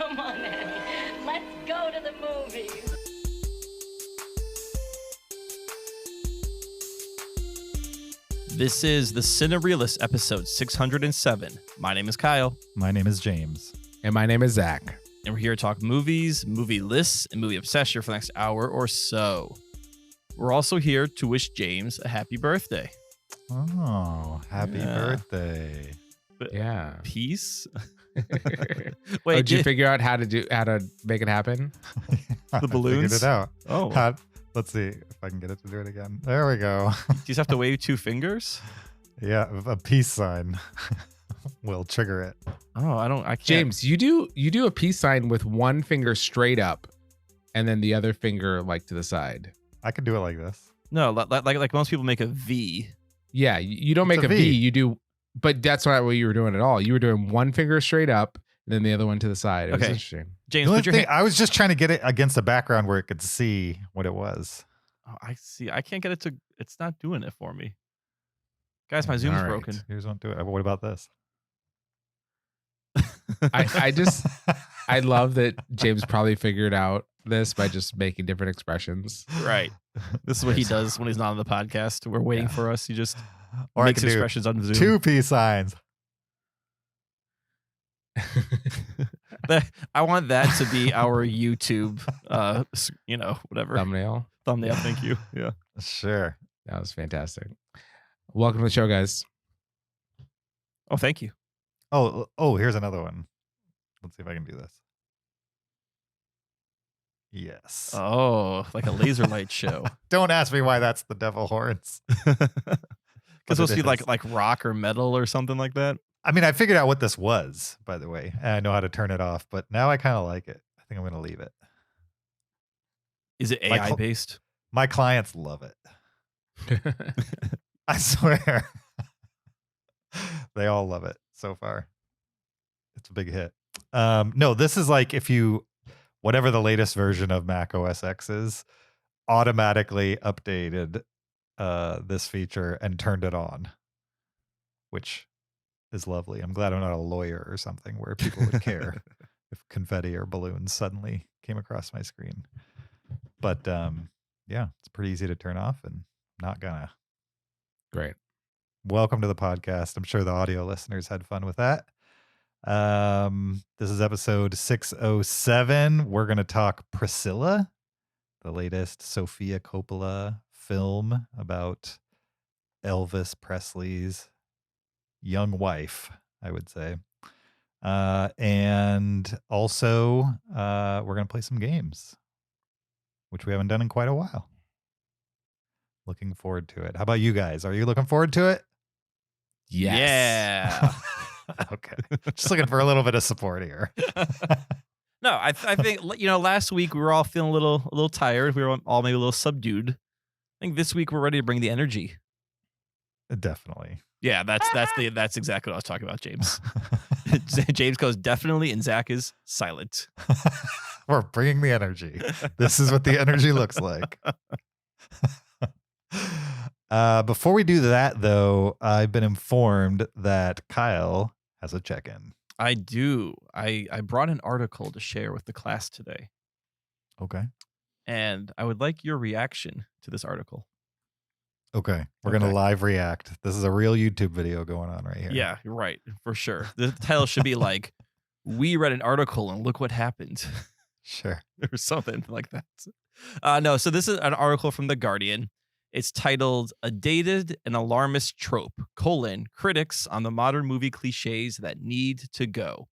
Come on, Annie. Let's go to the movies. This is the Cinereelists episode 607. My name is Kyle. My name is James. And my name is Zach. And we're here to talk movies, movie lists, and movie obsession for the next hour or so. We're also here to wish James a happy birthday. Oh, happy birthday. Yeah. Peace? Wait, did you figure out how to make it happen? The balloons? Figured it out. Oh. Let's see if I can get it to do it again. There we go. You just have to wave two fingers? Yeah, a peace sign will trigger it. Oh, I can't. James, you do a peace sign with one finger straight up and then the other finger like to the side. I could do it like this. No, like most people make a V. Yeah, you don't make It's a a V. V. You do, but that's not what you were doing at all. You were doing one finger straight up and then the other one to the side. It was Okay. interesting. James, The only put your thing, hand. I was just trying to get it against the background where it could see what it was. Oh, I see. I can't get it to. It's not doing it for me. Guys, my Zoom's All right. broken. Here's one do it. What about this? I love that James probably figured out this by just making different expressions. Right. This is what he does when he's not on the podcast. We're waiting for us. He just Or I makes could do expressions on Zoom. two peace signs. I want that to be our YouTube, whatever Thumbnail. thumbnail. Thank you. Yeah. Sure. That was fantastic. Welcome to the show, guys. Oh, thank you. Oh, here's another one. Let's see if I can do this. Yes. Oh, like a laser light show. Don't ask me why that's the devil horns. Because supposed to be it like rock or metal or something like that. I mean, I figured out what this was, by the way, and I know how to turn it off, but now I kind of like it. I think I'm going to leave it. Is it Like AI based? My clients love it. I swear. They all love it so far. It's a big hit. No, this is like whatever the latest version of Mac OS X is, automatically updated this feature and turned it on, which is lovely. I'm glad I'm not a lawyer or something where people would care if confetti or balloons suddenly came across my screen. But yeah, it's pretty easy to turn off and not gonna. Great. Welcome to the podcast. I'm sure the audio listeners had fun with that. This is episode 607. We're going to talk Priscilla, the latest Sophia Coppola film about Elvis Presley's young wife, I would say. And also, we're going to play some games, which we haven't done in quite a while. Looking forward to it. How about you guys? Are you looking forward to it? Yes. Yeah. Okay. Just looking for a little bit of support here. No, I think last week we were all feeling a little tired. We were all maybe a little subdued. I think this week we're ready to bring the energy. Definitely. Yeah, that's exactly what I was talking about, James. James goes definitely, and Zach is silent. We're bringing the energy. This is what the energy looks like. Before we do that, though, I've been informed that Kyle has a check-in. I do. I brought an article to share with the class today, Okay. and I would like your reaction to this article. Okay. We're going to live react. This is a real YouTube video going on right here. Yeah, you're right, for sure. The title should be like, "We read an article and look what happened," Sure. or something like that. No, so this is an article from The Guardian. It's titled "A Dated and Alarmist Trope: Critics on the Modern Movie Cliches That Need to Go."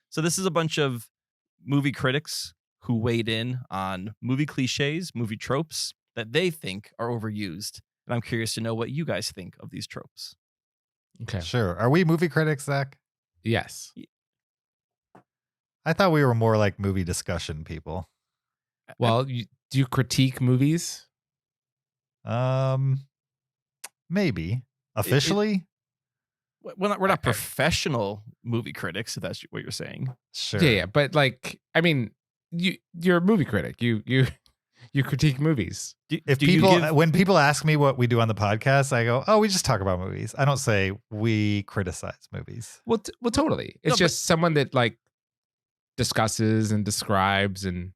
So this is a bunch of movie critics who weighed in on movie cliches, movie tropes that they think are overused. And I'm curious to know what you guys think of these tropes. Okay. Sure. Are we movie critics, Zach? Yes. I thought we were more like movie discussion people. Well, do you critique movies? Maybe. Officially? We're not professional movie critics, if that's what you're saying. Sure. Yeah, but like, I mean, you're a movie critic. You critique movies. When people ask me what we do on the podcast, I go, "Oh, we just talk about movies." I don't say we criticize movies. Well, totally. It's No, just someone that like discusses and describes and,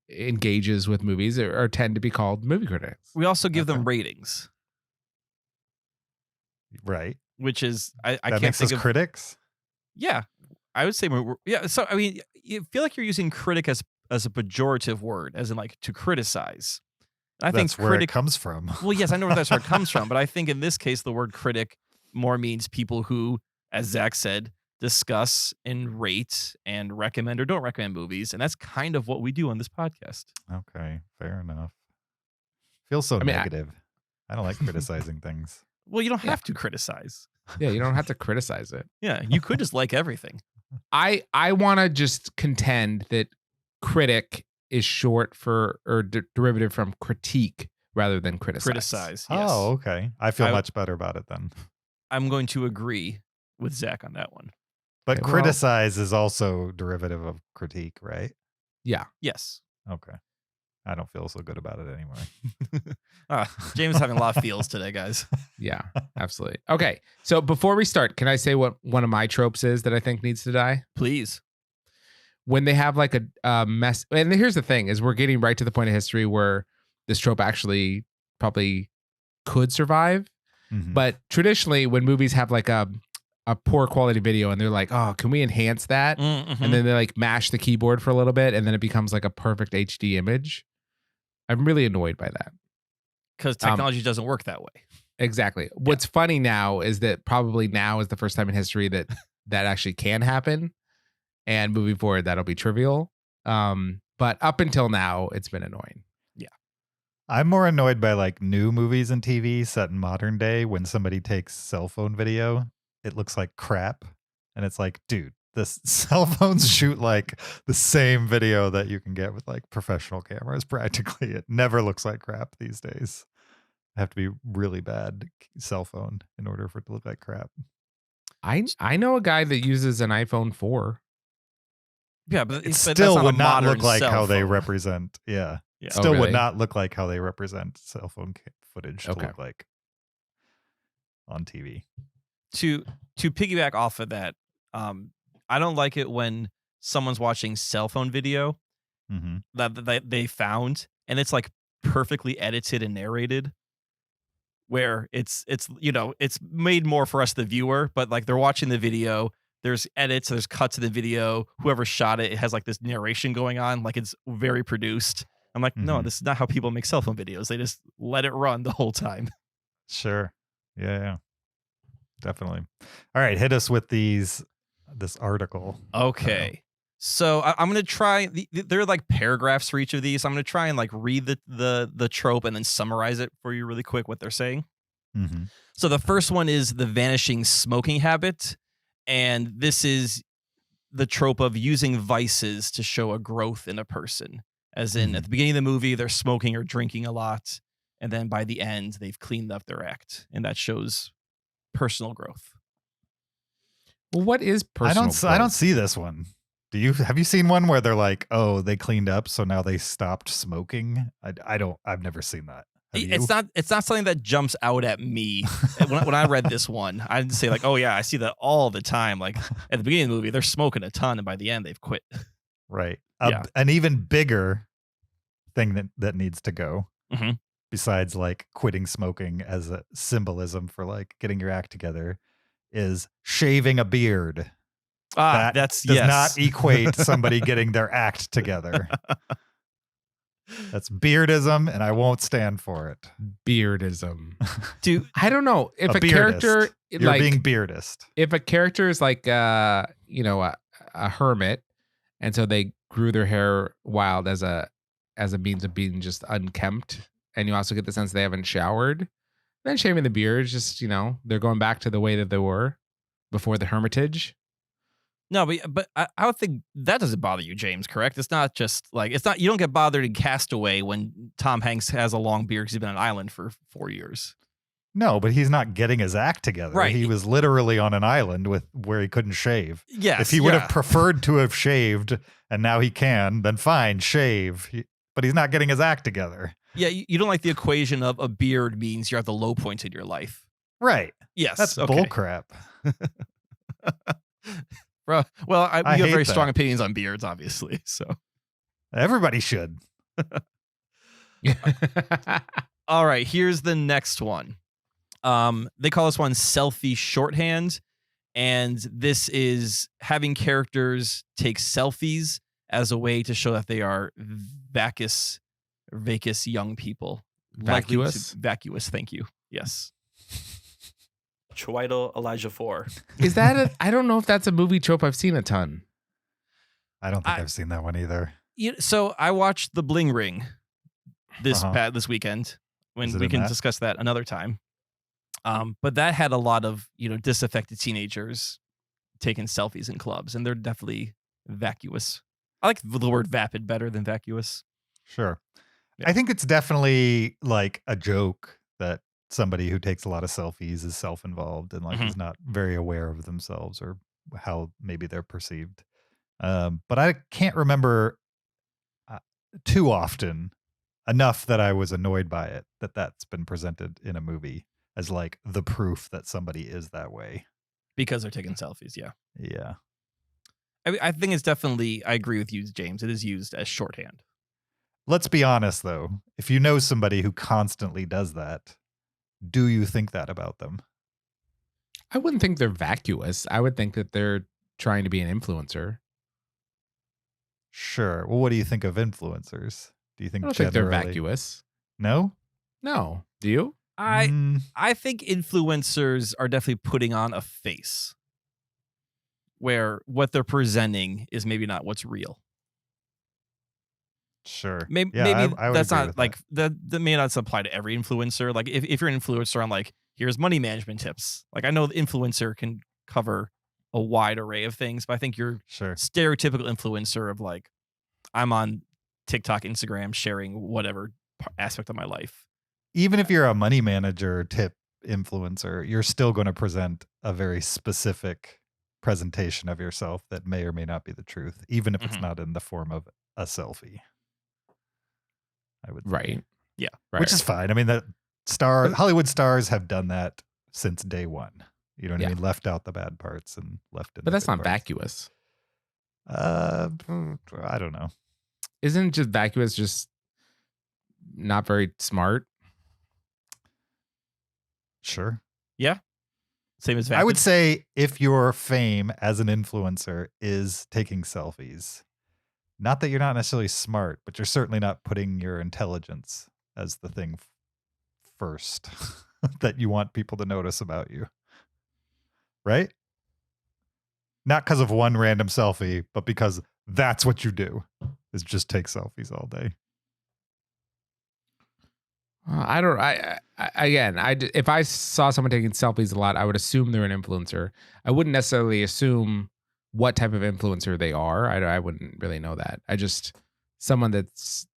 engages with movies or tend to be called movie critics. We also give them ratings, Right. which is I That can't makes think us of. critics. Yeah, I would say yeah. So I mean, you feel like you're using critic as a pejorative word, as in like to criticize. I That's think where critic. it comes from. Well, yes, I know where that's where it comes from, but I think in this case, the word critic more means people who, as Zach said, discuss and rate and recommend or don't recommend movies, and that's kind of what we do on this podcast. Okay, fair enough. Feels so I mean, negative. I don't like criticizing things. Well, you don't have to criticize. Yeah, you don't have to criticize it. Yeah, you could just like everything. I want to just contend that critic is short for or derivative from critique rather than criticize. Criticize. Yes. Oh, okay. I feel much better about it then. I'm going to agree with Zach on that one. But Okay, well- criticize is also derivative of critique, right? Yeah. Yes. Okay. I don't feel so good about it anymore. James is having a lot of feels today, guys. Yeah, absolutely. Okay. So before we start, can I say what one of my tropes is that I think needs to die? Please. When they have like a mess. And here's the thing is we're getting right to the point of history where this trope actually probably could survive. Mhm. But traditionally when movies have like a poor quality video and they're like, oh, can we enhance that? Mm-hmm. And then they like mash the keyboard for a little bit and then it becomes like a perfect HD image. I'm really annoyed by that. Because technology doesn't work that way. Exactly. What's funny now is that probably now is the first time in history that that actually can happen. And moving forward, that'll be trivial. But up until now, it's been annoying. Yeah. I'm more annoyed by like new movies and TV set in modern day when somebody takes cell phone video. It looks like crap. And it's like, dude, this cell phones shoot like the same video that you can get with like professional cameras practically. It never looks like crap these days. I have to be really bad cell phone in order for it to look like crap. I know a guy that uses an iPhone 4. Yeah, but It that's still a would not modern look like cell how they phone. represent. Yeah. Yeah. Still Oh, would really? not look like how they represent cell phone footage to Okay. look like on TV. To piggyback off of that, I don't like it when someone's watching cell phone video Mm-hmm. that they found, and it's like perfectly edited and narrated, where it's made more for us the viewer, but like they're watching the video, there's edits, there's cuts of the video, whoever shot it has like this narration going on, like it's very produced. I'm like, no, Mhm. this is not how people make cell phone videos. They just let it run the whole time. Sure. Yeah. Definitely. All right. Hit us with this article. Okay. So I'm going to try, there are like paragraphs for each of these. I'm going to try and like read the trope and then summarize it for you really quick what they're saying. Mm-hmm. So the first one is the vanishing smoking habit. And this is the trope of using vices to show a growth in a person. As in, at the beginning of the movie, they're smoking or drinking a lot. And then by the end, they've cleaned up their act. And that shows personal growth. Well, what is personal I don't growth? see this one. Have you seen one where they're like, oh, they cleaned up, so now they stopped smoking? I've never seen that. Have you? It's not something that jumps out at me when I read this one. I didn't say like, oh yeah, I see that all the time. Like at the beginning of the movie, they're smoking a ton, and by the end, they've quit. Right. Yeah. An even bigger thing that needs to go, Mhm. besides like quitting smoking as a symbolism for like getting your act together, is shaving a beard. That That's does yes. not equate somebody getting their act together. That's beardism, and I won't stand for it. Beardism. Dude, I don't know if a beardist. character You're like being beardist. if a character is like a hermit, and so they grew their hair wild as a means of being just unkempt, and you also get the sense they haven't showered, then shaving the beard is just they're going back to the way that they were before the hermitage. no, but I don't think that doesn't bother you, James. Correct? It's not just like you don't get bothered in Castaway when Tom Hanks has a long beard because he's been on an island for 4 years. No, but he's not getting his act together. Right. He was literally on an island where he couldn't shave. Yes, If he would have preferred to have shaved and now he can, then fine, shave. But he's not getting his act together. Yeah, you don't like the equation of a beard means you're at the low point in your life. Right. Yes, That's okay. bull crap. Well, you have hate very that. strong opinions on beards, obviously. So, Everybody should. all right, here's the next one. They call this one selfie shorthand, and this is having characters take selfies as a way to show that they are vacuous young people. Vacuous. Thank you. Yes. Chiwetel Ejiofor. Is that I don't know if that's a movie trope I've seen a ton. I don't think I've seen that one either. So I watched The Bling Ring this weekend. When we can discuss that another time. But that had a lot of disaffected teenagers taking selfies in clubs, and they're definitely vacuous. I like the word vapid better than vacuous. Sure. Yeah. I think it's definitely like a joke that somebody who takes a lot of selfies is self-involved and like is not very aware of themselves or how maybe they're perceived. But I can't remember too often enough that I was annoyed by it that's been presented in a movie as like the proof that somebody is that way. Because they're taking selfies, yeah. Yeah. I think it's definitely, I agree with you, James. It is used as shorthand. Let's be honest, though. If you know somebody who constantly does that, do you think that about them? I wouldn't think they're vacuous. I would think that they're trying to be an influencer. Sure. Well, what do you think of influencers? Do you think I don't think they're vacuous. No? No. Do you? I think influencers are definitely putting on a face where what they're presenting is maybe not what's real. Sure. Maybe that's not like that may not apply to every influencer. Like if you're an influencer on like, here's money management tips. Like I know the influencer can cover a wide array of things, but I think you're stereotypical influencer of like, I'm on TikTok, Instagram, sharing whatever aspect of my life. Even if you're a money manager tip influencer, you're still going to present a very specific presentation of yourself that may or may not be the truth, even if it's not in the form of a selfie. I would think. Right. Yeah. Right. Which is fine. I mean, Hollywood stars have done that since day one. You know what I mean? Left out the bad parts and left in. But that's not parts. vacuous. I don't know. Isn't just vacuous just not very smart? Sure. Yeah. Same as vapid. I would say if your fame as an influencer is taking selfies, not that you're not necessarily smart, but you're certainly not putting your intelligence as the thing first that you want people to notice about you. Right? Not because of one random selfie, but because that's what you do, is just take selfies all day. If I saw someone taking selfies a lot, I would assume they're an influencer. I wouldn't necessarily assume what type of influencer they are. I wouldn't really know that. Someone that's,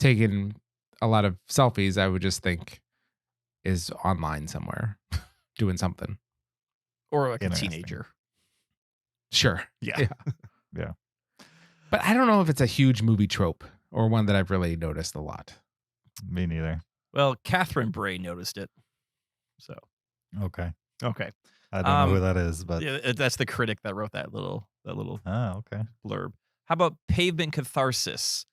taking a lot of selfies, I would just think is online somewhere doing something. Or like a teenager. Sure. Yeah. Yeah. But I don't know if it's a huge movie trope or one that I've really noticed a lot. Me neither. Well, Catherine Bray noticed it. So. Okay. I don't know who that is, but that's the critic that wrote that little okay. blurb. How about pavement catharsis?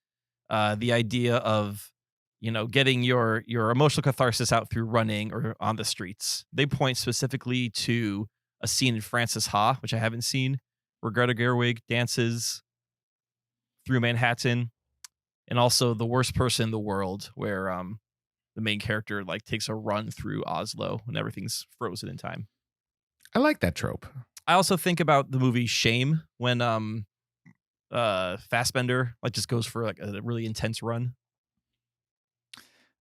The idea of, getting your emotional catharsis out through running or on the streets. They point specifically to a scene in Frances Ha, which I haven't seen, where Greta Gerwig dances through Manhattan, and also The Worst Person in the World, where the main character like takes a run through Oslo when everything's frozen in time. I like that trope. I also think about the movie Shame when Fassbender like just goes for like a really intense run.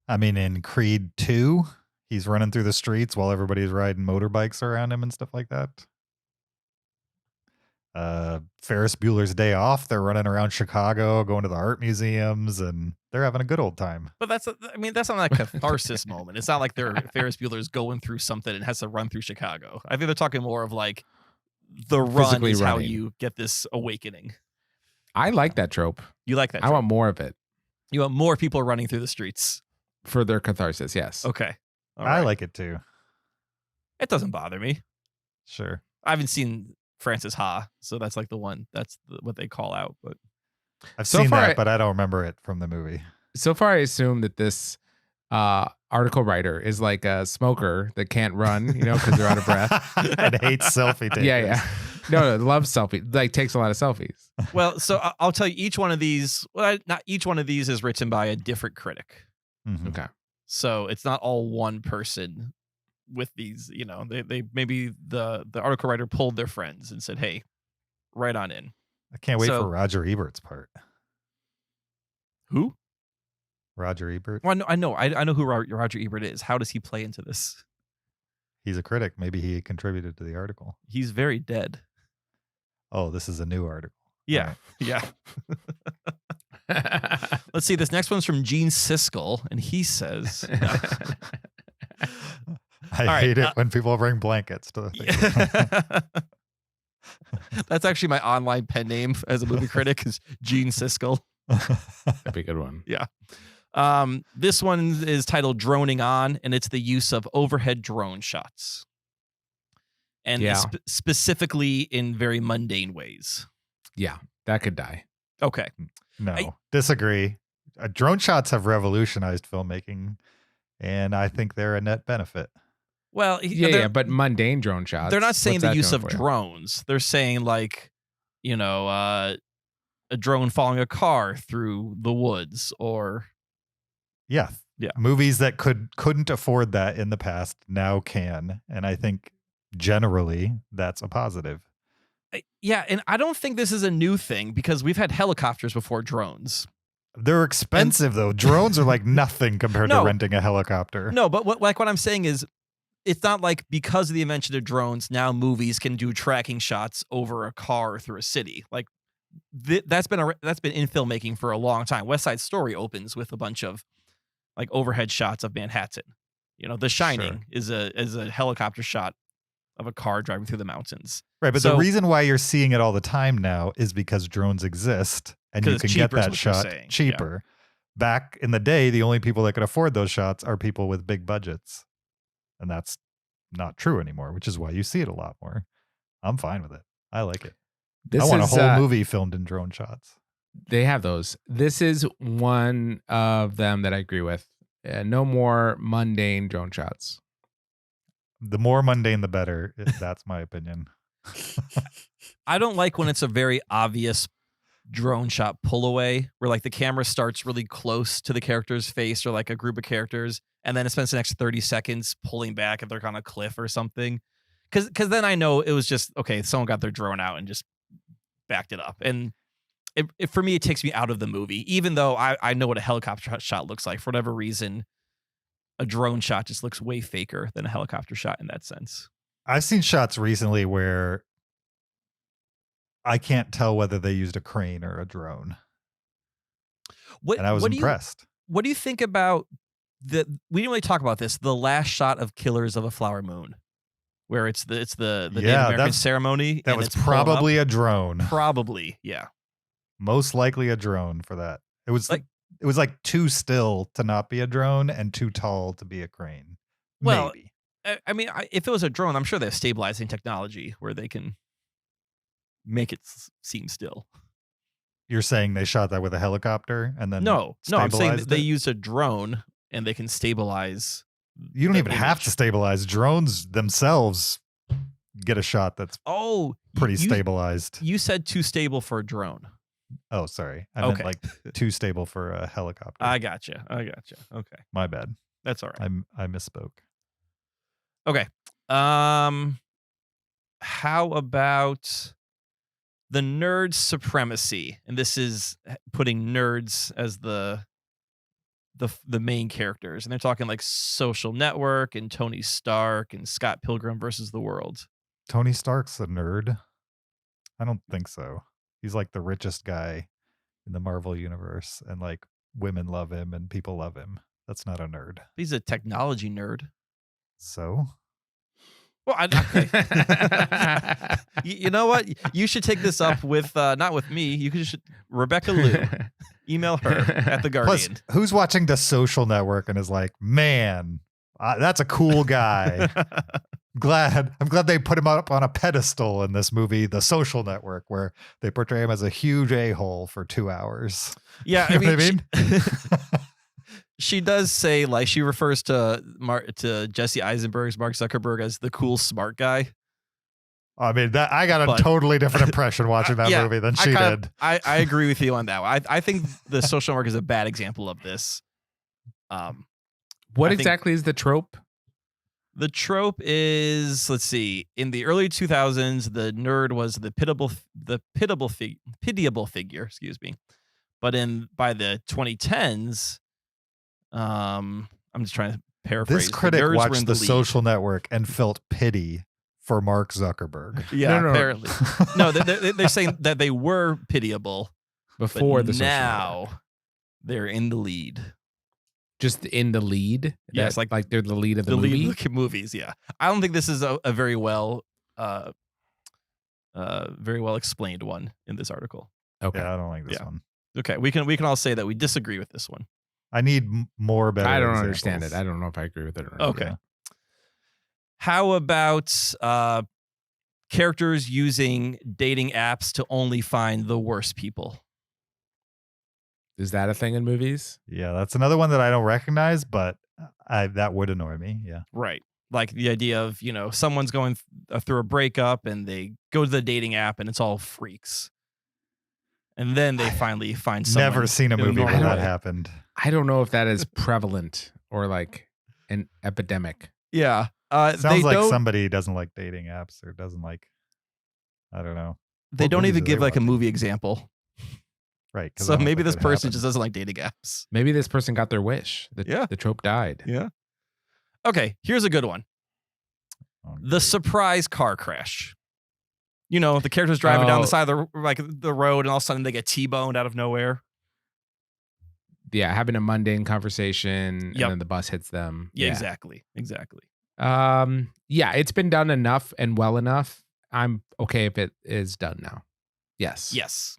I mean, in Creed 2, he's running through the streets while everybody's riding motorbikes around him and stuff like that. Ferris Bueller's Day Off, they're running around Chicago, going to the art museums, and they're having a good old time. But that's not a catharsis moment. It's not like Ferris Bueller's going through something and has to run through Chicago. I think they're talking more of like the run is how you get this awakening. I like that trope. You like that trope? I want more of it. You want more people running through the streets. For their catharsis, yes. Okay. I like it too. It doesn't bother me. Sure. I haven't seen Francis Ha. So that's like the one. That's what they call out. But I've So seen far, that, but I don't remember it from the movie. So far, I assume that this article writer is like a smoker that can't run, because they're out of breath. And hates selfie takers. Yeah. No, loves selfies. Like takes a lot of selfies. well, so I'll tell you each one of these. Well, not each one of these is written by a different critic. Mhm. Okay. So it's not all one person with these. They maybe the article writer pulled their friends and said, "Hey, write on in." I can't wait So- for Roger Ebert's part. Who? Roger Ebert. Well, I know who Roger Ebert is. How does he play into this? He's a critic. Maybe he contributed to the article. He's very dead. Oh, this is a new article. Yeah, yeah. Let's see. This next one's from Gene Siskel, and he says, I right, hate it when people bring blankets to the thing. That's actually my online pen name as a movie critic is Gene Siskel. That'd be a good one. This one is titled Droning On, and it's the use of overhead drone shots. And Yeah. specifically in very mundane ways. Yeah, that could die. Okay. No, disagree. Drone shots have revolutionized filmmaking, and I think they're a net benefit. Well, But mundane drone shots. they're not saying what's the that use doing of for you? drones. They're saying like, a drone following a car through the woods or Yeah. Yeah. Movies that couldn't afford that in the past now can, and I think generally that's a positive. yeah, and I don't think this is a new thing because we've had helicopters before drones. They're expensive though. Drones are like nothing compared to No. renting a helicopter. No, but what I'm saying is it's not like because of the invention of drones, now movies can do tracking shots over a car or through a city. Like that's been in filmmaking for a long time. West Side Story opens with a bunch of like overhead shots of Manhattan. The Shining is a helicopter shot of a car driving through the mountains. Right, but So- the reason why you're seeing it all the time now is because drones exist and 'Cause you it's can get cheaper is that what you're shot saying. Yeah. cheaper. Back in the day, the only people that could afford those shots are people with big budgets. And that's not true anymore, which is why you see it a lot more. I'm fine with it. I like it. This I want a is, whole movie filmed in drone shots. They have those. This is one of them that I agree with. No more mundane drone shots. The more mundane, the better. That's my opinion. I don't like when it's a very obvious drone shot pull away where like the camera starts really close to the character's face or like a group of characters and then it spends the next 30 seconds pulling back if they're on a cliff or something. Because then I know it was just, okay, someone got their drone out and just backed it up. And for me, it takes me out of the movie, even though I know what a helicopter shot looks like. For whatever reason, a drone shot just looks way faker than a helicopter shot in that sense. I've seen shots recently where I can't tell whether they used a crane or a drone. And I was impressed. What do you think about we didn't really talk about this, the last shot of Killers of a Flower Moon, where it's the Native American ceremony. That and was it's pulling up? probably a drone. Probably, yeah. Most likely a drone for that. It was like too still to not be a drone and too tall to be a crane. Well, Maybe. I mean, if it was a drone, I'm sure they have stabilizing technology where they can make it seem still. You're saying they shot that with a helicopter and then No, I'm saying stabilized that they it? use a drone and they can stabilize. You don't the even have to image. stabilize. Drones themselves get a shot that's Oh, pretty you, stabilized. You said too stable for a drone. Oh, sorry. I meant Okay. like too stable for a helicopter. I gotcha. Okay, My bad. that's all right. I misspoke. Okay. How about the nerd supremacy? And this is putting nerds as the main characters. And they're talking like Social Network and Tony Stark and Scott Pilgrim versus the World. Tony Stark's a nerd. I don't think so. He's like the richest guy in the Marvel universe, and like women love him and people love him. That's not a nerd. He's a technology nerd. So Well, you know what? You should take this up with not with me. You could just Rebecca Lou. Email her at the plus, Guardian. who's watching The Social Network and is like, man, that's a cool guy. I'm glad they put him up on a pedestal in this movie, The Social Network, where they portray him as a huge a-hole for 2 hours. Yeah, You know what I mean? She does say, like, she refers to Jesse Eisenberg's Mark Zuckerberg as the cool smart guy. I mean, that I got a But- totally different impression watching that Yeah, movie than she did. I agree with you on that one. I think The Social Network is a bad example of this. What I think- exactly is the trope? The trope is, let's see, in the early 2000s, the nerd was the pitiable figure, excuse me. But by the 2010s, I'm just trying to paraphrase. This critic nerds were watched in The lead. Social Network and felt pity for Mark Zuckerberg. Yeah, No. apparently. No, they're saying that they were pitiable Before but the social network. now they're in the lead. Just in the lead? Yes, That- like they're the lead of the, The movie? lead of movies, yeah. I don't think this is a very well explained one in this article. Okay. Yeah, I don't like this Yeah. one. Okay, we can all say that we disagree with this one. I need more better. I don't understand it. examples. I don't know if I agree with it or not. Okay. Yeah. How about characters using dating apps to only find the worst people? Is that a thing in movies? Yeah, that's another one that I don't recognize, but that would annoy me. Yeah. Right. Like the idea of, someone's going through a breakup and they go to the dating app and it's all freaks. And then they finally find someone. Never seen a who movie where normal- that happened. I don't know if that is prevalent or like an epidemic. Yeah. Sounds they like don't, somebody doesn't like dating apps or doesn't like, I don't know. they what don't movies even do give they like a watch? movie example. Right. 'cause I So don't maybe think this it person happened. just doesn't like dating apps. Maybe this person got their wish. Yeah. The trope died. Yeah. Okay, here's a good one. Oh, The great. surprise car crash. The character's driving down Oh. the side of the road and all of a sudden they get T-boned out of nowhere. Yeah, having a mundane conversation Yep. and then the bus hits them. Yeah, exactly. Yeah, it's been done enough and well enough. I'm okay if it is done now. Yes. Yes.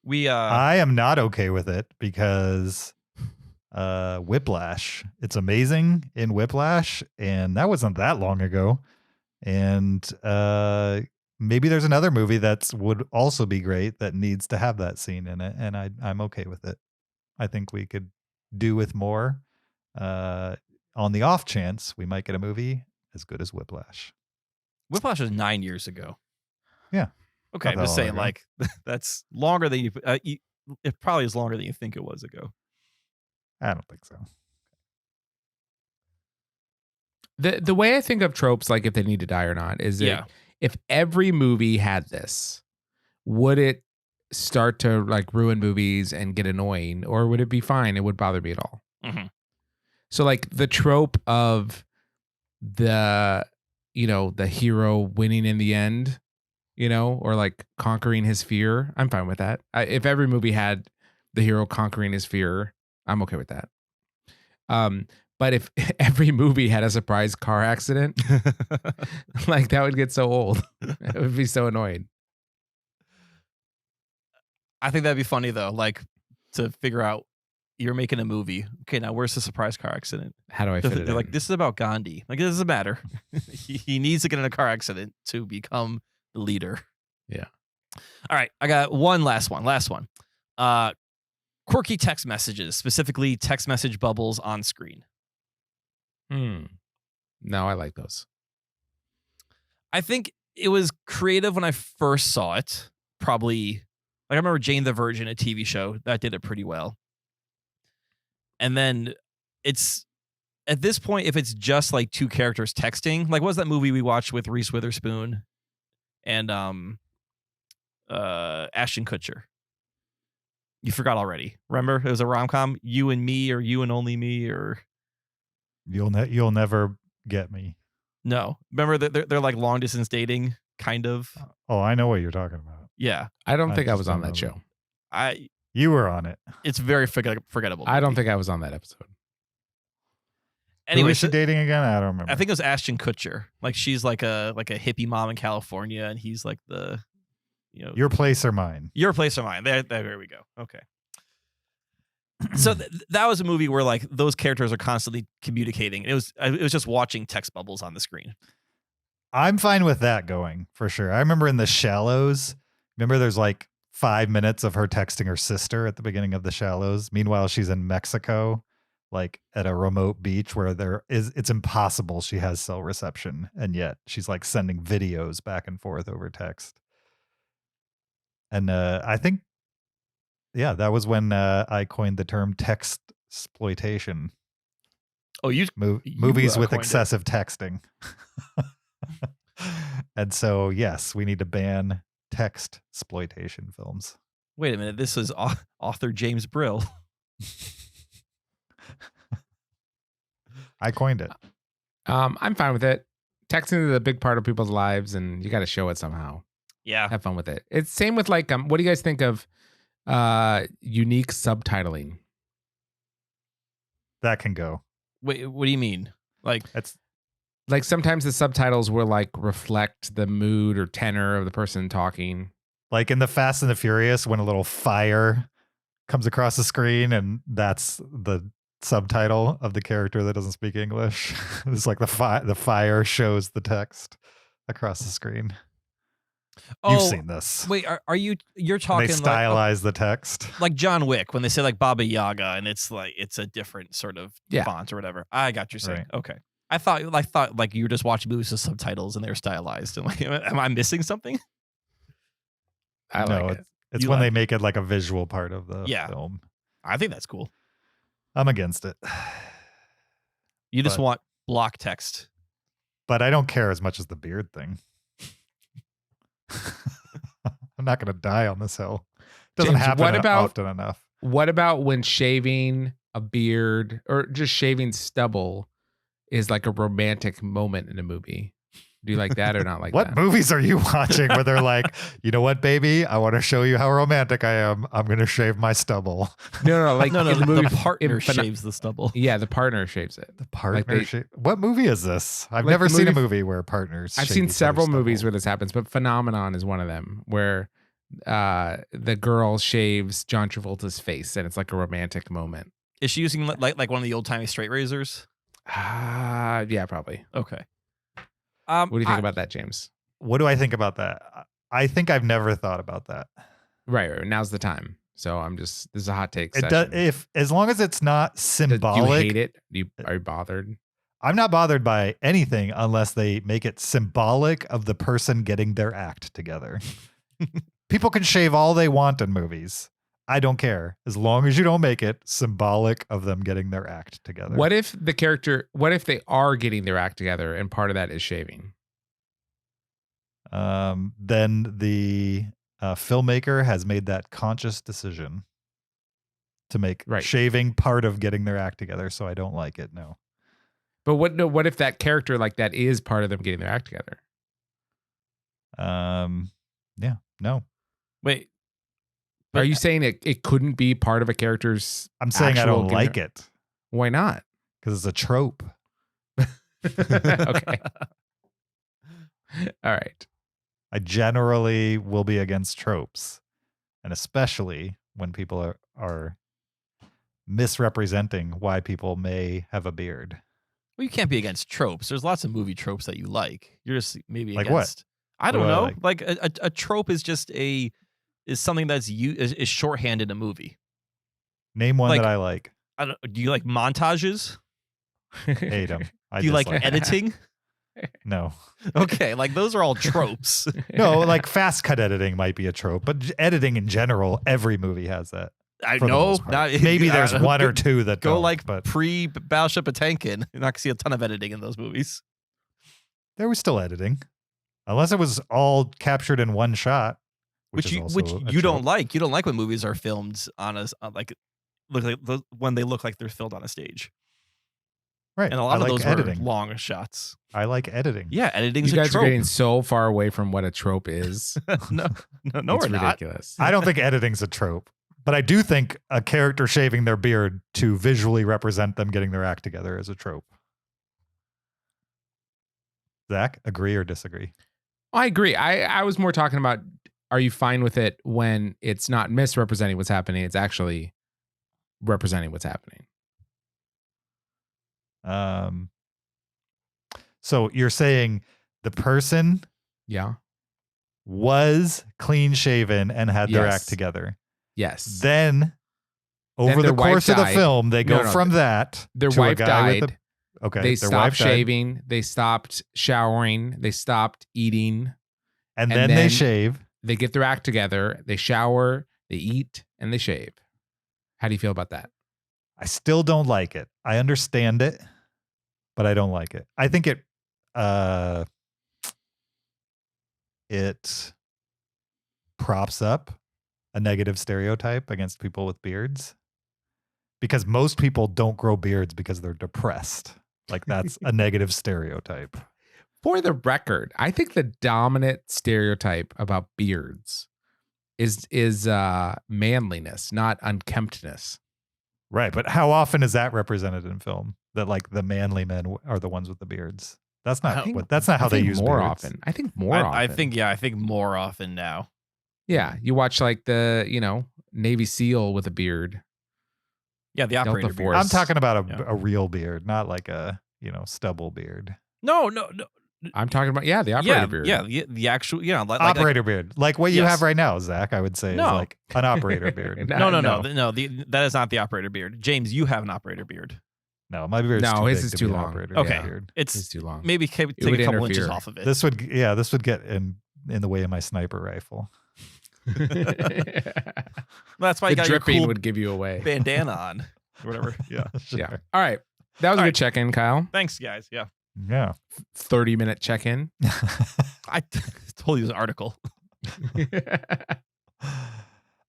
We I am not okay with it because Whiplash. It's amazing in Whiplash, and that wasn't that long ago. And maybe there's another movie that would also be great that needs to have that scene in it, and I'm okay with it. I think we could do with more. On the off chance we might get a movie as good as Whiplash. Whiplash was 9 years ago. Yeah. Okay, Not I'm that just long saying, ago. like, that's longer than it probably is longer than you think it was ago. I don't think so. The way I think of tropes, like if they need to die or not, is Yeah. if every movie had this, would it start to like ruin movies and get annoying, or would it be fine? It would bother me at all. Mhm. So like the trope of the hero winning in the end, or like conquering his fear, I'm fine with that. If every movie had the hero conquering his fear, I'm okay with that. But if every movie had a surprise car accident, like that would get so old. It would be so annoying. I think that'd be funny though, like to figure out you're making a movie. Okay, now where's the surprise car accident? How do I fit it They're in? like, this is about Gandhi. Like, it doesn't matter. he needs to get in a car accident to become the leader. Yeah. All right, I got one last one. Quirky text messages, specifically text message bubbles on screen. No, I like those. I think it was creative when I first saw it. Probably, like I remember Jane the Virgin, a TV show that did it pretty well. And then it's at this point, if it's just like two characters texting, like what was that movie we watched with Reese Witherspoon and Ashton Kutcher? You forgot already. Remember, it was a rom-com. You and Me, or You and Only Me, or You'll never get me. no. Remember that they're like long distance dating, kind of. Oh, I know what you're talking about. Yeah, I don't I think I just was on don't that know. show. You were on it. It's very forgettable. I don't movie. think I was on that episode. Who Anyway, is she dating again? I don't remember. I think it was Ashton Kutcher. Like she's like a hippie mom in California, and he's like the, Your Place or Mine. Your Place or Mine. There we go. Okay. So that was a movie where like those characters are constantly communicating. It was just watching text bubbles on the screen. I'm fine with that going for sure. I remember in The Shallows, remember there's like 5 minutes of her texting her sister at the beginning of The Shallows. Meanwhile, she's in Mexico, like at a remote beach where it's impossible she has cell reception. And yet she's like sending videos back and forth over text. And I think, yeah, that was when I coined the term text exploitation. Oh, movies with coined excessive texting. And so, yes, we need to ban text exploitation films. Wait a minute. This is author James Brill. I coined it. I'm fine with it. Texting is a big part of people's lives, and you got to show it somehow. Yeah. Have fun with it. It's same with like, what do you guys think of unique subtitling? That can go. Wait, what do you mean? Like, That's Like sometimes the subtitles will like reflect the mood or tenor of the person talking. like in the Fast and the Furious when a little fire comes across the screen and that's the subtitle of the character that doesn't speak English. It's like the fire shows the text across the screen. You've seen this. Wait, you're When talking they stylize the text. like John Wick when they say like Baba Yaga and it's like it's a different sort of font or whatever. I got you saying. Right. Okay. I thought you were just watching movies with subtitles and they're stylized. And like, am I missing something? I like it. It's when they make it like a visual part of the film. I think that's cool. I'm against it. You just want block text. But I don't care as much as the beard thing. I'm not going to die on this hill. It doesn't James, happen often enough. What about when shaving a beard or just shaving stubble is like a romantic moment in a movie? Do you like that or not like what that? What movies are you watching where they're like, you know what, baby? I want to show you how romantic I am. I'm going to shave my stubble. No, like no, in the movie, the partner shaves the stubble. Yeah, the partner shaves it. The partner What movie is this? I've like never seen a movie- movie where partners I've shave seen each other's several movies stubble. where this happens, but Phenomenon is one of them where the girl shaves John Travolta's face and it's like a romantic moment. Is she using like one of the old timey straight razors? Yeah, probably. Okay. What do you think about that, James? What do I think about that? I think I've never thought about that. Right. Now's the time. So this is a hot take It session. does, as long as it's not symbolic. Do you hate it? Are you bothered? I'm not bothered by anything unless they make it symbolic of the person getting their act together. People can shave all they want in movies. I don't care. As long as you don't make it symbolic of them getting their act together. What if they are getting their act together and part of that is shaving? Then the filmmaker has made that conscious decision to make shaving part of getting their act together. So I don't like it. No. But what if that character like that is part of them getting their act together? Yeah. No. Wait. Are you saying it couldn't be part of a character's? I'm saying I don't like it. Why not? Because it's a trope. Okay. All right. I generally will be against tropes, and especially when people are misrepresenting why people may have a beard. Well, you can't be against tropes. There's lots of movie tropes that you like. You're just maybe like against. What? I don't What do I know. like? Like a trope is just is something that's is shorthand in a movie. Name one Like- that I like. Do you like montages? Hate them. Do you like dislike 'em. editing? No. Okay, like those are all tropes. No, like fast cut editing might be a trope, but editing in general, every movie has that. I for the know. most part. Not, Maybe there's I- one or two that go don't, like but pre Battleship Potemkin. You're not gonna see a ton of editing in those movies. there was still editing, unless it was all captured in one shot, Which is you also which a you don't trope. like. You don't like when movies are filmed on when they look like they're filmed on a stage. Right. And a lot I of like those editing. were long shots. I like editing. Yeah, editing's You a guys trope. are getting so far away from what a trope is. no, It's we're not. ridiculous. I don't think editing's a trope, but I do think a character shaving their beard to visually represent them getting their act together is a trope. Zach, agree or disagree? I agree. I was more talking about, are you fine with it when it's not misrepresenting what's happening? It's actually representing what's happening. So you're saying the person Yeah. was clean shaven and had their Yes. act together. Yes. Then over their the course wife of the died. film, they go No, from that their to wife a guy with died. a, okay. They their stopped wife died, shaving. They stopped showering. They stopped eating. and and then they then- shave. They get their act together. They shower. They eat, and they shave. How do you feel about that? I still don't like it. I understand it, but I don't like it. I think it props up a negative stereotype against people with beards, because most people don't grow beards because they're depressed. Like, that's a negative stereotype. For the record, I think the dominant stereotype about beards is manliness, not unkemptness. Right, but how often is that represented in film? That like the manly men are the ones with the beards. That's not that's not how they use more beards. often. I think more often. I think more often now. Yeah, you watch like the Navy SEAL with a beard. Yeah, the operator beard. Force. I'm talking about Yeah. a real beard, not like a stubble beard. No. I'm talking about the operator beard. Yeah, the actual Operator beard, like what you Yes. have right now, Zach. I would say is No. like an operator beard. No. No. That is not the operator beard. James, you have an operator beard. No, my beard's No, too his big is to too be an long. operator Okay. beard. It's It's too long. maybe take a would couple inches interfere. off of it. This would get in the way of my sniper rifle. That's why you The got your dripping cool would give you away. bandana on or whatever. Yeah. Sure. Yeah. All right. That was a All good right. check-in, Kyle. Thanks, guys. Yeah. Yeah. 30-minute check-in. I told you this article.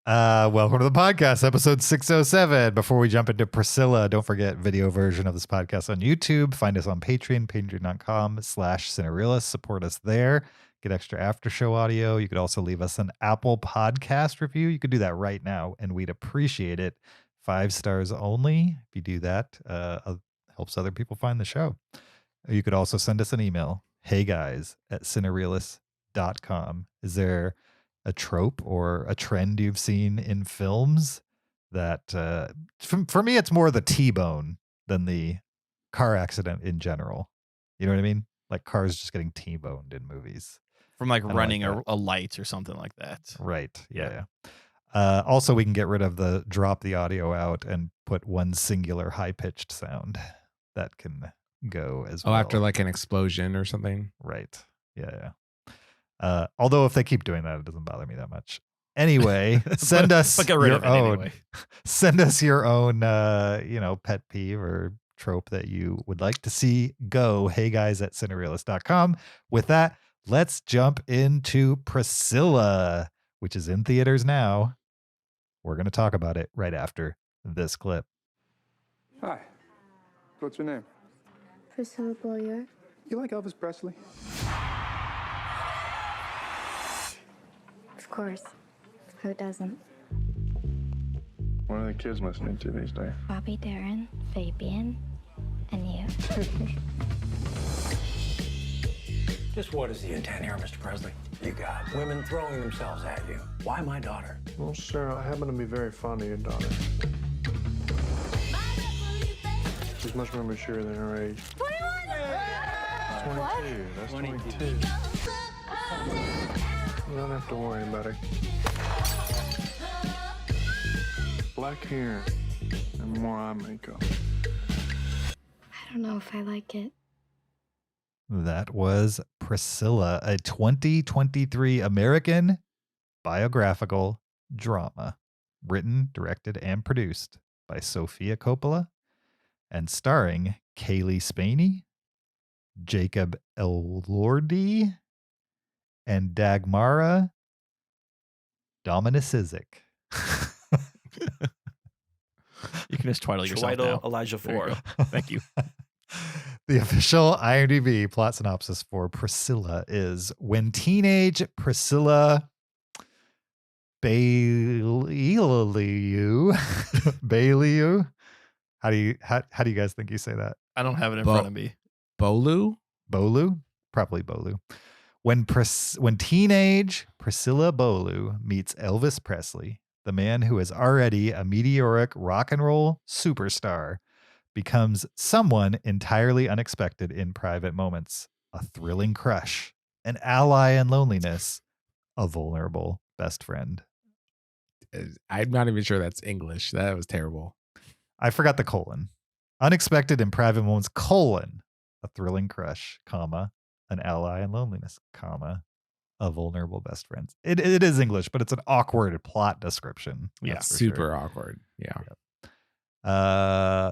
Welcome to the podcast, episode 607. Before we jump into Priscilla, don't forget video version of this podcast on YouTube. Find us on Patreon, patreon.com/Cinereelists. Support us there. Get extra after show audio. You could also leave us an Apple podcast review. You could do that right now, and we'd appreciate it. 5 stars only. If you do that, helps other people find the show. You could also send us an email, heyguys@cinereelists.com. Is there a trope or a trend you've seen in films that, for me, it's more the T-bone than the car accident in general. You know what I mean? Like cars just getting T-boned in movies. From like like running that. a light or something like that. Right. Yeah. Also, we can get rid of the drop the audio out and put one singular high-pitched sound that can go as well. after like an explosion or something. Right. Yeah. Although if they keep doing that, it doesn't bother me that much. Anyway, send us But get rid your of it own. anyway. Send us your own, pet peeve or trope that you would like to see go. heyguys@cinereelists.com. With that, let's jump into Priscilla, which is in theaters now. We're going to talk about it right after this clip. Hi. What's your name? Priscilla Coppola. You like Elvis Presley? Of course. Who doesn't? What are the kids listening to these days? Bobby Darin, Fabian, and you. Just what is the intent here, Mr. Presley? You got women throwing themselves at you. Why my daughter? Well, Sarah, I happen to be very fond of your daughter. She's much more mature than her age. 22. That's 22. You don't have to worry about her. Black hair and more eye makeup. I don't know if I like it. That was Priscilla, a 2023 American biographical drama written, directed, and produced by Sophia Coppola and starring Kaylee Spaney, Jacob Elordi, and Dagmara Dominicizic. You can just twiddle yourself now. Elijah There you 4. go. Thank you. The official IMDb plot synopsis for Priscilla is when teenage Priscilla Bailey, how do you guys think you say that? I don't have it in front of me. Bolu? Bolu? Probably Bolu. When teenage Priscilla Bolu meets Elvis Presley, the man who is already a meteoric rock and roll superstar becomes someone entirely unexpected in private moments, a thrilling crush, an ally in loneliness, a vulnerable best friend. I'm not even sure that's English. That was terrible. I forgot the colon. Unexpected in private moments, colon, a thrilling crush, comma, an ally in loneliness, comma, a vulnerable best friend. It is English, but it's an awkward plot description. Yeah, that's for Super sure. awkward. Yeah.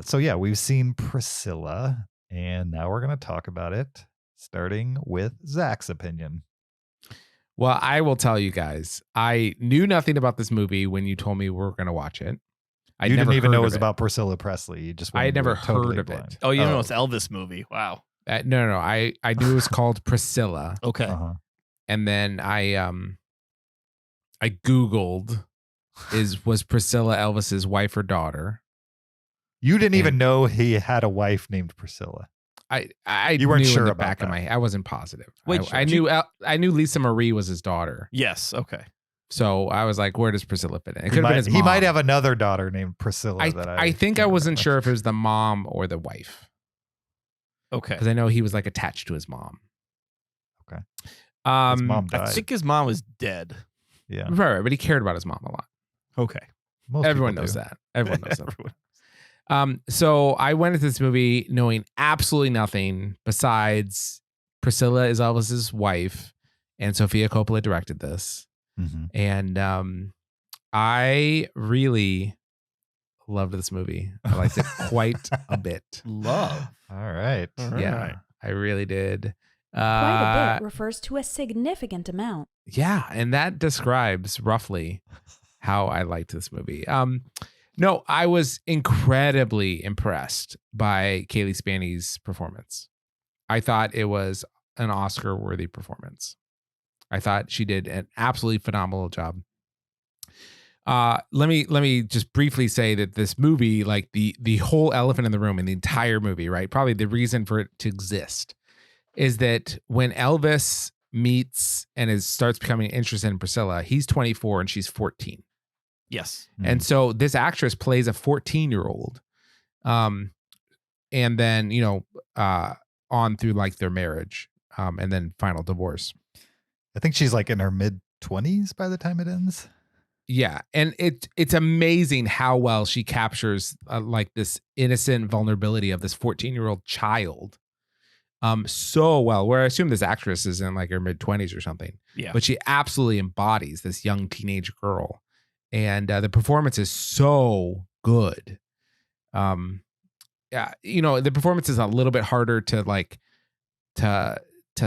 So yeah, we've seen Priscilla, and now we're going to talk about it, starting with Zach's opinion. Well, I will tell you guys, I knew nothing about this movie when you told me we were going to watch it. I You never didn't even know heard it of was about Priscilla Presley. You just I had went into never it totally heard of blind. it. Oh, you know it's Elvis movie. Wow. No. I knew it was called Priscilla, Okay. Uh-huh. and then I Googled was Priscilla Elvis's wife or daughter. You didn't even And- know he had a wife named Priscilla. I You weren't knew sure in the about back of that. my I wasn't positive. Wait, I knew Lisa Marie was his daughter. Yes. Okay. So I was like, where does Priscilla fit in? It could have been his He mom. might have another daughter named Priscilla. I think I wasn't sure if it was the mom or the wife, Okay. because I know he was like attached to his mom. Okay. Um, His mom I died. think his mom was dead. Yeah. right, but he cared about his mom a lot. Okay. Most Everyone people knows do. that. Everyone knows that. Everyone. So I went into this movie knowing absolutely nothing besides Priscilla is Elvis's wife, and Sophia Coppola directed this. Mhm. And I really loved this movie. I liked it quite a bit. Love. All right. All Yeah, right. I really did. Quite a bit refers to a significant amount. Yeah, and that describes roughly how I liked this movie. No, I was incredibly impressed by Kaylee Spaney's performance. I thought it was an Oscar-worthy performance. I thought she did an absolutely phenomenal job. Let me just briefly say that this movie, like the whole elephant in the room in the entire movie, right? Probably the reason for it to exist is that when Elvis meets and starts becoming interested in Priscilla, he's 24 and she's 14. Yes. And so this actress plays a 14-year-old. And then, on through like their marriage, and then final divorce. I think she's like in her mid-20s by the time it ends. Yeah. And it's amazing how well she captures like this innocent vulnerability of this 14-year-old child. So well, where I assume this actress is in like her mid-20s or something. Yeah. But she absolutely embodies this young teenage girl. And the performance is so good. Yeah, the performance is a little bit harder to like to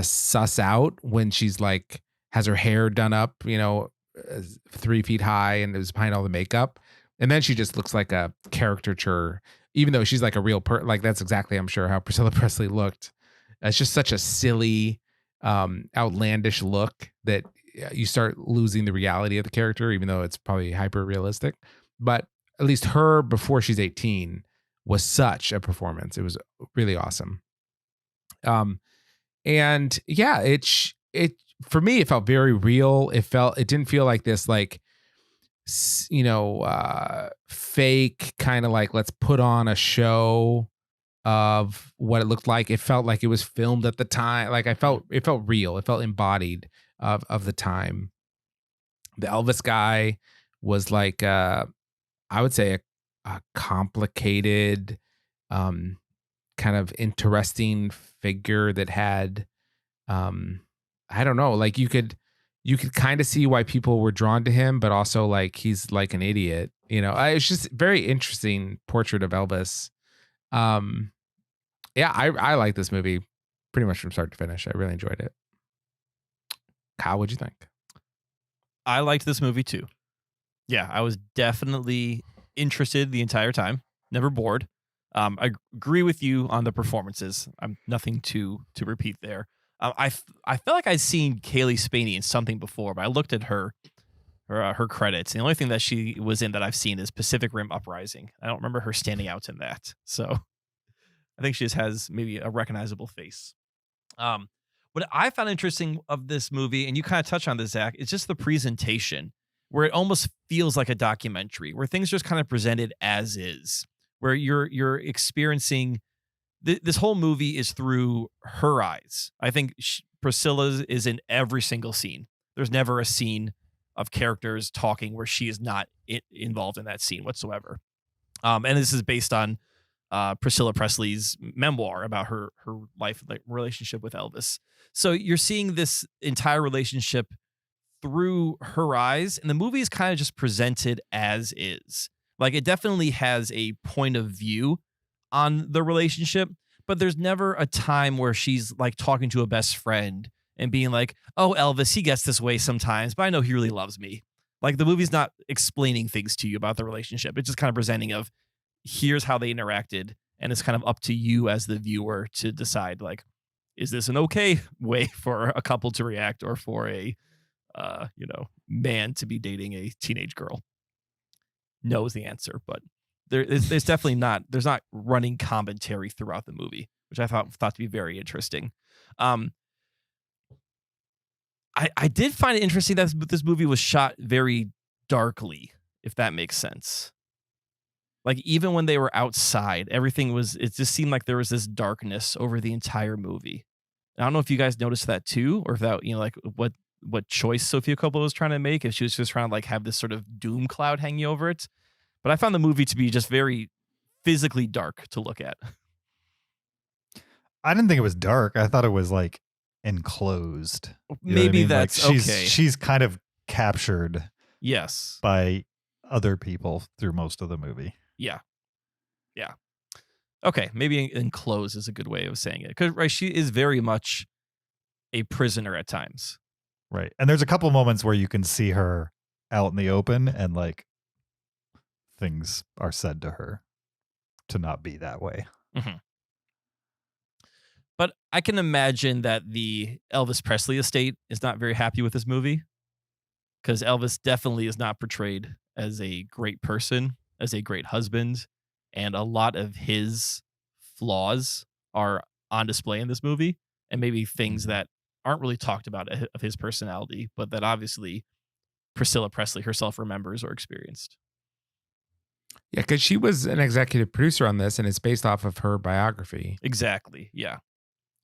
suss out when she's like has her hair done up, 3 feet high and is behind all the makeup, and then she just looks like a caricature, even though she's like a real like that's exactly, I'm sure, how Priscilla Presley looked. It's just such a silly, outlandish look that you start losing the reality of the character, even though it's probably hyper realistic. But at least her before she's 18 was such a performance. It was really awesome. And yeah, it for me, it felt very real. It didn't feel like this, like, fake kind of like, let's put on a show of what it looked like. It felt like it was filmed at the time. Like it felt real. It felt embodied of the time. The Elvis guy was like, I would say a complicated, kind of interesting figure that had, I don't know, like you could kind of see why people were drawn to him, but also like he's like an idiot, it's just very interesting portrait of Elvis. Yeah, I like this movie pretty much from start to finish. I really enjoyed it. Kyle, what'd you think? I liked this movie too. Yeah, I was definitely interested the entire time. Never bored. I agree with you on the performances. I'm nothing to repeat there. I felt like I'd seen Kaylee Spaney in something before, but I looked at her credits. And the only thing that she was in that I've seen is Pacific Rim Uprising. I don't remember her standing out in that. So I think she just has maybe a recognizable face. What I found interesting of this movie, and you kind of touch on this, Zach, is just the presentation. where it almost feels like a documentary, where things are just kind of presented as is, where you're experiencing this whole movie is through her eyes. I think Priscilla is in every single scene. There's never a scene of characters talking where she is not involved in that scene whatsoever. And this is based on Priscilla Presley's memoir about her life, like relationship with Elvis. So you're seeing this entire relationship through her eyes, and the movie is kind of just presented as is. Like, it definitely has a point of view on the relationship, but there's never a time where she's like talking to a best friend and being like, oh, Elvis, he gets this way sometimes, but I know he really loves me. Like, the movie's not explaining things to you about the relationship. It's just kind of presenting of, here's how they interacted, and it's kind of up to you as the viewer to decide, like, is this an okay way for a couple to react, or for a man to be dating a teenage girl? No is the answer, but there's definitely not running commentary throughout the movie, which I thought to be very interesting. I did find it interesting that this movie was shot very darkly, if that makes sense. Like, even when they were outside, it just seemed like there was this darkness over the entire movie. And I don't know if you guys noticed that too, or if that, like what choice Sophia Coppola was trying to make, if she was just trying to like have this sort of doom cloud hanging over it. But I found the movie to be just very physically dark to look at. I didn't think it was dark. I thought it was like enclosed. Maybe that's like okay. She's kind of captured, yes, by other people through most of the movie. Yeah. Okay, maybe enclosed is a good way of saying it, because she is very much a prisoner at times. Right. And there's a couple moments where you can see her out in the open, and like things are said to her to not be that way. Mm-hmm. But I can imagine that the Elvis Presley estate is not very happy with this movie, because Elvis definitely is not portrayed as a great person, as a great husband, and a lot of his flaws are on display in this movie, and maybe things that aren't really talked about of his personality, but that obviously Priscilla Presley herself remembers or experienced. Yeah, because she was an executive producer on this, and it's based off of her biography. Exactly, yeah.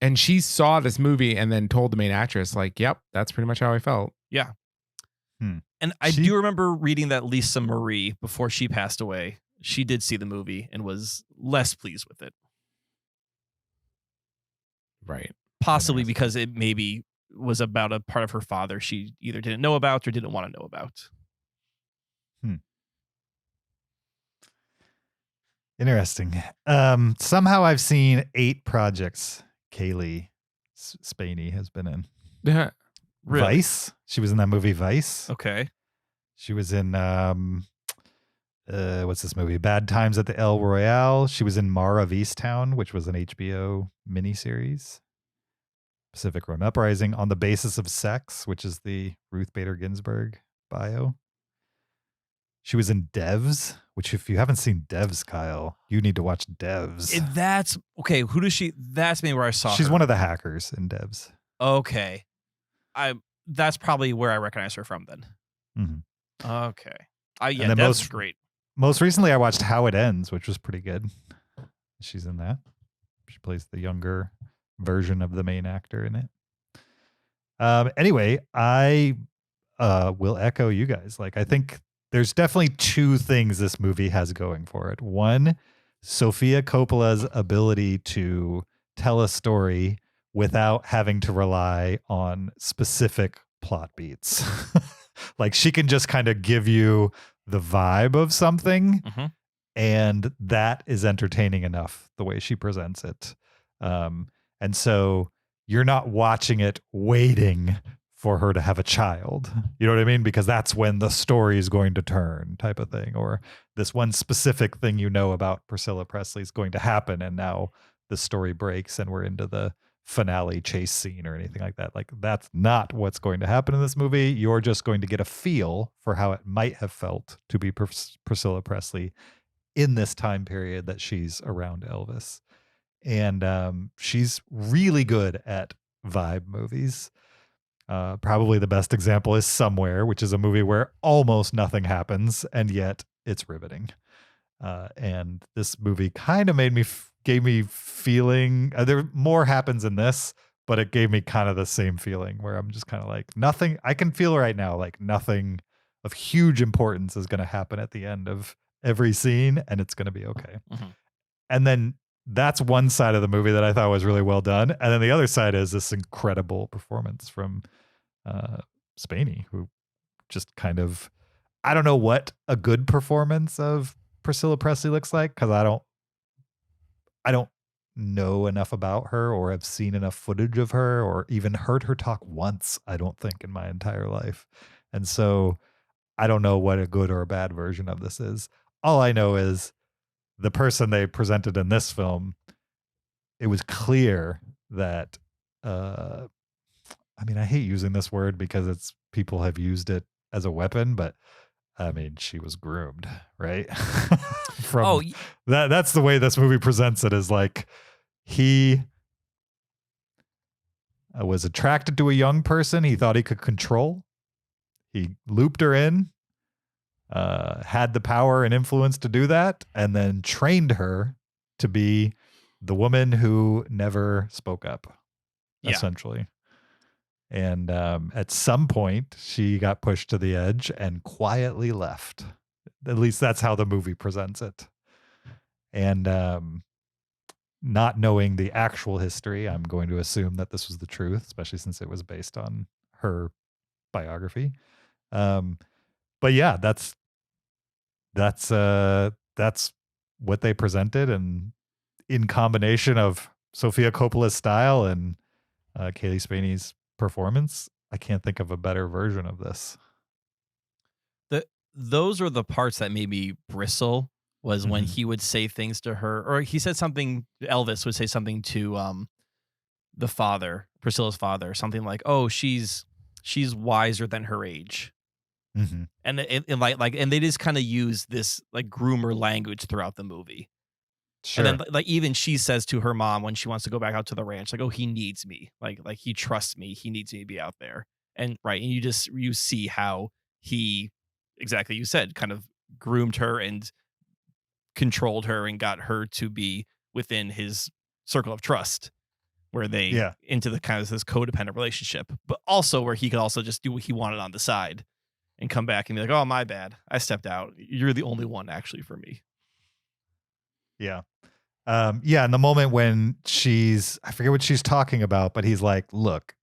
And she saw this movie and then told the main actress, like, yep, that's pretty much how I felt. Yeah. And I do remember reading that Lisa Marie, before she passed away, she did see the movie and was less pleased with it. Right. Possibly because it maybe was about a part of her father she either didn't know about or didn't want to know about. Interesting. Somehow I've seen 8 projects Kaylee Spaney has been in. Yeah. Really? Vice. She was in that movie Vice. Okay. She was in what's this movie? Bad Times at the El Royale. She was in Mara of Easttown, which was an HBO miniseries. Pacific Rim Uprising, On the Basis of Sex, which is the Ruth Bader Ginsburg bio. She was in Devs, which if you haven't seen Devs, Kyle, you need to watch Devs. That's okay. Who does she? That's maybe where I saw her. She's one of the hackers in Devs. Okay. That's probably where I recognize her from then. Mm-hmm. Okay. Yeah, and then that's great. Most recently, I watched How It Ends, which was pretty good. She's in that. She plays the younger version of the main actor in it. Anyway, I will echo you guys. Like, I think there's definitely 2 things this movie has going for it. One, Sophia Coppola's ability to tell a story without having to rely on specific plot beats. Like, she can just kind of give you the vibe of something, and that is entertaining enough the way she presents it. And so you're not watching it waiting for her to have a child. You know what I mean? Because that's when the story is going to turn, type of thing. Or this one specific thing you know about Priscilla Presley is going to happen, and now the story breaks and we're into the finale chase scene or anything like that. Like, that's not what's going to happen in this movie. You're just going to get a feel for how it might have felt to be Priscilla Presley in this time period that she's around Elvis. And she's really good at vibe movies. Probably the best example is Somewhere, which is a movie where almost nothing happens, and yet it's riveting. And this movie kind of gave me feeling, there more happens in this, but it gave me kind of the same feeling where I'm just kind of like, nothing, I can feel right now, like nothing of huge importance is going to happen at the end of every scene, and it's going to be okay. Mm-hmm. And then that's one side of the movie that I thought was really well done. And then the other side is this incredible performance from Spaney, who just kind of, I don't know what a good performance of Priscilla Presley looks like, because I don't know enough about her or have seen enough footage of her or even heard her talk once, I don't think, in my entire life. And so I don't know what a good or a bad version of this is. All I know is the person they presented in this film, it was clear that, I mean, I hate using this word because people have used it as a weapon, but I mean, she was groomed, right? That's the way this movie presents it, is like he was attracted to a young person he thought he could control. He looped her in, had the power and influence to do that, and then trained her to be the woman who never spoke up, essentially. And at some point, she got pushed to the edge and quietly left. At least that's how the movie presents it. And not knowing the actual history, I'm going to assume that this was the truth, especially since it was based on her biography. But yeah, that's what they presented, and in combination of Sophia Coppola's style and Kaylee Spaney's performance, I can't think of a better version of this. Those are the parts that made me bristle, was when he would say things to her, or he said something, Elvis would say something to the father, Priscilla's father, something like, "Oh, she's wiser than her age." Mm-hmm. And and they just kind of use this like groomer language throughout the movie. Sure. And then like even she says to her mom when she wants to go back out to the ranch, like, "Oh, he needs me. Like he trusts me. He needs me to be out there." And right. And you see how he, exactly, you said, kind of groomed her and controlled her and got her to be within his circle of trust, where they into the kind of this codependent relationship, but also where he could also just do what he wanted on the side and come back and be like, "Oh, my bad. I stepped out. You're the only one actually for me." Yeah. In the moment when I forget what she's talking about, but he's like, "Look,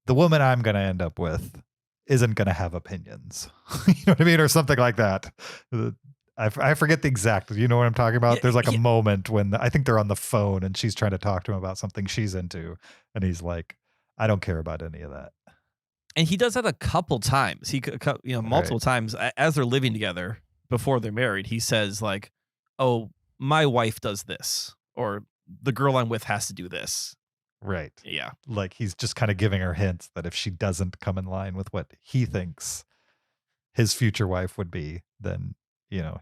the woman I'm going to end up with isn't going to have opinions." You know what I mean? Or something like that. I forget the exact, you know what I'm talking about? Yeah, There's like a moment when I think they're on the phone and she's trying to talk to him about something she's into. And he's like, "I don't care about any of that." And he does that a couple times. Multiple times as they're living together before they're married. He says like, "Oh, my wife does this," or "the girl I'm with has to do this." Right. Yeah. Like he's just kind of giving her hints that if she doesn't come in line with what he thinks his future wife would be, then,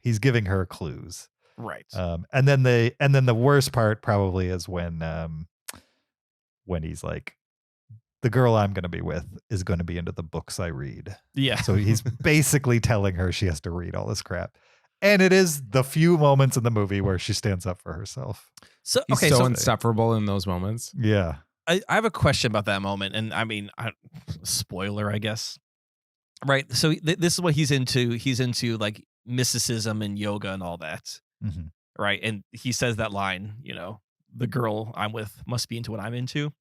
he's giving her clues. Right. And then the worst part probably is when he's like, "The girl I'm going to be with is going to be into the books I read." Yeah. So he's basically telling her she has to read all this crap. And it is the few moments in the movie where she stands up for herself. So He's so insufferable in those moments. Yeah. I have a question about that moment. And I mean, spoiler, I guess. Right. So this is what he's into. He's into like mysticism and yoga and all that. Mm-hmm. Right. And he says that line, "The girl I'm with must be into what I'm into."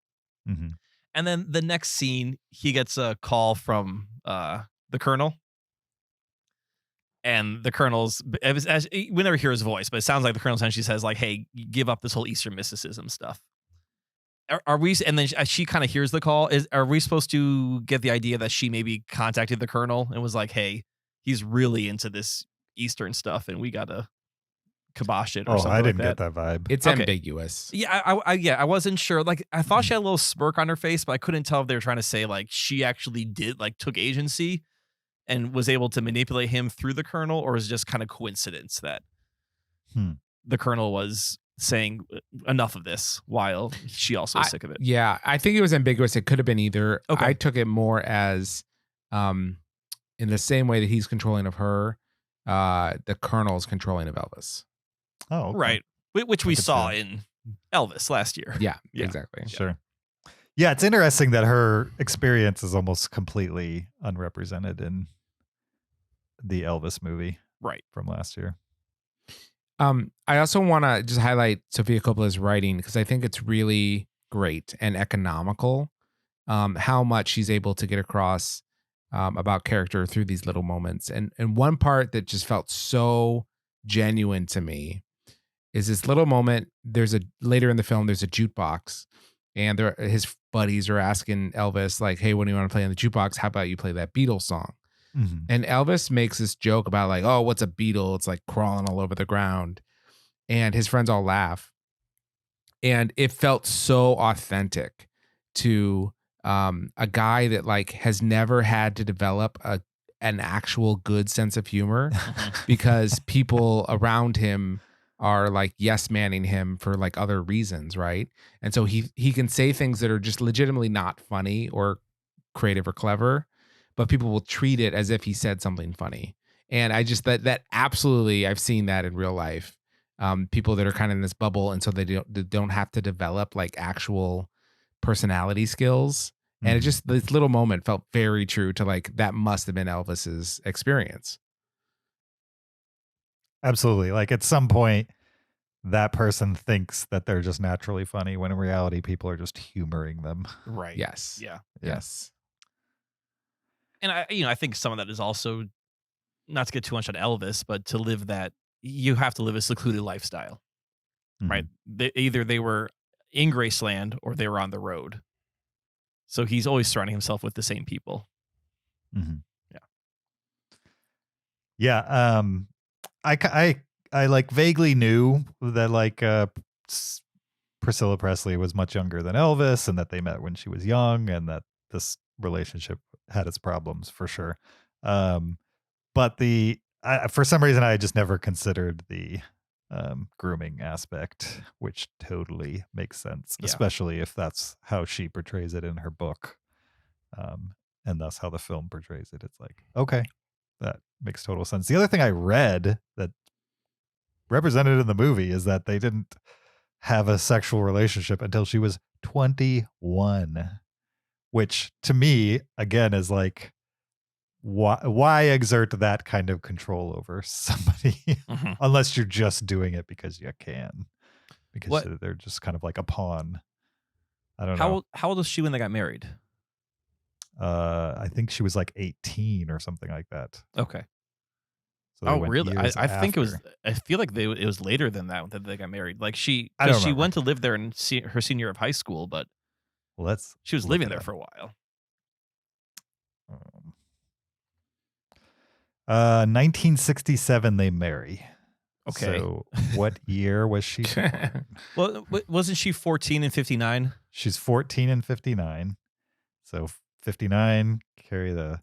Mm-hmm. And then the next scene, he gets a call from the colonel. And the colonel's, we never hear his voice, but it sounds like the colonel essentially says like, "Hey, give up this whole Eastern mysticism stuff." Are we? And then she kind of hears the call. Are we supposed to get the idea that she maybe contacted the colonel and was like, "Hey, he's really into this Eastern stuff, and we gotta kibosh it"? Or something I didn't like get that vibe. It's ambiguous. Yeah, I wasn't sure. Like, I thought she had a little smirk on her face, but I couldn't tell if they were trying to say like she actually took agency and was able to manipulate him through the colonel, or is it just kind of coincidence that the colonel was saying enough of this while she also is sick of it. Yeah, I think it was ambiguous. It could have been either. Okay. I took it more as in the same way that he's controlling of her, the Colonel's controlling of Elvis. Oh, okay. Right. Which I we could see saw that. in Elvis last year. Yeah, Yeah. exactly. Sure. Yeah, it's interesting that her experience is almost completely unrepresented in the Elvis movie Right. from last year. I also want to just highlight Sophia Coppola's writing because I think it's really great and economical. How much she's able to get across about character through these little moments, and one part that just felt so genuine to me is this little moment. Later in the film, there's a jukebox, and his buddies are asking Elvis like, "Hey, when do you want to play on the jukebox? How about you play that Beatles song?" Mhm. And Elvis makes this joke about like, "Oh, what's a beetle? It's like crawling all over the ground." And his friends all laugh. And it felt so authentic to a guy that like has never had to develop an actual good sense of humor because people around him are like yes manning him for like other reasons, right? And so he can say things that are just legitimately not funny or creative or clever, but people will treat it as if he said something funny. And I just that absolutely, I've seen that in real life. People that are kind of in this bubble, and so they don't have to develop like actual personality skills. And it just, this little moment felt very true to like that must have been Elvis's experience. Absolutely. Like at some point, that person thinks that they're just naturally funny when in reality, people are just humoring them. Right. Yes. Yeah. Yes. And I think some of that is also, not to get too much on Elvis, but to live that, you have to live a secluded lifestyle, right? Either they were in Graceland or they were on the road. So he's always surrounding himself with the same people. Mm-hmm. Yeah. Yeah. I like vaguely knew that like Priscilla Presley was much younger than Elvis and that they met when she was young and that this relationship had its problems for sure. But for some reason, I just never considered the grooming aspect, which totally makes sense, Yeah. especially if that's how she portrays it in her book. And that's how the film portrays it. It's like, okay, that makes total sense. The other thing I read that represented in the movie is that they didn't have a sexual relationship until she was 21, which to me, again, is like, why exert that kind of control over somebody unless you're just doing it because you can, because they're just kind of like a pawn. I don't know. How old was she when they got married? I think she was like 18 or something like that. Okay. So they went really? years I think it was. after. I feel like it was later than that they got married. Like she I don't went remember. to live there in her senior year of high school, but she was look living it there up. for a while. 1967 they marry. Okay. So what year was she born? Well, wasn't she 14 and 59? She's 14 and 59. So 59 carry the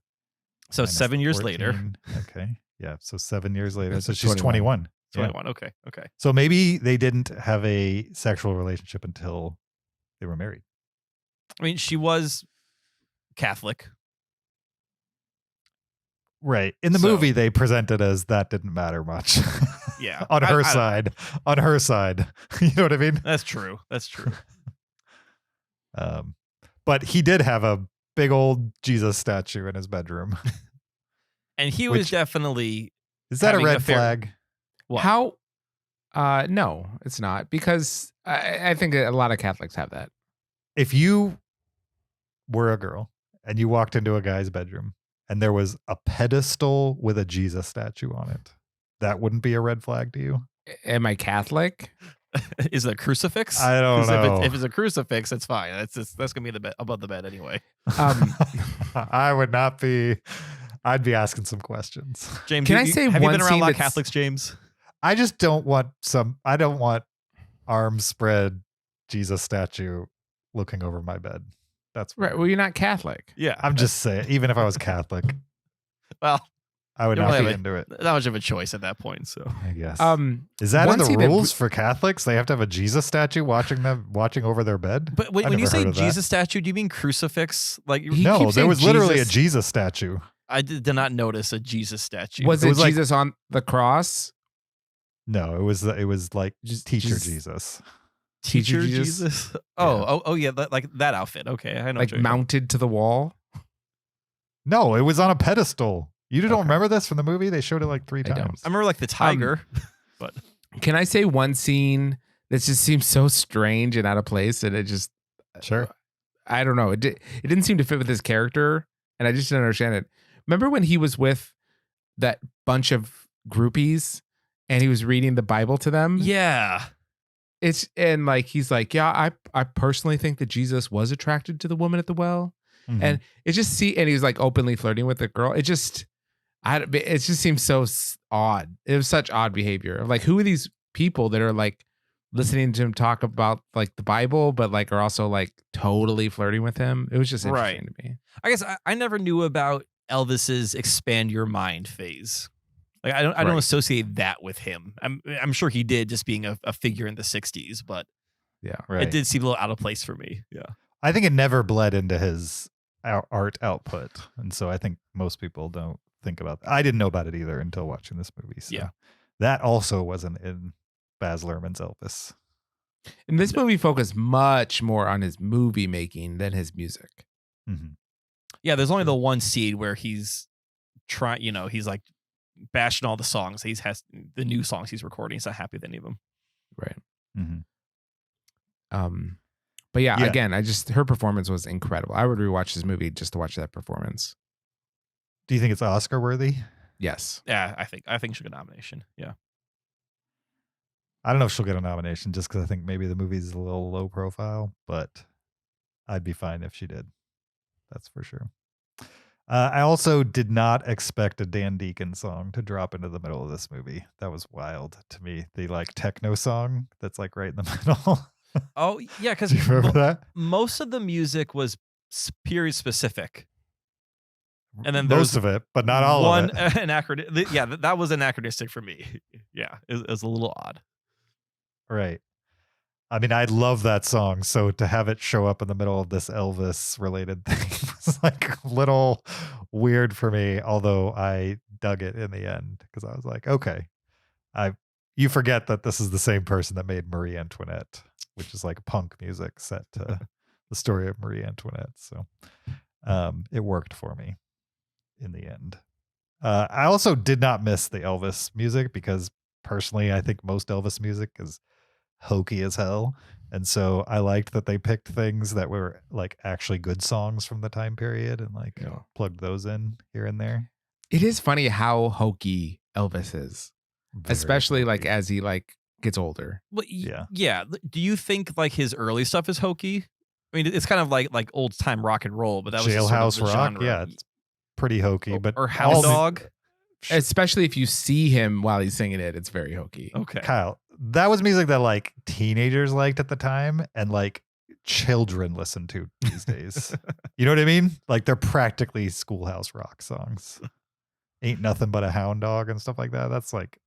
So minus 7 the years 14. later. Okay. Yeah. So 7 years later. So That's she's 21. 21. Okay. Okay. So maybe they didn't have a sexual relationship until they were married. I mean, she was Catholic. Right. In the movie, they presented as that didn't matter much. Yeah. On her I don't side. On her side. You know what I mean? That's true. That's true. But he did have a big old Jesus statue in his bedroom. And he was Which- definitely. Is that a having red fair- flag? What? How? No, it's not, because I think a lot of Catholics have that. If you were a girl and you walked into a guy's bedroom and there was a pedestal with a Jesus statue on it, that wouldn't be a red flag to you? Am I Catholic? Is it a crucifix? I don't 'Cause know. If it's a crucifix, it's fine. That's gonna be above the bed anyway. I would not be. I'd be asking some questions. James, Can I say have you one been around a scene lot of that's- Catholics, James? I just don't want I don't want arms spread Jesus statue looking over my bed. That's Right. weird. Well, you're not Catholic. Yeah. I'm just saying, even if I was Catholic, Well, I would You don't not really be have into it. Not much of a choice at that point. So I guess. Is that in one the scene that- rules for Catholics? They have to have a Jesus statue watching over their bed. But when I've you never say heard of that. Jesus statue, do you mean crucifix? Like He No, keeps there saying was literally Jesus. a Jesus statue. I did not notice a Jesus statue. Was It it was like- Jesus on the cross? No, it was like Just teacher Jesus. Jesus. Teacher Jesus? Jesus? Oh, yeah, like that outfit. Okay, I know. Like what you're- mounted to the wall? No, it was on a pedestal. You don't Okay. remember this from the movie? They showed it like 3 don't. times. I remember like the tiger, but Can I say one scene that just seems so strange and out of place, and it just Sure. I don't know. It didn't seem to fit with his character, and I just didn't understand it. Remember when he was with that bunch of groupies and he was reading the Bible to them? yeah. It's and like he's like, yeah, I personally think that Jesus was attracted to the woman at the well, Mhm. and it just and he was like openly flirting with the girl. It just seems so odd. It was such odd behavior. Of like, who are these people that are like listening to him talk about like the Bible, but like are also like totally flirting with him? It was just interesting to me. I guess I never knew about Elvis's expand your mind phase. Like I don't Right. associate that with him. I'm sure he did, just being a figure in the 60s, but Yeah. Right. it did seem a little out of place for me. Yeah. I think it never bled into his art output. And so I think most people don't think about that. I didn't know about it either until watching this movie. So Yeah. that also wasn't in Baz Luhrmann's Elvis. And this movie focused much more on his movie making than his music. Mhm. Yeah, there's only the one scene where he's trying, he's like bashing all the songs. He has the new songs he's recording. He's not happy with any of them. Right. Mhm. But yeah, Yeah. again, her performance was incredible. I would rewatch this movie just to watch that performance. Do you think it's Oscar worthy? Yes. Yeah, I think she'll get a nomination. Yeah. I don't know if she'll get a nomination just because I think maybe the movie's a little low profile, but I'd be fine if she did. That's for sure. I also did not expect a Dan Deacon song to drop into the middle of this movie. That was wild to me. The like techno song that's like right in the middle. Oh, yeah, because Do you remember that? most of the music was period specific. And then Most there's of it, but not all one of it. anachronistic. Yeah, that was anachronistic for me. Yeah, it was a little odd. Right. I mean, I love that song. So to have it show up in the middle of this Elvis related thing was like a little weird for me, although I dug it in the end because I was like, okay, you forget that this is the same person that made Marie Antoinette, which is like punk music set to the story of Marie Antoinette. So it worked for me in the end. I also did not miss the Elvis music because personally, I think most Elvis music is hokey as hell. And so I liked that they picked things that were like actually good songs from the time period and like plugged those in here and there. It is funny how hokey Elvis is, Very especially like hokey. as he like gets older. Well, Yeah. yeah. Do you think like his early stuff is hokey? I mean, it's kind of like old time rock and roll, but that was just sort of Jailhouse the Rock. genre. Yeah, it's pretty hokey. But or all Hound the- Dog. Especially if you see him while he's singing it, it's very hokey. Okay. Kyle, that was music that like teenagers liked at the time and like children listen to these days. You know what I mean? Like they're practically Schoolhouse Rock songs. Ain't Nothing But a Hound Dog and stuff like that. That's like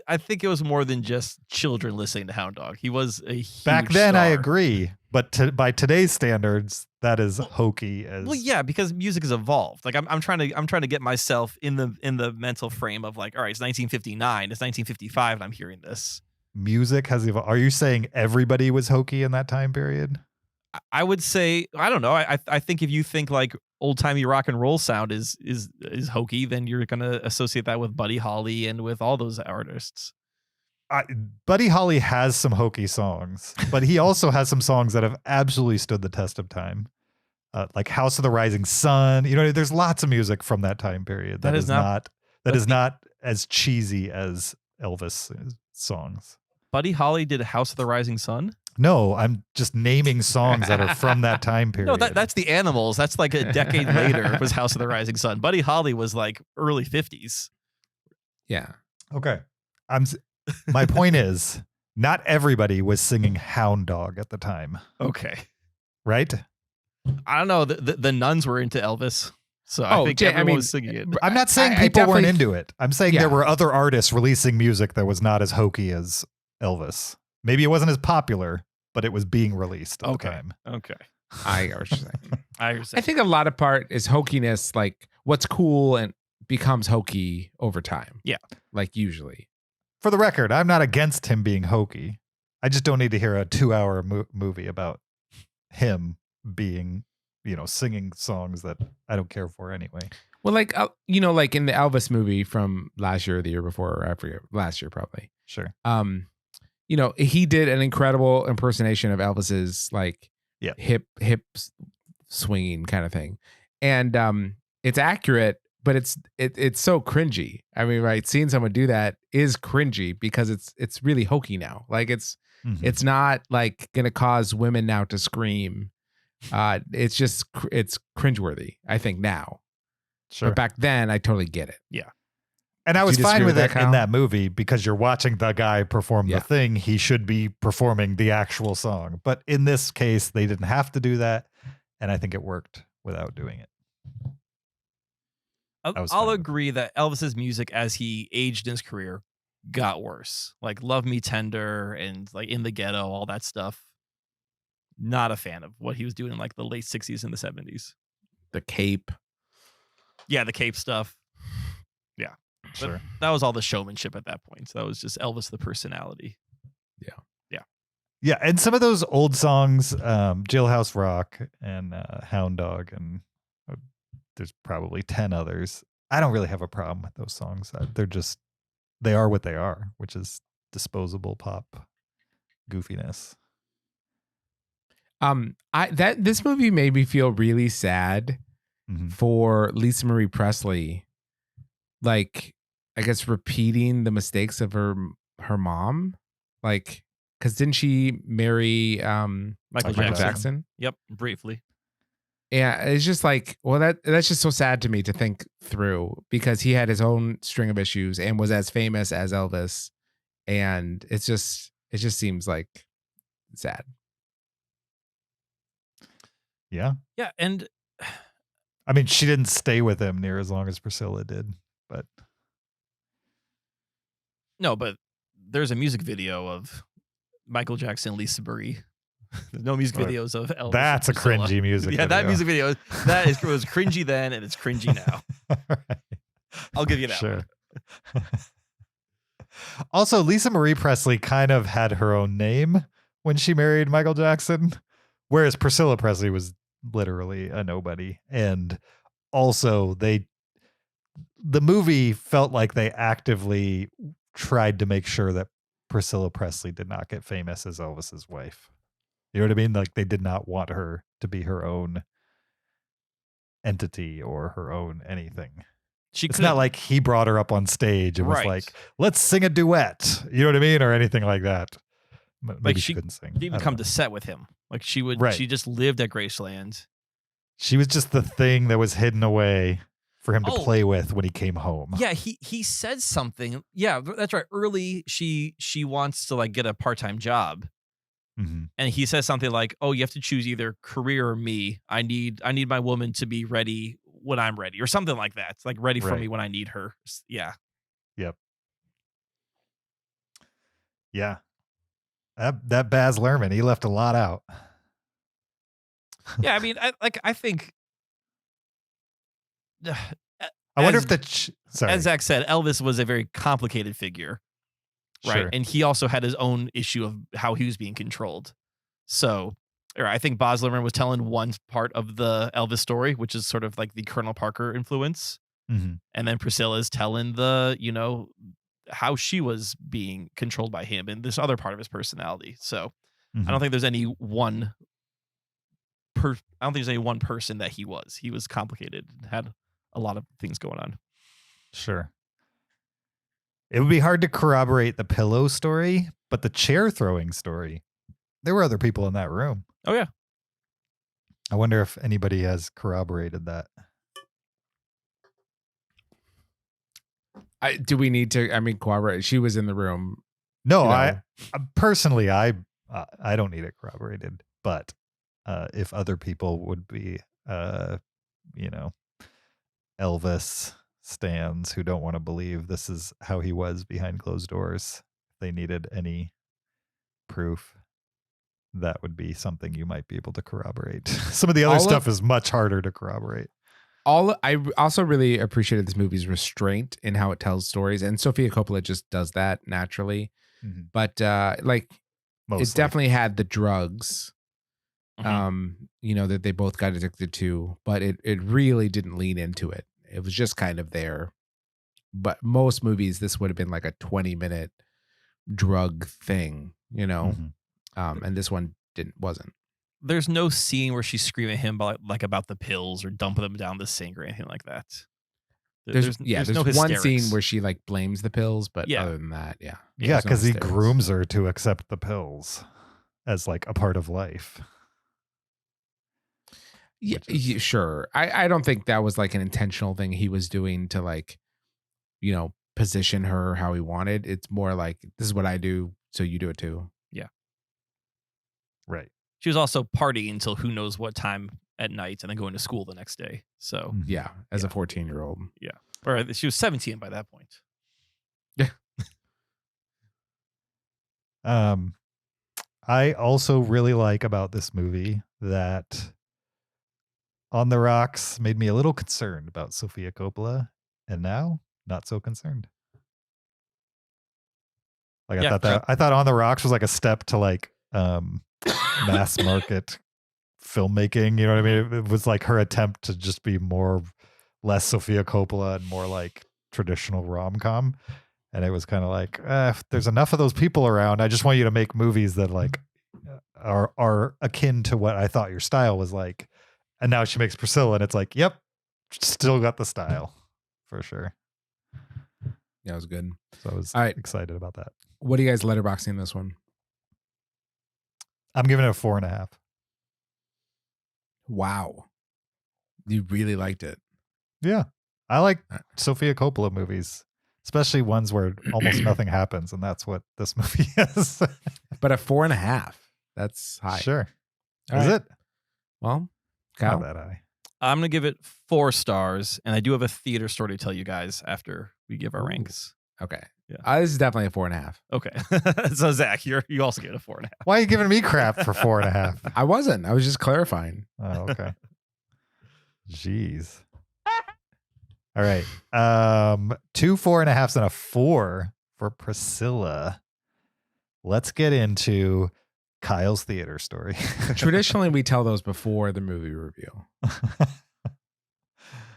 I think it was more than just children listening to Hound Dog. He was a huge back then. I star. agree, but by today's standards, that is hokey as Well, yeah, because music has evolved. Like I'm trying to get myself in the mental frame of like, all right, it's 1959, it's 1955, and I'm hearing this. music has evolved. Are you saying everybody was hokey in that time period? I would say, I don't know. I think if you think like old timey rock and roll sound is hokey, then you're gonna associate that with Buddy Holly and with all those artists. Buddy Holly has some hokey songs, but he also has some songs that have absolutely stood the test of time. Like House of the Rising Sun. You know, there's lots of music from that time period that is not as cheesy as Elvis songs. Buddy Holly did House of the Rising Sun. No, I'm just naming songs that are from that time period. No, that's the Animals. That's like a decade later was House of the Rising Sun. Buddy Holly was like early 50s. Yeah. okay. My point is, not everybody was singing Hound Dog at the time, Okay. right? I don't know. The nuns were into Elvis. So I think Jay, everyone was singing it. I'm not saying I people weren't definitely- into it. I'm saying Yeah. there were other artists releasing music that was not as hokey as Elvis. Maybe it wasn't as popular, but it was being released at the time. Okay. I get what you're saying. I I think a lot of part is hokiness, like what's cool and becomes hokey over time. Yeah. Like usually. For the record, I'm not against him being hokey. I just don't need to hear a 2-hour movie about him being, singing songs that I don't care for anyway. Well, like, like in the Elvis movie from last year or the year before, or I forget, last year probably. Sure. He did an incredible impersonation of Elvis's like hip swinging kind of thing. And it's accurate, but it's so cringy. I mean, right, seeing someone do that is cringy because it's really hokey now. Like it's not like gonna cause women now to scream. It's cringeworthy, I think now. Sure. But back then I totally get it. Yeah. And I was Do you fine disagree with with it that, Kyle? in that movie because you're watching the guy perform Yeah. the thing. He should be performing the actual song. But in this case, they didn't have to do that. And I think it worked without doing it. I was I'll fine with agree that Elvis's music as he aged in his career got worse. Like Love Me Tender and like In the Ghetto, all that stuff. Not a fan of what he was doing in like the late 60s and the 70s. The Cape. Yeah, the Cape stuff. Yeah. But Sure. that was all the showmanship at that point. So that was just Elvis the personality. Yeah, and some of those old songs, Jailhouse Rock and Hound Dog, and there's probably 10 others. I don't really have a problem with those songs. They are what they are, which is disposable pop goofiness. This movie made me feel really sad Mhm. for Lisa Marie Presley, like I guess repeating the mistakes of her mom, like because didn't she marry Michael Jackson? Yep, briefly. Yeah, it's just like, well, that's just so sad to me to think through because he had his own string of issues and was as famous as Elvis, and it just seems like sad. Yeah. Yeah, and I mean, she didn't stay with him near as long as Priscilla did, but no, but there's a music video of Michael Jackson, Lisa Marie. There's no music videos of Elvis. that's a and Priscilla. cringy music Yeah, that video. music video was cringy then and it's cringy now. Right. I'll give you that Sure. one. Also, Lisa Marie Presley kind of had her own name when she married Michael Jackson, whereas Priscilla Presley was literally a nobody. And also, the movie felt like they actively tried to make sure that Priscilla Presley did not get famous as Elvis's wife. You know what I mean? Like they did not want her to be her own entity or her own anything. It's not like he brought her up on stage and was Right. like, let's sing a duet. You know what I mean? Or anything like that. Maybe like she couldn't sing. She didn't I even don't come know. to set with him. Like she Right. just lived at Graceland. She was just the thing that was hidden away for him to Oh. play with when he came home. Yeah, he said something. Yeah, that's right. Early, she wants to like get a part-time job. Mhm. And he says something like, "Oh, you have to choose either career or me. I need my woman to be ready when I'm ready," or something like that. It's like ready for Right. me when I need her. Yeah. Yep. Yeah. That Baz Luhrmann, he left a lot out. Yeah, I mean, I think I wonder as- if sorry. as Zach said, Elvis was a very complicated figure. Right. Sure. And he also had his own issue of how he was being controlled. So, or I think Baz Luhrmann was telling one part of the Elvis story, which is sort of like the Colonel Parker influence. Mhm. And then Priscilla's telling how she was being controlled by him and this other part of his personality. So Mhm. I don't think there's any one person that he was. He was complicated and had a lot of things going on. Sure. It would be hard to corroborate the pillow story, but the chair throwing story, there were other people in that room. Oh yeah. I wonder if anybody has corroborated that. Do we need to? I mean, corroborate. She was in the room. No, You know. I personally, I don't need it corroborated, but if other people would be, Elvis stans who don't want to believe this is how he was behind closed doors, if they needed any proof, that would be something you might be able to corroborate. Some of the other stuff is much harder to corroborate. I also really appreciated this movie's restraint in how it tells stories, and Sophia Coppola just does that naturally. Mm-hmm. But it definitely had the drugs, that they both got addicted to, but it really didn't lean into it. It was just kind of there. But most movies, this would have been like a 20-minute drug thing, and this one wasn't. There's no scene where she's screaming at him about the pills or dumping them down the sink or anything like that. There's no one hysterics. scene where she like blames the pills, but other than that, yeah, there's no because he hysterics. grooms her to accept the pills as like a part of life. Yeah, sure. I don't think that was like an intentional thing he was doing to like, position her how he wanted. It's more like, this is what I do, so you do it too. Yeah. Right. She was also partying until who knows what time at night and then going to school the next day. So yeah, as a 14-year-old. Yeah. Or she was 17 by that point. Yeah. I also really like about this movie that On the Rocks made me a little concerned about Sophia Coppola, and now not so concerned. Like I thought On the Rocks was like a step to like mass market filmmaking, you know what I mean? It was like her attempt to just be less Sophia Coppola and more like traditional rom-com. And it was kind of like, if there's enough of those people around, I just want you to make movies that like are akin to what I thought your style was like. And now she makes Priscilla, and it's like, yep, still got the style for sure. Yeah, it was good. So I was excited about that. What are you guys letterboxing this one? I'm giving it a 4.5. Wow. You really liked it. Yeah. I like Sophia Coppola movies, especially ones where almost nothing happens. And that's what this movie is. But a 4.5. That's high. Sure. All is right. it? Well, Kyle? Not that high. I'm going to give it 4 stars. And I do have a theater story to tell you guys after we give our ranks. Okay. Yeah. This is definitely a 4.5. Okay. So Zach, you also get a 4.5. Why are you giving me crap for 4.5? I wasn't. I was just clarifying. Oh, okay. Jeez. All right. 2 4.5s and a 4 for Priscilla. Let's get into Kyle's theater story. Traditionally, we tell those before the movie review.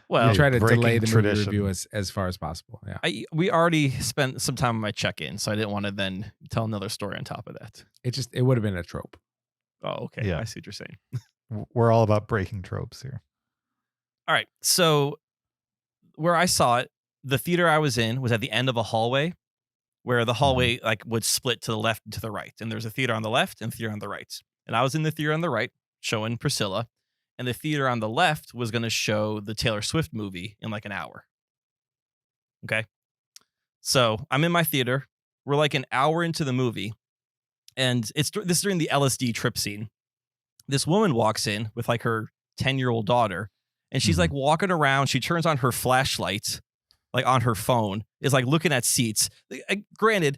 Well, we try to delay the movie tradition. review as far as possible. Yeah. We already spent some time on my check-in, so I didn't want to then tell another story on top of that. It would have been a trope. Oh, okay. Yeah. I see what you're saying. We're all about breaking tropes here. All right. So where I saw it, the theater I was in was at the end of a hallway where the hallway like would split to the left and to the right. And there's a theater on the left and a theater on the right. And I was in the theater on the right showing Priscilla. And the theater on the left was going to show the Taylor Swift movie in like an hour. Okay. So I'm in my theater. We're like an hour into the movie. And this is during the LSD trip scene. This woman walks in with like her 10-year-old daughter. And she's like walking around. She turns on her flashlight, like on her phone, is like looking at seats. Granted,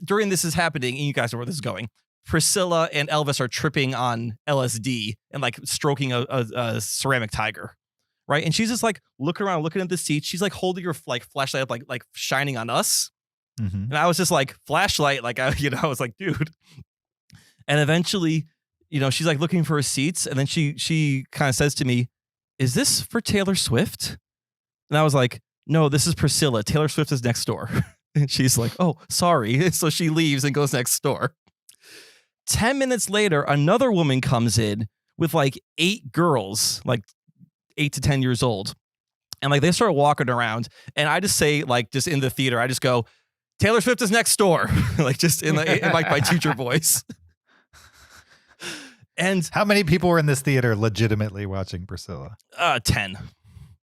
during this is happening, and you guys know where this is going. Priscilla and Elvis are tripping on LSD and like stroking a ceramic tiger, right? And she's just like looking around, looking at the seats. She's like holding her like flashlight up, like shining on us. And I was just like, flashlight, like I was like, dude. And eventually, she's like looking for her seats, and then she kind of says to me, "Is this for Taylor Swift?" And I was like, "No, this is Priscilla. Taylor Swift is next door." And she's like, "Oh, sorry." So she leaves and goes next door. 10 minutes later, another woman comes in with like 8 girls, like 8 to 10 years old. And like they start walking around, and I just say, like, just in the theater, I just go, "Taylor Swift is next door." Like just in like my teacher voice. And how many people were in this theater legitimately watching Priscilla? 10.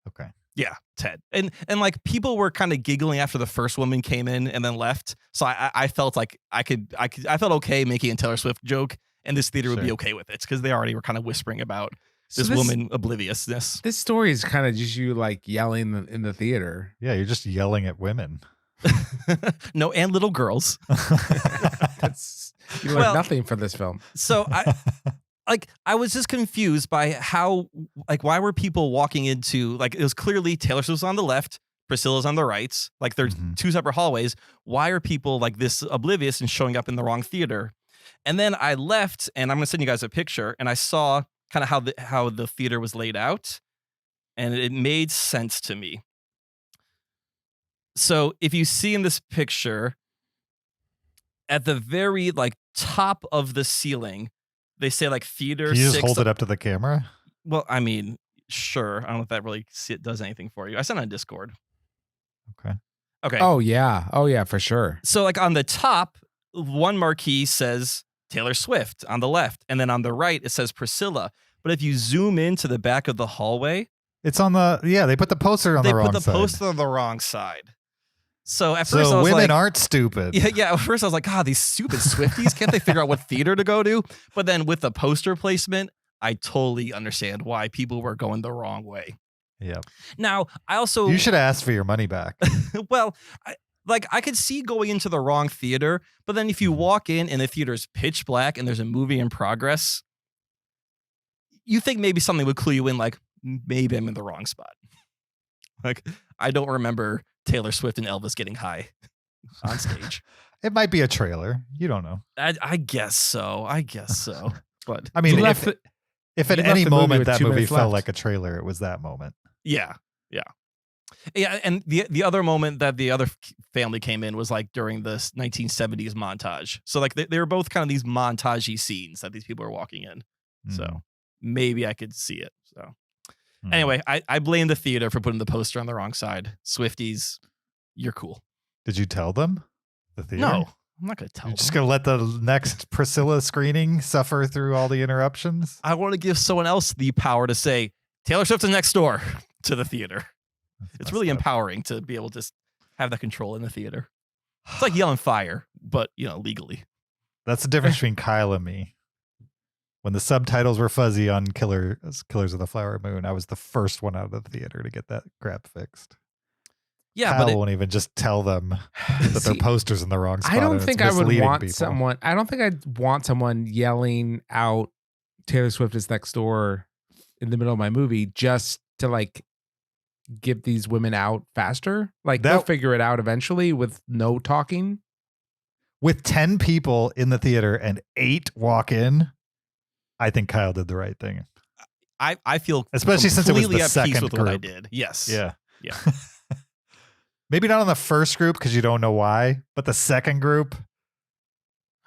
Okay. Yeah, 10. And like people were kind of giggling after the first woman came in and then left. So I felt like I felt okay making a Taylor Swift joke, and this theater would be okay with it because they already were kind of whispering about So this woman obliviousness. This story is kind of just you like yelling in the theater. Yeah, you're just yelling at women. No, and little girls. That's you learn nothing from this film. So I was just confused by how, like, why were people walking into, like, it was clearly Taylor Swift's on the left, Priscilla's on the right. Like, there's two separate hallways. Why are people like this oblivious and showing up in the wrong theater? And then I left, and I'm gonna send you guys a picture, and I saw kind of how the theater was laid out, and it made sense to me. So if you see in this picture, at the very like top of the ceiling, they say like theater. Can you just 6. hold it up to the camera? Well, I mean, sure. I don't know if that really does anything for you. I sent it on Discord. Okay. Oh yeah, for sure. So like on the top, one marquee says Taylor Swift on the left, and then on the right it says Priscilla. But if you zoom into the back of the hallway, it's on the they put the poster on the wrong side. They put the poster on the wrong side. So at first I was women like, aren't stupid. Yeah. At first I was like, God, these stupid Swifties, can't they figure out what theater to go to? But then with the poster placement, I totally understand why people were going the wrong way. Yeah. Now I also you should ask for your money back. Well, I could see going into the wrong theater, but then if you walk in and the theater's pitch black and there's a movie in progress, you think maybe something would clue you in, like maybe I'm in the wrong spot. Like I don't remember Taylor Swift and Elvis getting high on stage. It might be a trailer. You don't know. I guess so. But I mean, if at any moment that movie minutes felt left. like a trailer, it was that moment. Yeah. And the other moment that the other family came in was like during this 1970s montage. So like they were both kind of these montagey scenes that these people are walking in. So maybe I could see it. So anyway, I blame the theater for putting the poster on the wrong side. Swifties, you're cool. Did you tell them? The theater? No, I'm not going to tell You're them. just going to let the next Priscilla screening suffer through all the interruptions? I want to give someone else the power to say, Taylor Swift is next door to the theater. It's really empowering to be able to have that control in the theater. It's like yelling fire, but, legally. That's the difference between Kyle and me. When the subtitles were fuzzy on Killers of the Flower Moon, I was the first one out of the theater to get that crap fixed. Yeah, Kyle but won't even just tell them that their poster's in the wrong spot. I don't think I would want people. someone. I don't think I'd want someone yelling out Taylor Swift is next door in the middle of my movie just to like get these women out faster. Like they'll figure it out eventually with no talking. With 10 people in the theater and 8 walk in, I think Kyle did the right thing. I feel especially since it was the at second peace with group. what I did. Yes. Yeah. Yeah. Maybe not on the first group because you don't know why, but the second group.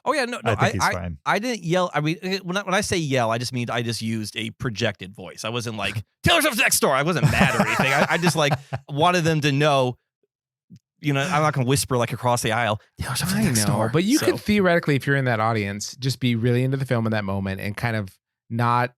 Oh yeah, no, I think he's fine. I didn't yell. I mean, when I say yell, I just mean I just used a projected voice. I wasn't like Taylor Swift's next door. I wasn't mad or anything. I just like wanted them to know. I'm not gonna whisper like across the aisle. Taylor Swift's next door. But you could theoretically, if you're in that audience, just be really into the film in that moment and kind of not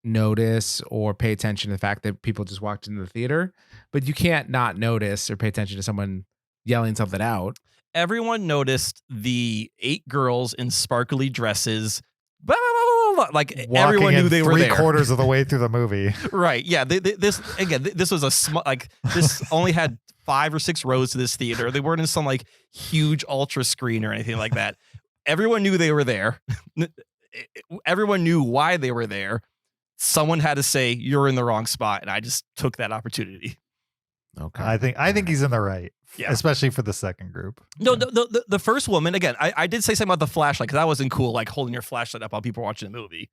notice or pay attention to the fact that people just walked into the theater. But you can't not notice or pay attention to someone yelling something out. Everyone noticed the 8 girls in sparkly dresses. Blah, blah, blah, blah, like walking everyone knew they were there. 3/4 of the way through the movie. Right. Yeah. This was a small, like this only had 5 or 6 rows to this theater. They weren't in some like huge ultra screen or anything like that. Everyone knew they were there. Everyone knew why they were there. Someone had to say you're in the wrong spot, and I just took that opportunity. Okay. I think he's in the right. Yeah. Especially for the second group. No, the first woman, again, I did say something about the flashlight because that wasn't cool, like holding your flashlight up while people were watching the movie.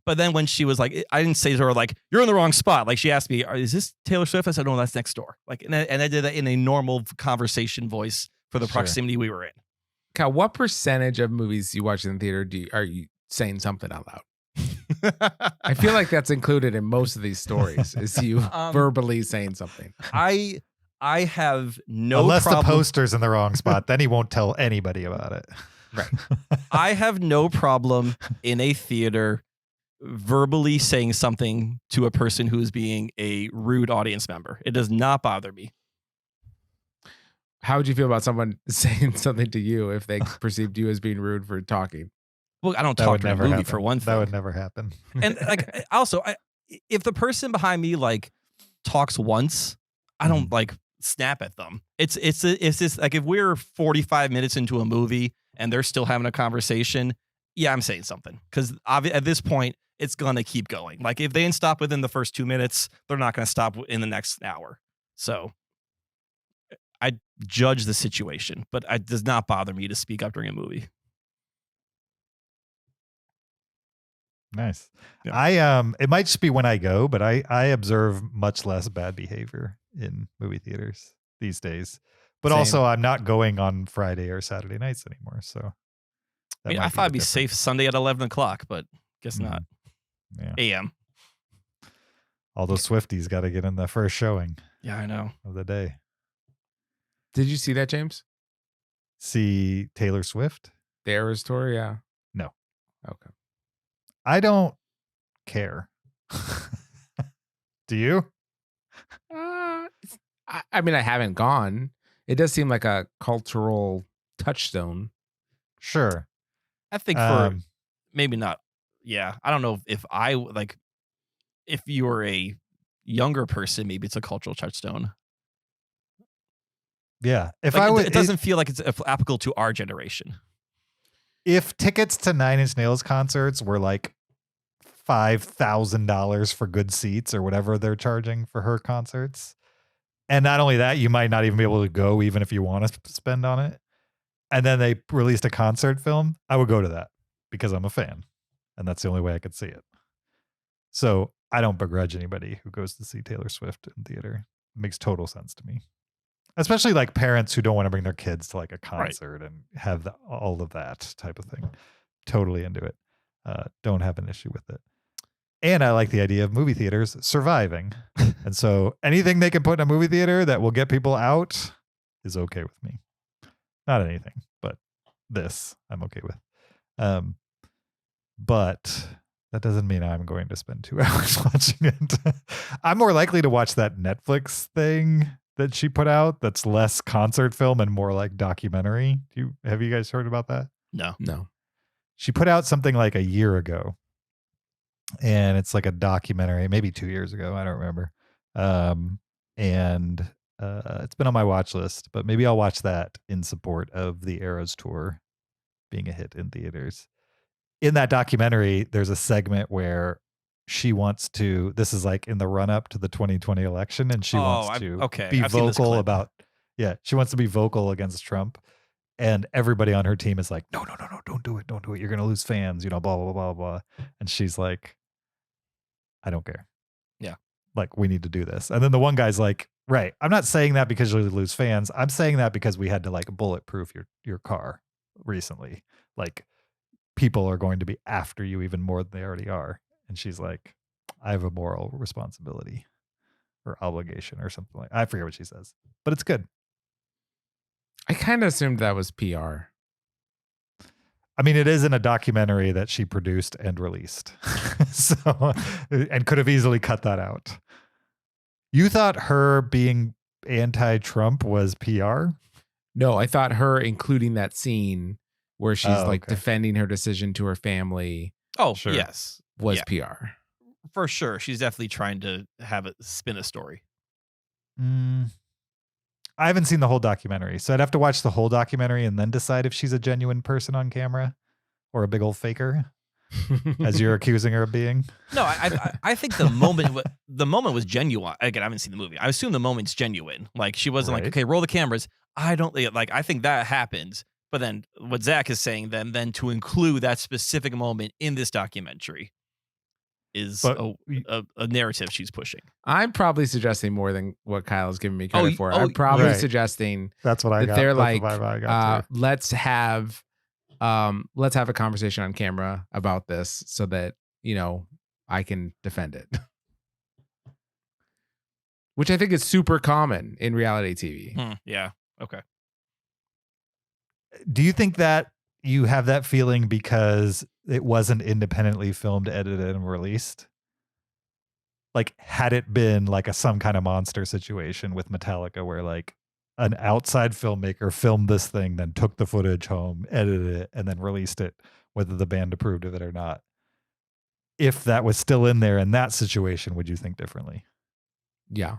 But then when she was like, I didn't say to her, like, you're in the wrong spot. Like, she asked me, is this Taylor Swift? I said, no, that's next door. Like, and I did that in a normal conversation voice for the proximity we were in. Kyle, what percentage of movies you watch in the theater are you saying something out loud? I feel like that's included in most of these stories, is you verbally saying something. I have no Unless problem. the poster's in the wrong spot, then he won't tell anybody about it. Right. I have no problem in a theater verbally saying something to a person who is being a rude audience member. It does not bother me. How would you feel about someone saying something to you if they perceived you as being rude for talking? Well, I don't That talk would to a never movie happen. for one thing. That would never happen. And like also, if the person behind me like talks once, I don't like snap at them. It's just like if we're 45 minutes into a movie and they're still having a conversation, yeah, I'm saying something, because at this point it's gonna keep going. Like if they didn't stop within the first 2 minutes, they're not gonna stop in the next hour. So I judge the situation, but it does not bother me to speak up during a movie. Nice. Yeah. It might just be when I go, but I observe much less bad behavior in movie theaters these days. But Same. also I'm not going on Friday or Saturday nights anymore. So I mean, I thought it'd be safe Sunday at 11 o'clock, but guess not. Yeah. AM. All those Swifties got to get in the first showing Yeah, I know. of the day. Did you see that, James? See Taylor Swift? The Eras tour? Yeah. No. Okay. I don't care. Do you? I mean, I haven't gone. It does seem like a cultural touchstone. Sure. I think for maybe not. Yeah, I don't know if I like. If you're a younger person, maybe it's a cultural touchstone. Yeah. If Like, I would, it doesn't feel like it's applicable to our generation. if tickets to Nine Inch Nails concerts were like $5,000 for good seats or whatever they're charging for her concerts, and not only that, you might not even be able to go even if you want to spend on it, and then they released a concert film, I would go to that because I'm a fan, and that's the only way I could see it. So I don't begrudge anybody who goes to see Taylor Swift in theater. It makes total sense to me. Especially like parents who don't want to bring their kids to like a concert and have all of that type of thing. Totally into it. Don't have an issue with it. And I like the idea of movie theaters surviving. And so anything they can put in a movie theater that will get people out is okay with me. Not anything, but this I'm okay with. But that doesn't mean I'm going to spend 2 hours watching it. I'm more likely to watch that Netflix thing that she put out that's less concert film and more like documentary. Have you guys heard about that? No. She put out something like a year ago, and it's like a documentary, maybe 2 years ago. I don't remember. And it's been on my watch list, but maybe I'll watch that in support of the Eras tour being a hit in theaters. In that documentary, there's a segment where she wants to, this is like in the run up to the 2020 election, and she wants to be vocal about, she wants to be vocal against Trump. And everybody on her team is like, no, don't do it. Don't do it. You're going to lose fans, blah, blah, blah, blah. And she's like, I don't care. Yeah. Like, we need to do this. And then the one guy's like, right, I'm not saying that because you'll lose fans. I'm saying that because we had to like bulletproof your car recently. Like, people are going to be after you even more than they already are. And she's like, I have a moral responsibility or obligation or something like, I forget what she says, but it's good. I kind of assumed that was PR. I mean, it is in a documentary that she produced and released. So, and could have easily cut that out. You thought her being anti-Trump was PR? No, I thought her including that scene where she's defending her decision to her family. Oh, sure. Yes. Was PR. For sure. She's definitely trying to have it spin a story. I haven't seen the whole documentary, so I'd have to watch the whole documentary and then decide if she's a genuine person on camera or a big old faker, as you're accusing her of being. No, I think the moment was genuine. Again, I haven't seen the movie. I assume the moment's genuine. Like, she wasn't like, okay, roll the cameras. I think that happened. But then what Zach is saying then to include that specific moment in this documentary is a narrative she's pushing. I'm probably suggesting more than what Kyle is giving me credit for. I'm probably suggesting that's what I got. They're that's like, let's have a conversation on camera about this so that, I can defend it. Which I think is super common in reality TV. Yeah. Okay. Do you think that you have that feeling because it wasn't independently filmed, edited, and released? Like, had it been like some kind of monster situation with Metallica where like an outside filmmaker filmed this thing, then took the footage home, edited it, and then released it, whether the band approved of it or not, if that was still in there in that situation, would you think differently? Yeah.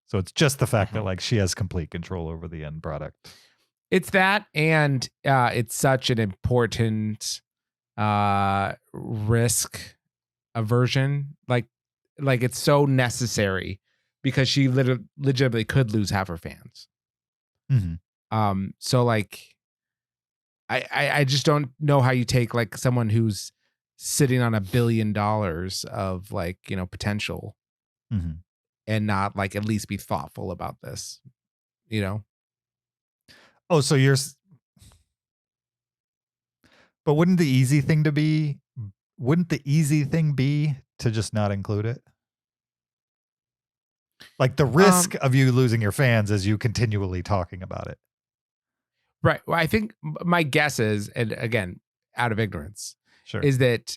So it's just the fact that like she has complete control over the end product. It's that, and it's such an important risk aversion. Like it's so necessary because she legitimately could lose half her fans. Mm-hmm. So like, I just don't know how you take like someone who's sitting on $1 billion of like, you know, potential Mm-hmm. and not like at least be thoughtful about this, you know? Oh, so but wouldn't the easy thing be to just not include it? Like the risk of you losing your fans is you continually talking about it. Right. Well, I think my guess is, and again, out of ignorance, Sure. is that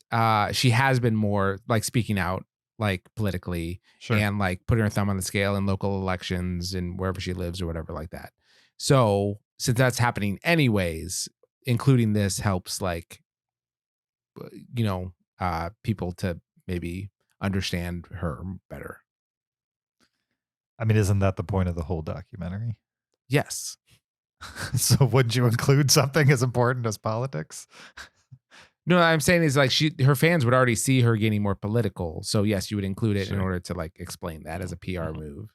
she has been more like speaking out, like politically, Sure. and like putting her thumb on the scale in local elections and wherever she lives or whatever like that. So since that's happening anyways, including this helps like, you know, people to maybe understand her better. I mean, isn't that the point of the whole documentary? Yes. So wouldn't you include something as important as politics? No, what I'm saying is like her fans would already see her getting more political. So yes, you would include it in order to like explain that as a PR move.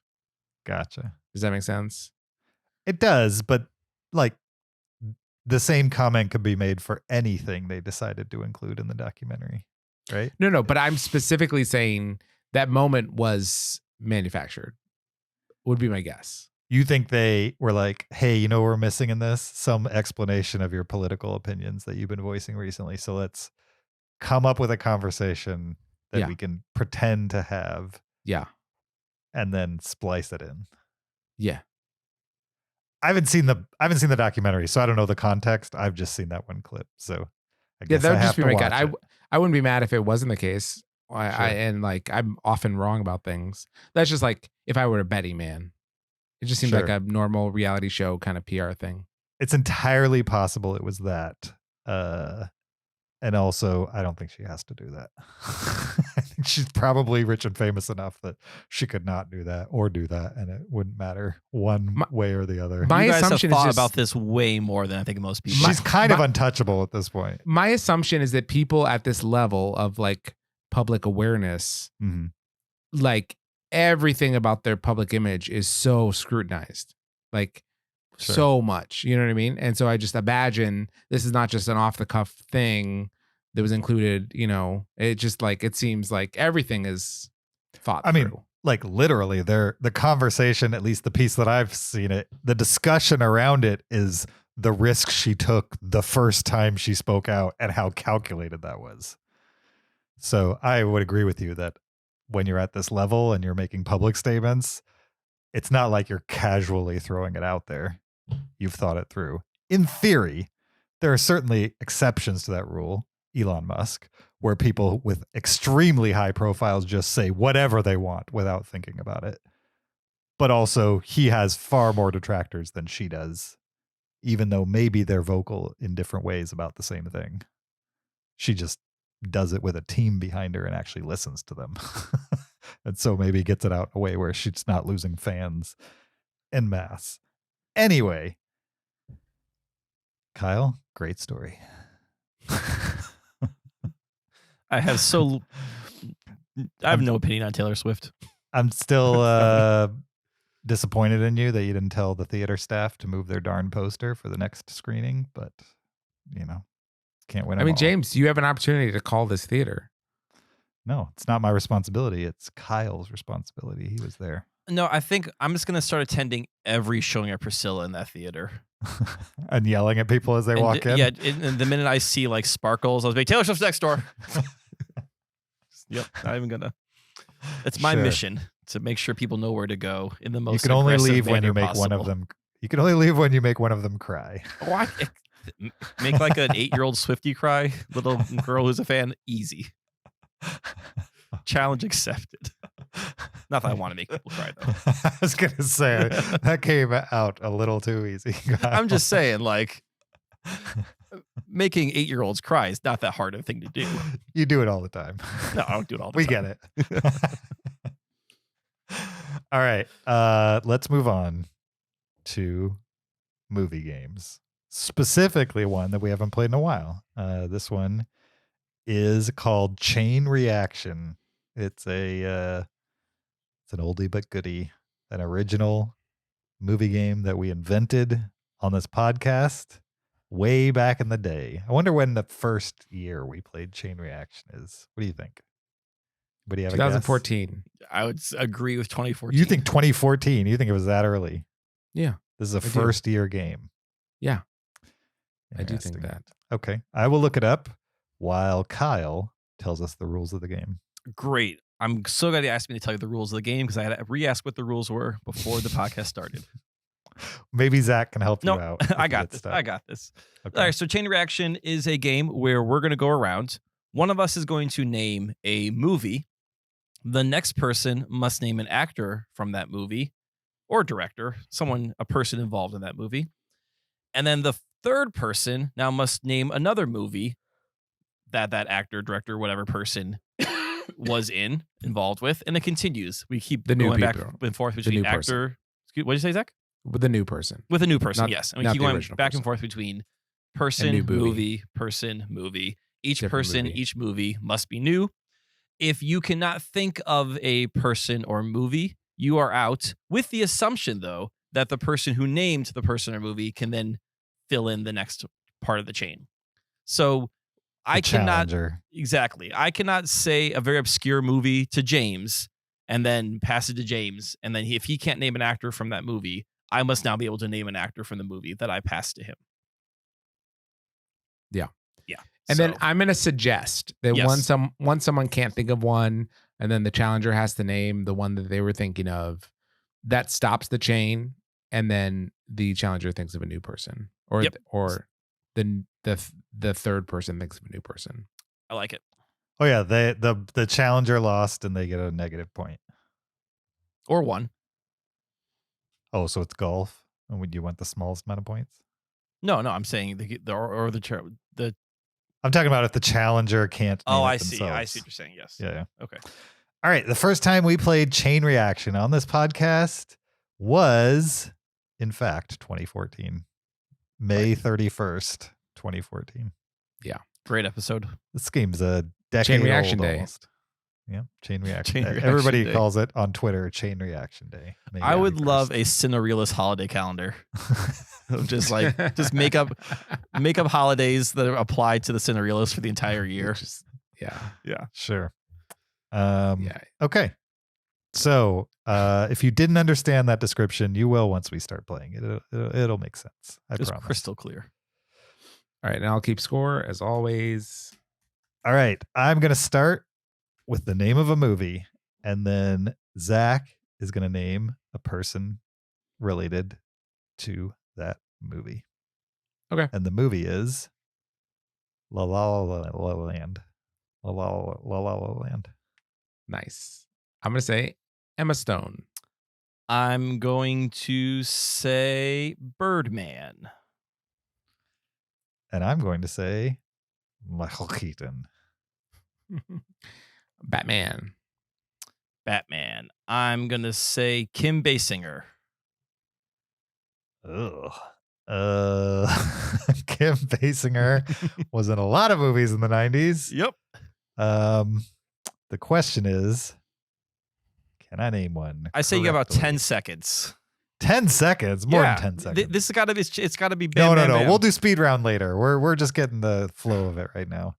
Gotcha. Does that make sense? It does, but like the same comment could be made for anything they decided to include in the documentary, right? No, but I'm specifically saying that moment was manufactured, would be my guess. You think they were like, hey, you know what we're missing in this? Some explanation of your political opinions that you've been voicing recently. So let's come up with a conversation that we can pretend to have. Yeah. And then splice it in. Yeah. I haven't seen the documentary, so I don't know the context. I've just seen that one clip. So I guess that would I have just be to my watch gut. it. I wouldn't be mad if it wasn't the case. Sure. And like I'm often wrong about things. That's just like if I were a betting man. It just seems like a normal reality show kind of PR thing. It's entirely possible it was that. And also, I don't think she has to do that. I think she's probably rich and famous enough that she could not do that or do that, and it wouldn't matter one way or the other. My assumption have thought about this way more than I think most people. She's kind of untouchable at this point. My assumption is that people at this level of like public awareness, like everything about their public image is so scrutinized, like so much, you know what I mean? And so I just imagine this is not just an off the cuff thing that was included, you know, it just like, it seems like everything is thought through. I mean, like literally the conversation, at least the piece that I've seen it, the discussion around it is the risk she took the first time she spoke out and how calculated that was. So I would agree with you that when you're at this level and you're making public statements, it's not like you're casually throwing it out there. You've thought it through. In theory, there are certainly exceptions to that rule, Elon Musk, where people with extremely high profiles just say whatever they want without thinking about it. But also, he has far more detractors than she does, even though maybe they're vocal in different ways about the same thing. She just does it with a team behind her and actually listens to them. And so maybe gets it out in a way where she's not losing fans en masse. Anyway, Kyle, great story. I have no opinion on Taylor Swift. I'm still disappointed in you that you didn't tell the theater staff to move their darn poster for the next screening, but you know, can't win. I mean, all. James, you have an opportunity to call this theater. No, it's not my responsibility. It's Kyle's responsibility. He was there. No, I think I'm just going to start attending every showing of Priscilla in that theater. And yelling at people as they walk in? Yeah, and the minute I see like sparkles, I was like, Taylor Swift's next door. Yep, not even going to. It's my mission to make sure people know where to go in the most You can only leave when you make possible. one of them. You can only leave when you make one of them cry. Oh, make like an 8-year-old Swiftie cry, little girl who's a fan, easy. Challenge accepted. Not that I want to make people cry though. I was gonna say that came out a little too easy. I'm just saying, like, making 8-year-olds cry is not that hard a thing to do. You do it all the time. No, I don't do it all the We time. get it. All right. Let's move on to movie games. Specifically one that we haven't played in a while. This one is called Chain Reaction. It's an oldie but goodie, an original movie game that we invented on this podcast way back in the day. I wonder when the first year we played Chain Reaction is. What do you think? Anybody have a guess? 2014. I would agree with 2014. You think 2014? You think it was that early? Yeah. This is a I do. first year game. Yeah. I do Interesting. think that. Okay. I will look it up while Kyle tells us the rules of the game. Great. I'm so glad you asked me to tell you the rules of the game because I had to re-ask what the rules were before the podcast started. Maybe Zach can help No, you out. if I you got get this. stuck. I got this. Okay. All right. So Chain Reaction is a game where we're going to go around. One of us is going to name a movie. The next person must name an actor from that movie or director, a person involved in that movie. And then the third person now must name another movie that actor, director, whatever person was involved with. And it continues. We keep The new going back people. and forth The between new person. What did you say, Zach? With the new person. With a new person, Not- yes. And we not keep the going original back person. and forth between person, new movie. movie, person, movie. Each Different person, movie. each movie must be new. If you cannot think of a person or movie, you are out, with the assumption, though, that the person who named the person or movie can then fill in the next part of the chain. So I cannot Challenger. exactly. I cannot say a very obscure movie to James and then pass it to James. And then if he can't name an actor from that movie, I must now be able to name an actor from the movie that I passed to him. Yeah. Yeah. And So, then I'm going to suggest that Yes. once someone can't think of one, and then the challenger has to name the one that they were thinking of, that stops the chain, and then the challenger thinks of a new person, or Yep. or the third person thinks of a new person. I like it. Oh yeah, the challenger lost and they get a negative point. Or one. Oh, so it's golf. And would you want the smallest amount of points? No, I'm saying the I'm talking about if the challenger can't. Oh, name it I see. I themselves. see what you're saying. Yes. Yeah. Okay. All right. The first time we played Chain Reaction on this podcast was, in fact, 2014, May 31st, 2014. Great episode. This game's a decade Reaction old Day. almost. Yeah, Chain Reaction Chain Day. Reaction Everybody Day. calls it on Twitter Chain Reaction Day. May I would 31st. love a Cinereelists holiday calendar. just make up holidays that apply to the Cinereelists for the entire year. Just- yeah. Sure. Yeah. Okay. So if you didn't understand that description, you will once we start playing. It'll make sense. I Just promise. crystal clear. All right, and I'll keep score as always. All right. I'm going to start with the name of a movie, and then Zach is going to name a person related to that movie. Okay. And the movie is La La La La Land. La La La La La Land. Nice. I'm gonna say Emma Stone. I'm going to say Birdman. And I'm going to say Michael Keaton. Batman. Batman. I'm going to say Kim Basinger. Ugh. Kim Basinger was in a lot of movies in the 90s. Yep. The question is, can I name one? I say you got about correctly? 10 seconds. 10 seconds? More than 10 seconds. This has got to be, it's got to be bam, no. bam, bam. We'll do speed round later. We're just getting the flow of it right now.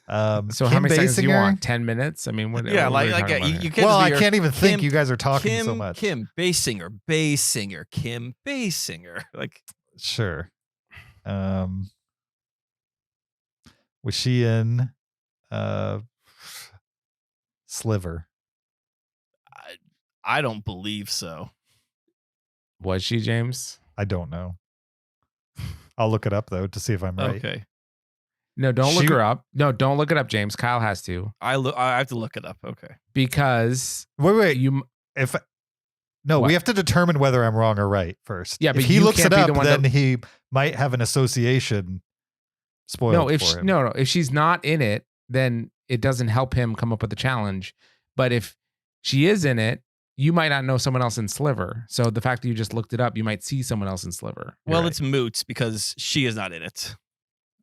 So Kim how many seconds do you Basinger? want? 10 minutes? I mean, what? Yeah, what are we like talking about you here? can't Well, just I be can't even think. Kim- You guys are talking so much. Kim Basinger, Kim Basinger. Like, Sure. Was she in Sliver? I don't believe so. Was she, James? I don't know. I'll look it up though to see if I'm right. Okay. No, don't look She- her up. No, don't look it up, James. Kyle has to I have to look it up. Okay. because Wait. you. If no, What? we have to determine whether I'm wrong or right first. Yeah, if but he you looks can't it be up, the one then that- he might have an association spoiled No, for him. no, if she's not in it, then it doesn't help him come up with a challenge. But if she is in it, you might not know someone else in Sliver. So the fact that you just looked it up, you might see someone else in Sliver. Well, right. it's moot because she is not in it.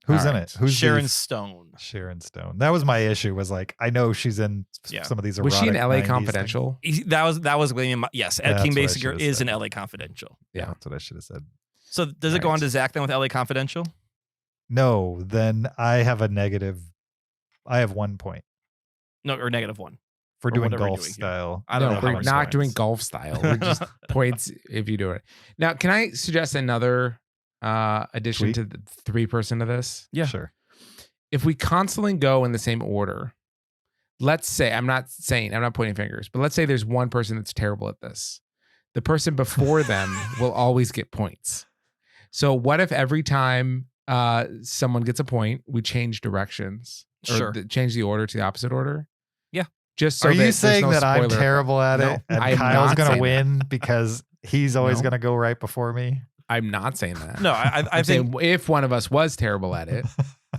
Who's All in right. it? Who's Sharon Stone. Sharon Stone. That was my issue. Was like I know she's in Yeah. some of these. Was she in erotic LA 90s Confidential? That was William. Yes, Ed That's King what I Basinger should've is said. in LA Confidential. Yeah, that's what I should have said. So does it go Right. on to Zach then with LA Confidential? No, then I have a negative. I have 1 point No, or -1 for Or doing whatever we're golf doing here. style. I don't No, know. how we're much not points. doing golf style. We're just points if you do it. Now, can I suggest another addition Tweak? to the 3-person of this? Yeah. Sure. If we constantly go in the same order, let's say, I'm not pointing fingers, but let's say there's one person that's terrible at this. The person before them will always get points. So what if every time someone gets a point, we change directions? Or Sure. change the order to the opposite order? Yeah. Just so Are that you there's saying no that I'm spoiler. terrible at No, it and I am Kyle's not gonna saying win because he's always No. gonna go right before me? I'm not saying that. No, I I'm think saying if one of us was terrible at it,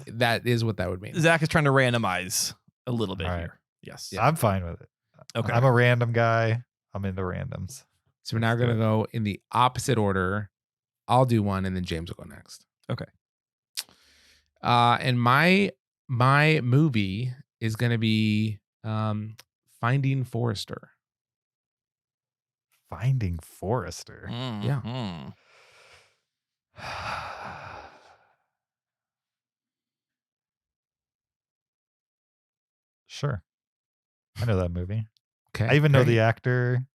that is what that would mean. Zach is trying to randomize a little bit All right. here. Yes. I'm fine with it. Okay. I'm a random guy. I'm into randoms. So we're now Let's going to do go in the opposite order. I'll do one, and then James will go next. Okay. And my movie is going to be Finding Forrester. Finding Forrester. Yeah. Mhm. Sure. I know that movie. Okay. I even know great. the actor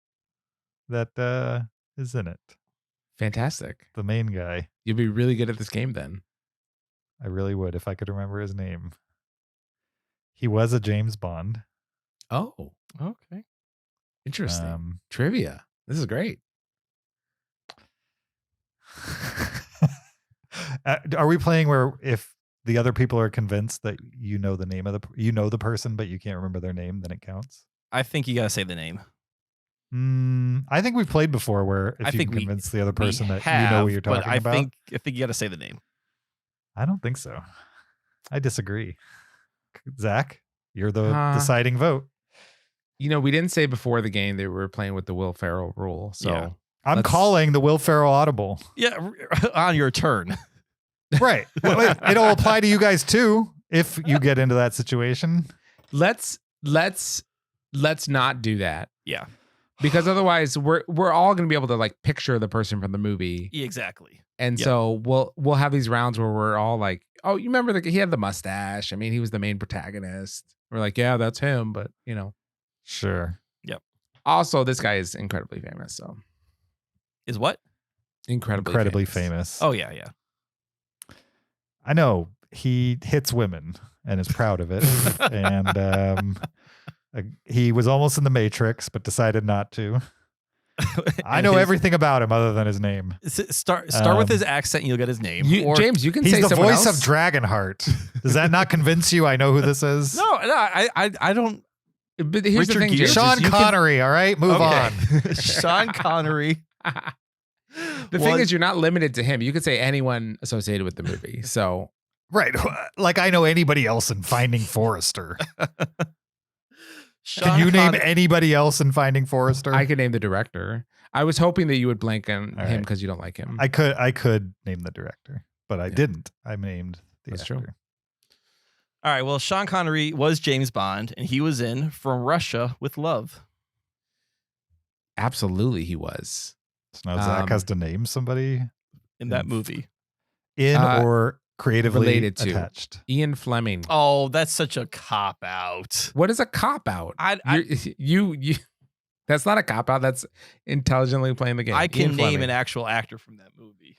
that is in it. Fantastic. The main guy. You'll be really good at this game then. I really would if I could remember his name. He was a James Bond. Oh, Okay. interesting. Trivia. This is great. Are we playing where if the other people are convinced that you know the name of the person, but you can't remember their name, then it counts? I think you gotta say the name. I think we've played before where if I you think can we- convince the other We person that have, you know what you're talking but I about. think you gotta say the name. I don't think so. I disagree. Zach, you're the Uh, deciding vote. You know, we didn't say before the game that we were playing with the Will Ferrell rule. So Yeah. I'm let's- calling the Will Ferrell audible. Yeah, on your turn. Right. It'll apply to you guys too if you get into that situation. let's not do that. Yeah. Because otherwise we're all going to be able to like picture the person from the movie. Exactly. And Yeah. so we'll have these rounds where we're all like, "Oh, you remember he had the mustache. I mean, he was the main protagonist." We're like, "Yeah, that's him," but you know. Sure. Also, this guy is incredibly famous, so Is what? incredibly famous. Oh yeah, yeah. I know he hits women and is proud of it. And he was almost in the Matrix, but decided not to. I know everything about him other than his name. Start with his accent and you'll get his name. James, you can say He's the someone voice else. of Dragonheart. Does that not convince you? I know who this is. No, I don't. But here's the Richard thing, Gere. James. Sean you can- Connery. All right, move on. Sean Connery. The thing is, you're not limited to him. You could say anyone associated with the movie. So Right. Like I know anybody else in Finding Forrester. Can you name anybody else in Finding Forrester? I could name the director. I was hoping that you would blank on All him right. because you don't like him. I could name the director, but I didn't. I named the That's actor. true. All right. Well, Sean Connery was James Bond, and he was in From Russia with Love. Absolutely, he was. So now Zach has to name somebody In that movie. in Uh, or creatively related to. attached. Ian Fleming. Oh, that's such a cop out. What is a cop out? I You. That's not a cop out. That's intelligently playing the game. can Ian name Fleming. an actual actor from that movie.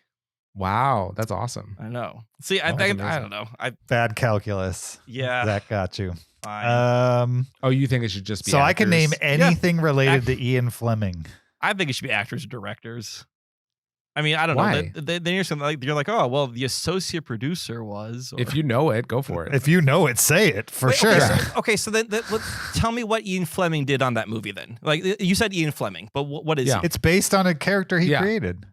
Wow, that's awesome. I know. See, I That's think I amazing. don't know. Bad calculus. Yeah. Zach got you. Fine. Oh, you think it should just be? So I can name actors? anything related to Ian Fleming. I think it should be actors or directors. I mean, I don't Why? know. Then you're something like you're like, oh, well, the associate producer was. Or, If you know it, go for it. If you know it, say it for Wait, sure. Okay, so then tell me what Ian Fleming did on that movie. Then, like you said, Ian Fleming, but what is Yeah. he? It's based on a character he Yeah. created.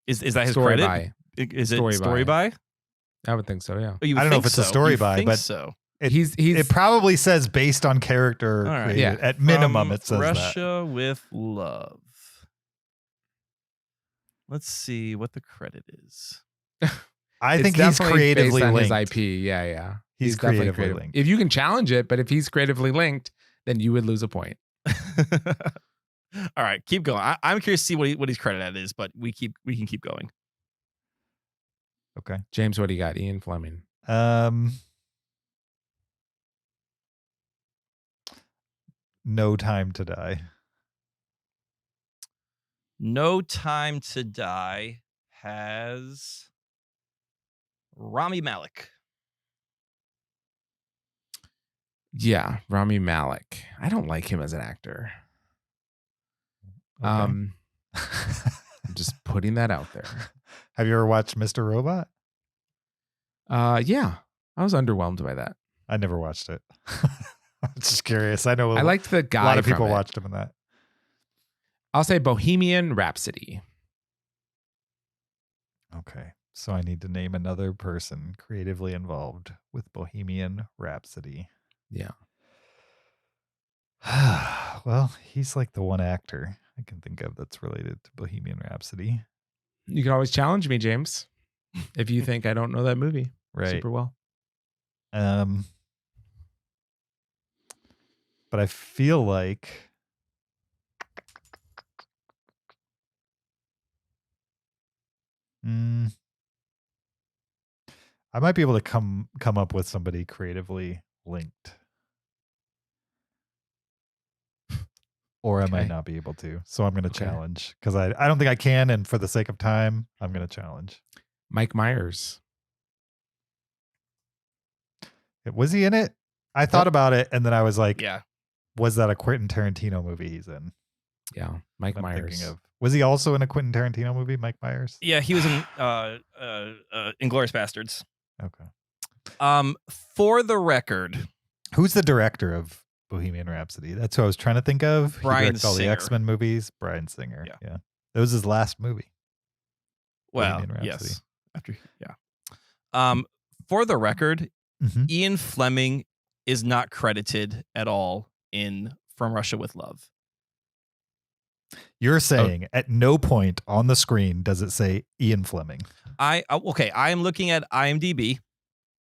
Is that his Story credit? by. Is it Story story by. by? I would think so. Yeah. Oh, you would I don't know think if it's a so. story You by, think but so. It probably says based on character All right. created. Yeah. At minimum, From it says Russia with Love. Let's see what the credit is. that. I It's think he's definitely creatively based on linked. his IP. Yeah. He's definitely creatively creative. linked. If you can challenge it, but if he's creatively linked, then you would lose a point. All right, keep going. I'm curious to see what his credit at is, but we can keep going. Okay. James, what do you got? Ian Fleming. No Time to Die. No Time to Die has Rami Malek. Yeah, Rami Malek. I don't like him as an actor. Okay. I'm just putting that out there. Have you ever watched Mr. Robot? Yeah, I was underwhelmed by that. I never watched it. I'm just curious. I know I liked the guy. a lot of people from it. watched him in that. I'll say Bohemian Rhapsody. Okay. So I need to name another person creatively involved with Bohemian Rhapsody. Yeah. Well, he's like the one actor I can think of that's related to Bohemian Rhapsody. You can always challenge me, James, if you think I don't know that movie Right. super well. But I feel like I might be able to come up with somebody creatively linked. Or I might not be able to. So I'm going to challenge because I don't think I can. And for the sake of time, I'm going to challenge. Mike Myers. Was he in it? I thought about it and then I was like, Yeah. Was that a Quentin Tarantino movie he's in? Yeah, Mike Myers. Was he also in a Quentin Tarantino movie, Mike Myers? Yeah, he was in Inglourious Bastards. Okay. For the record, Who's the director of Bohemian Rhapsody? That's who I was trying to think of. Bryan He directs all the Singer. X-Men movies. Bryan Singer. Yeah. Yeah. That was his last movie. well, Bohemian Rhapsody. yes. After for the record, Mhm. Ian Fleming is not credited at all in From Russia with Love. You're saying at no point on the screen does it say Ian Fleming. I am looking at IMDb,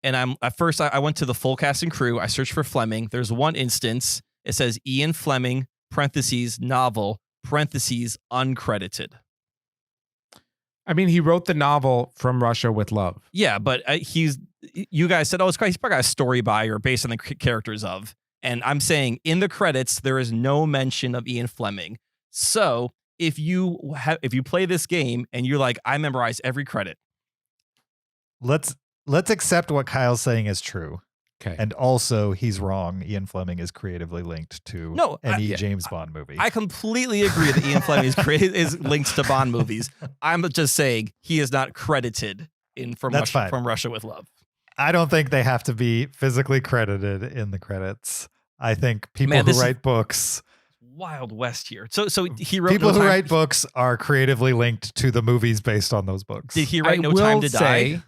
and I went to the full cast and crew. I searched for Fleming. There's one instance. It says Ian Fleming (parentheses novel parentheses uncredited). I mean, he wrote the novel From Russia with Love. Yeah, but you guys said, he's probably got a story by or based on the characters of. And I'm saying in the credits, there is no mention of Ian Fleming. So if you play this game and you're like, I memorize every credit. Let's accept what Kyle's saying is true. Okay. And also he's wrong. Ian Fleming is creatively linked to any James Bond movie. I completely agree that Ian Fleming is linked to Bond movies. I'm just saying he is not credited in From Russia with Love. I don't think they have to be physically credited in the credits. I think people who write books, Wild West here. So he wrote people who write books are creatively linked to the movies based on those books. Did he write No Time to Die?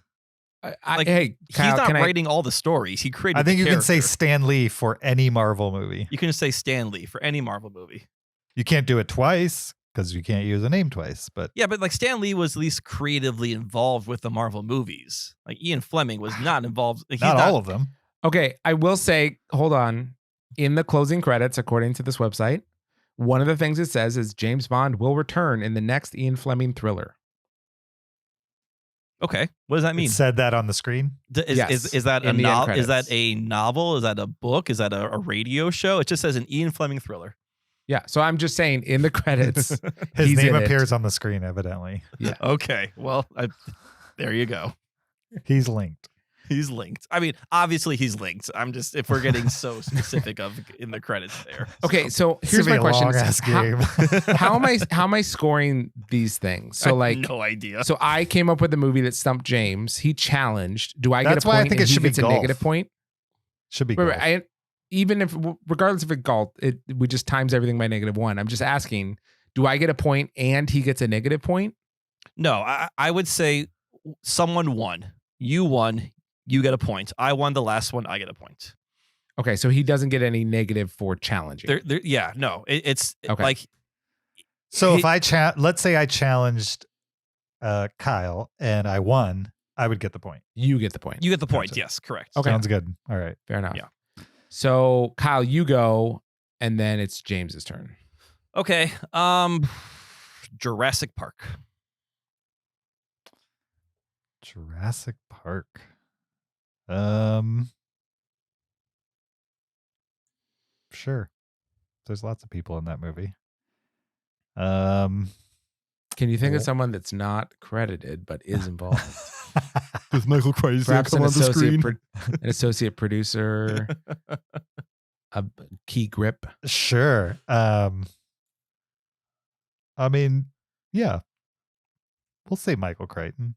Hey, Kyle, he's not writing all the stories. He created. I think you can say character. Stan Lee for any Marvel movie. You can say Stan Lee for any Marvel movie. You can't do it twice because you can't use a name twice. But yeah, but like Stan Lee was at least creatively involved with the Marvel movies. Like Ian Fleming was not involved. Not all of them. Okay, I will say, hold on. In the closing credits, according to this website, one of the things it says is James Bond will return in the next Ian Fleming thriller. Okay, what does that mean? It said that on the screen. Is that a novel? Is that a novel? Is that a book? Is that a radio show? It just says an Ian Fleming thriller. Yeah, so I'm just saying in the credits, his he's name in appears on the screen, evidently. Yeah. Okay. Well, there you go. He's linked. He's linked. I mean, obviously he's linked. I'm just, if we're getting so specific in the credits there. Okay, so here's my question: game. how am I scoring these things? So I have no idea. So I came up with a movie that stumped James. He challenged. Do I get That's a why I point? think and it should he be gets a golf. negative point. Should be golf. Even if, regardless if it golf, we just times everything by -1. I'm just asking: do I get a point and he gets a negative point? No, I would say someone won. You won. You get a point. I won the last one. I get a point. Okay, so he doesn't get any negative for challenging. Yeah, no. It's Okay. like. So if let's say I challenged Kyle and I won, I would get the point. You get the point. You get the point. Gotcha. Yes, correct. Okay. Sounds good. All right. Fair enough. Yeah. So Kyle, you go, and then it's James's turn. Okay. Jurassic Park. Jurassic Park. Sure. There's lots of people in that movie. Can you think of Cool. someone that's not credited but is involved? With Michael Crichton Perhaps an associate producer, a key grip. Sure. I mean, yeah. We'll say Michael Crichton.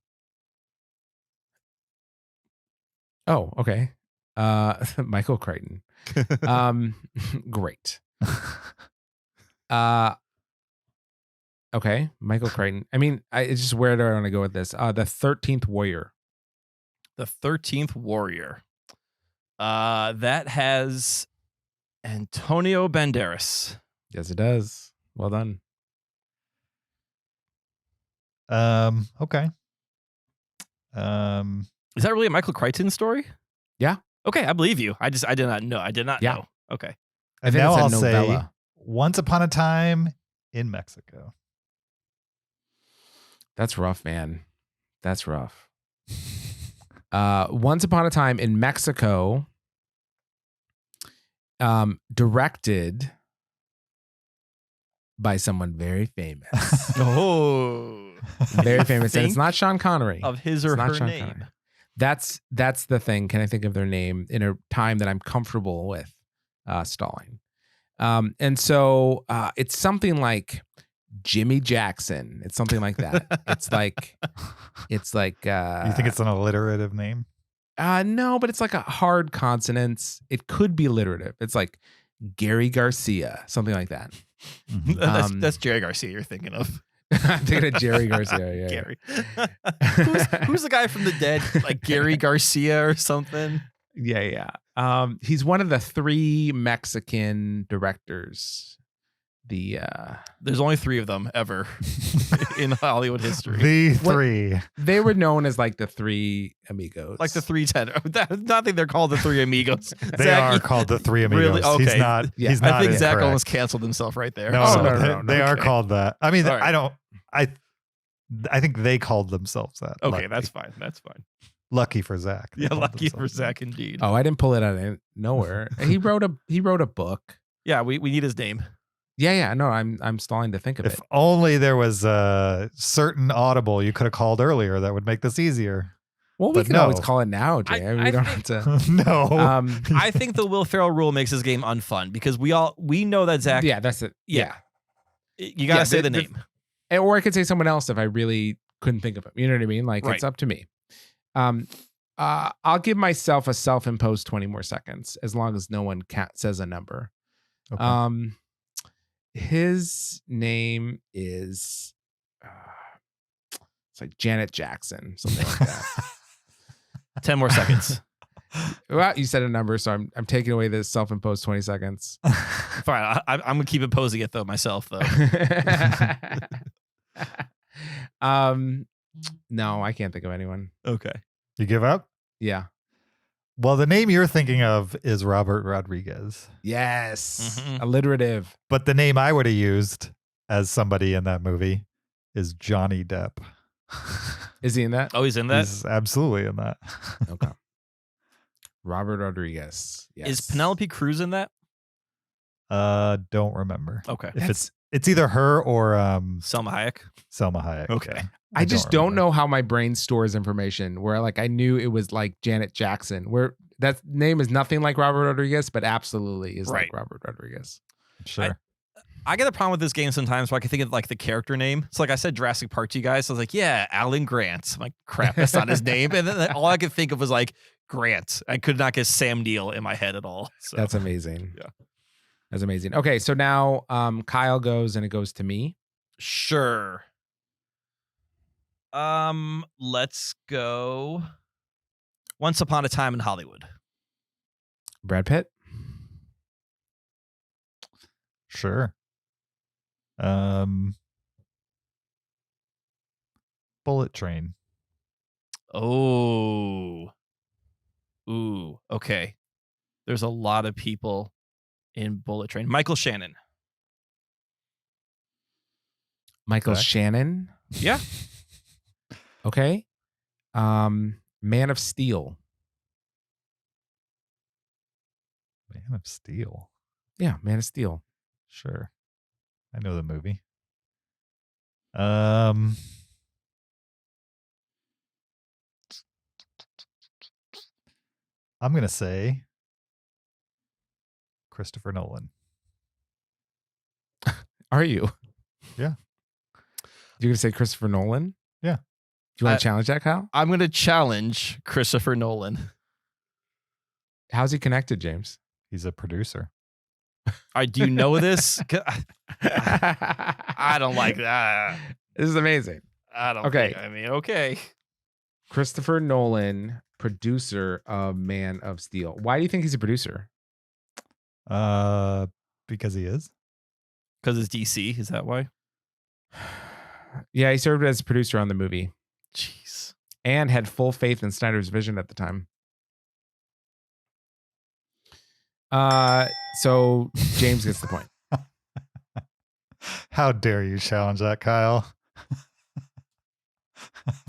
Oh, okay. Michael Crichton. Great. Okay, Michael Crichton. I mean, it's just where do I want to go with this? The 13th Warrior. The 13th Warrior. That has Antonio Banderas. Yes, it does. Well done. Okay. Is that really a Michael Crichton story? Yeah. Okay, I believe you. I did not know. I did not know. Okay. And think now it's a I'll say novella. Once Upon a Time in Mexico. That's rough, man. That's rough. Once Upon a Time in Mexico, directed by someone very famous. Oh. Very famous. And it's Think not Sean Connery. of his or It's not her Sean name. Connery. That's the thing. Can I think of their name in a time that I'm comfortable with stalling? And so it's something like Jimmy Jackson. It's something like that. It's like You think it's an alliterative name? no, but it's like a hard consonants. It could be alliterative. It's like Gary Garcia, something like that. That's Jerry Garcia you're thinking of. I'm thinking of Jerry Garcia. Yeah, Gary. who's the guy from the dead? Like Gary Garcia or something? yeah. He's one of the 3 Mexican directors. There's only 3 of them ever in Hollywood history. The 3. They were known as like the 3 amigos. Like the 3 tenor. Not think they're called the 3 amigos. They Zach, are called the 3 amigos. Really? Okay. He's not. Yeah. He's not. I think Zach incorrect. almost canceled himself right there. No, Oh, no, no, they are okay. called that. I mean, All right. I don't. I think they called themselves that. Okay, Lucky. that's fine. That's fine. Lucky for Zach. They Yeah, called lucky for themselves that. Zach indeed. Oh, I didn't pull it out of nowhere. He wrote a book. Yeah, we need his name. Yeah. No, I'm stalling to think of If it. only there was a certain audible you could have called earlier that would make this easier. Well, we but can no. always call it now, Jay. I mean, we don't have to. No. I think the Will Ferrell rule makes this game unfun because we know that Zach. Yeah, that's it. Yeah. You gotta Yeah, say the the- name. Or I could say someone else if I really couldn't think of him. You know what I mean? Like Right. it's up to me. I'll give myself a self-imposed 20 more seconds as long as no one says a number. Okay. His name is it's like Janet Jackson, something like that. 10 more seconds. Well, you said a number, so I'm taking away this self-imposed 20 seconds. Fine. I'm gonna keep imposing it though myself though. No, I can't think of anyone. Okay. You give up? Yeah. Well, the name you're thinking of is Robert Rodriguez. Yes. Mhm. Alliterative. But the name I would have used as somebody in that movie is Johnny Depp. Is he in that? Oh, he's in that. He's absolutely in that. Okay. Robert Rodriguez. Yes. Is Penelope Cruz in that? Don't remember. Okay. If it's either her or Selma Hayek. Selma Hayek. Okay. Yeah. I just don't remember. know how my brain stores information where like I knew it was like Janet Jackson, where that name is nothing like Robert Rodriguez, but absolutely is Right. like Robert Rodriguez. Sure. I get a problem with this game sometimes where I can think of like the character name. It's like I said Jurassic Park to you guys. So I was like, yeah, Alan Grant. I'm like, crap, that's not his name. And then all I could think of was like Grant. I could not get Sam Neill in my head at all. So That's amazing. Yeah. That's amazing. Okay, so now Kyle goes and it goes to me. sure. Let's go. Once Upon a Time in Hollywood. Brad Pitt. Sure. Bullet Train. Oh. Ooh. Okay. There's a lot of people in Bullet Train. Michael Shannon. Michael Okay. Shannon. Yeah. Okay. Man of Steel. Man of Steel. Yeah, Man of Steel. Sure. I know the movie. I'm going to say Christopher Nolan. Are you? Yeah. You're gonna say Christopher Nolan? Yeah. Do you want to challenge that, Kyle? I'm going to challenge Christopher Nolan. How's he connected, James? He's a producer. Do you know this? I don't like that. This is amazing. I don't Okay. Okay. Christopher Nolan, producer of Man of Steel. Why do you think he's a producer? Because he is. Because it's DC. Is that why? Yeah, he served as producer on the movie Jeez. and had full faith in Snyder's vision at the time. So James gets the point. How dare you challenge that, Kyle?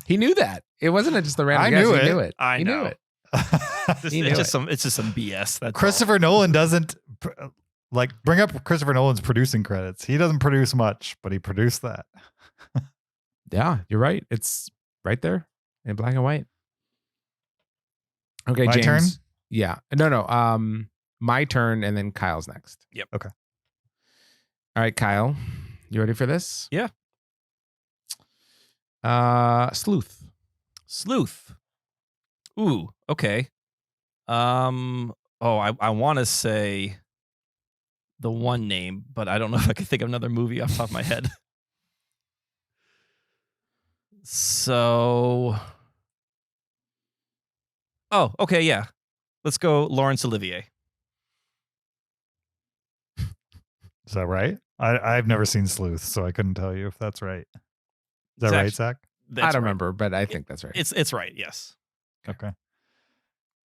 He knew that. It wasn't just a random I guess. knew He it. knew it. I He know. knew it. It's just some BS. That's Christopher Nolan doesn't bring up Christopher Nolan's producing credits. He doesn't produce much, but he produced that. Yeah, you're right. It's right there in black and white. Okay, My James. turn? Yeah. No. My turn, and then Kyle's next. Yep. Okay. All right, Kyle. You ready for this? Yeah. Sleuth. Sleuth. Ooh, okay. I want to say the one name, but I don't know if I can think of another movie off the top of my head. So, okay, yeah. Let's go Laurence Olivier. Is that right? I've never seen Sleuth, so I couldn't tell you if that's right. Is that It's right, actu- Zach? That's I don't right. remember, but I think that's right. It's right, yes. Okay.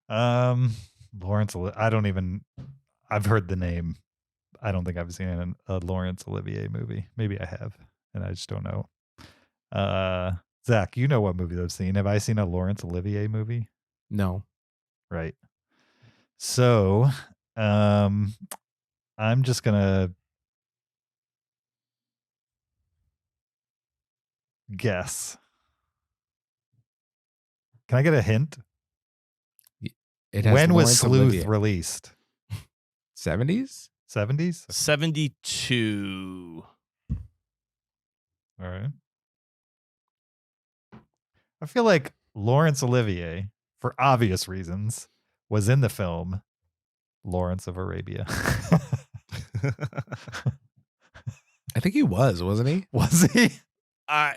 Laurence. I've heard the name. I don't think I've seen a Laurence Olivier movie. Maybe I have, and I just don't know. Zach, you know what movie I've seen? Have I seen a Laurence Olivier movie? No. Right. So, I'm just gonna guess. Can I get a hint? It has When was Laurence Sleuth Olivier. released? 70s? 70s? 72. All right. I feel like Laurence Olivier, for obvious reasons, was in the film Lawrence of Arabia. I think he wasn't he? Was he? I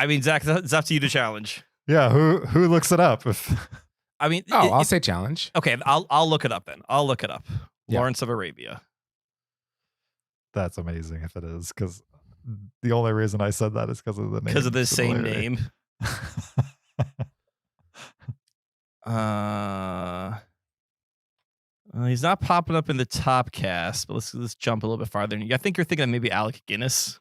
mean, Zach, it's up to you to challenge. Yeah, who looks it up? I mean, I'll say challenge. okay. I'll look it up then. I'll look it up. Yeah. Lawrence of Arabia. That's amazing if it is, because the only reason I said that is because of the name. Because of the same similarity. name. He's not popping up in the top cast, but let's jump a little bit farther. I think you're thinking of maybe Alec Guinness.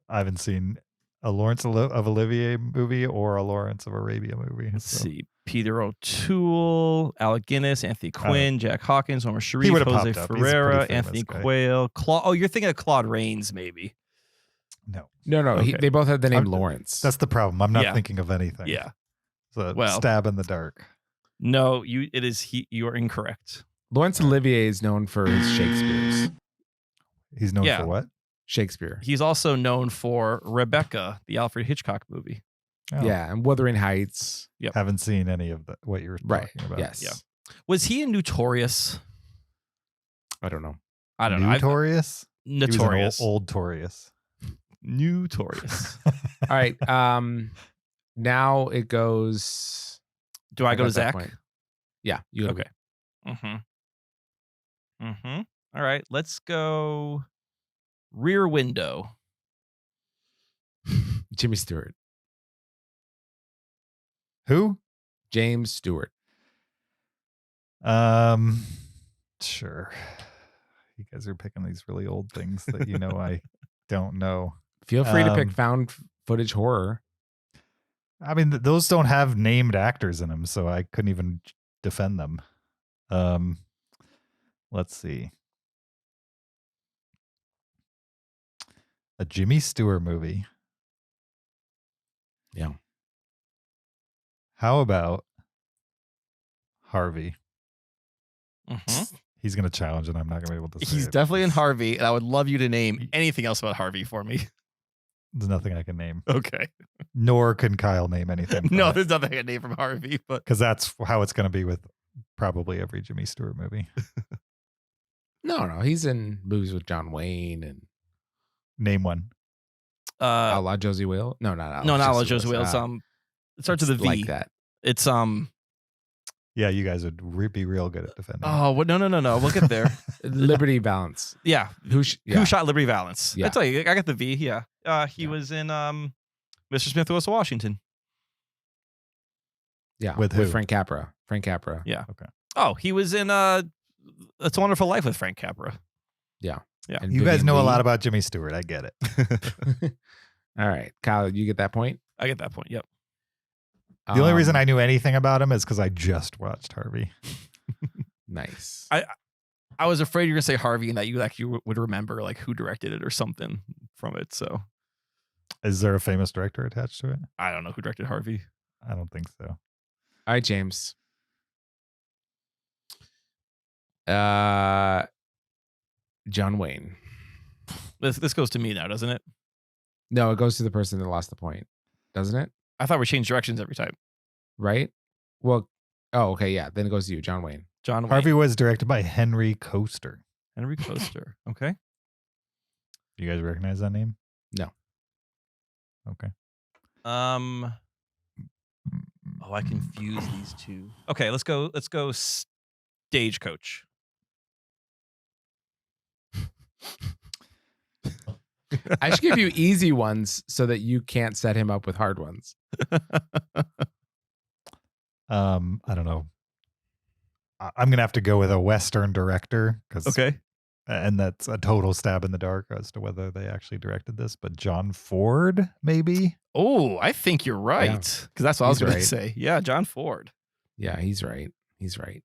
I haven't seen a Lawrence of Olivier movie or a Lawrence of Arabia movie. Let's so. see. Peter O'Toole, Alec Guinness, Anthony Quinn, Jack Hawkins, Omar Sharif, would've Jose popped up. He's a pretty Ferreira, famous Anthony guy. Quayle. You're thinking of Claude Rains, maybe. No, No. Okay. They both have the name I'm- Lawrence. that's the problem. I'm not Yeah. thinking of anything. Yeah. So Well- stab in the dark. No, you are incorrect. Lawrence Olivier is known for his Shakespeare's. He's known Yeah. for what? Shakespeare. He's also known for Rebecca, the Alfred Hitchcock movie. Oh, Yeah, and Wuthering Heights. Haven't seen any of what you're Right. talking about. Yes. Yeah. Was he in Notorious? I don't know. I don't know. Notorious? He was an Notorious. old Torious. Notorious. All right. Now it goes Do I go got to that Zach? point. Yeah, you Okay. All right, let's go Rear Window. Jimmy Stewart. Who? James Stewart. Sure. You guys are picking these really old things that I don't know. Feel free to pick found footage horror. I mean, those don't have named actors in them, so I couldn't even defend them. Let's see. A Jimmy Stewart movie. Yeah. How about Harvey? Mhm. He's going to challenge, and I'm not going to be able to say He's it. definitely in Harvey, and I would love you to name anything else about Harvey for me. There's nothing I can name. Okay. Nor can Kyle name anything. No, there's nothing I can name from Harvey, but because that's how it's going to be with probably every Jimmy Stewart movie. No, he's in movies with John Wayne and Name one. Outlaw Josie Wales. No, not Outlaw. no, not Outlaw Josie Wales. It starts with a V. Like that. It's Yeah, you guys would be real good at defending. Oh, no. We'll get there. Liberty Balance. Yeah. Who shot Liberty Valance? Yeah. I tell you, I got the V. Yeah. He was in Mr. Smith Goes to Washington. Yeah. With who? Frank Capra. Frank Capra. Yeah. Okay. Oh, he was in It's a Wonderful Life with Frank Capra. Yeah. Yeah. And You guys Vivian know a Lee. lot about Jimmy Stewart. I get it. All right. Kyle, you get that point? I get that point. Yep. The only reason I knew anything about him is because I just watched Harvey. Nice. I was afraid you were gonna say Harvey and that you would remember like who directed it or something from it. So Is there a famous director attached to it? I don't know who directed Harvey. I don't think so. All right, James. John Wayne. This goes to me now, doesn't it? No, it goes to the person that lost the point, doesn't it? I thought we changed directions every time. Right? Well, okay, yeah. Then it goes to you, John Wayne. John Wayne. Harvey was directed by Henry Coaster. Henry Coaster. Okay. You guys recognize that name? No. Okay. Oh, I confuse these two. Okay, let's go Stagecoach. I should give you easy ones so that you can't set him up with hard ones. I don't know. I'm gonna have to go with a Western director Okay. and that's a total stab in the dark as to whether they actually directed this. But John Ford, maybe. Oh, I think you're right. Because that's what I was He's going to right. say. Yeah, John Ford. Yeah, he's right. He's right.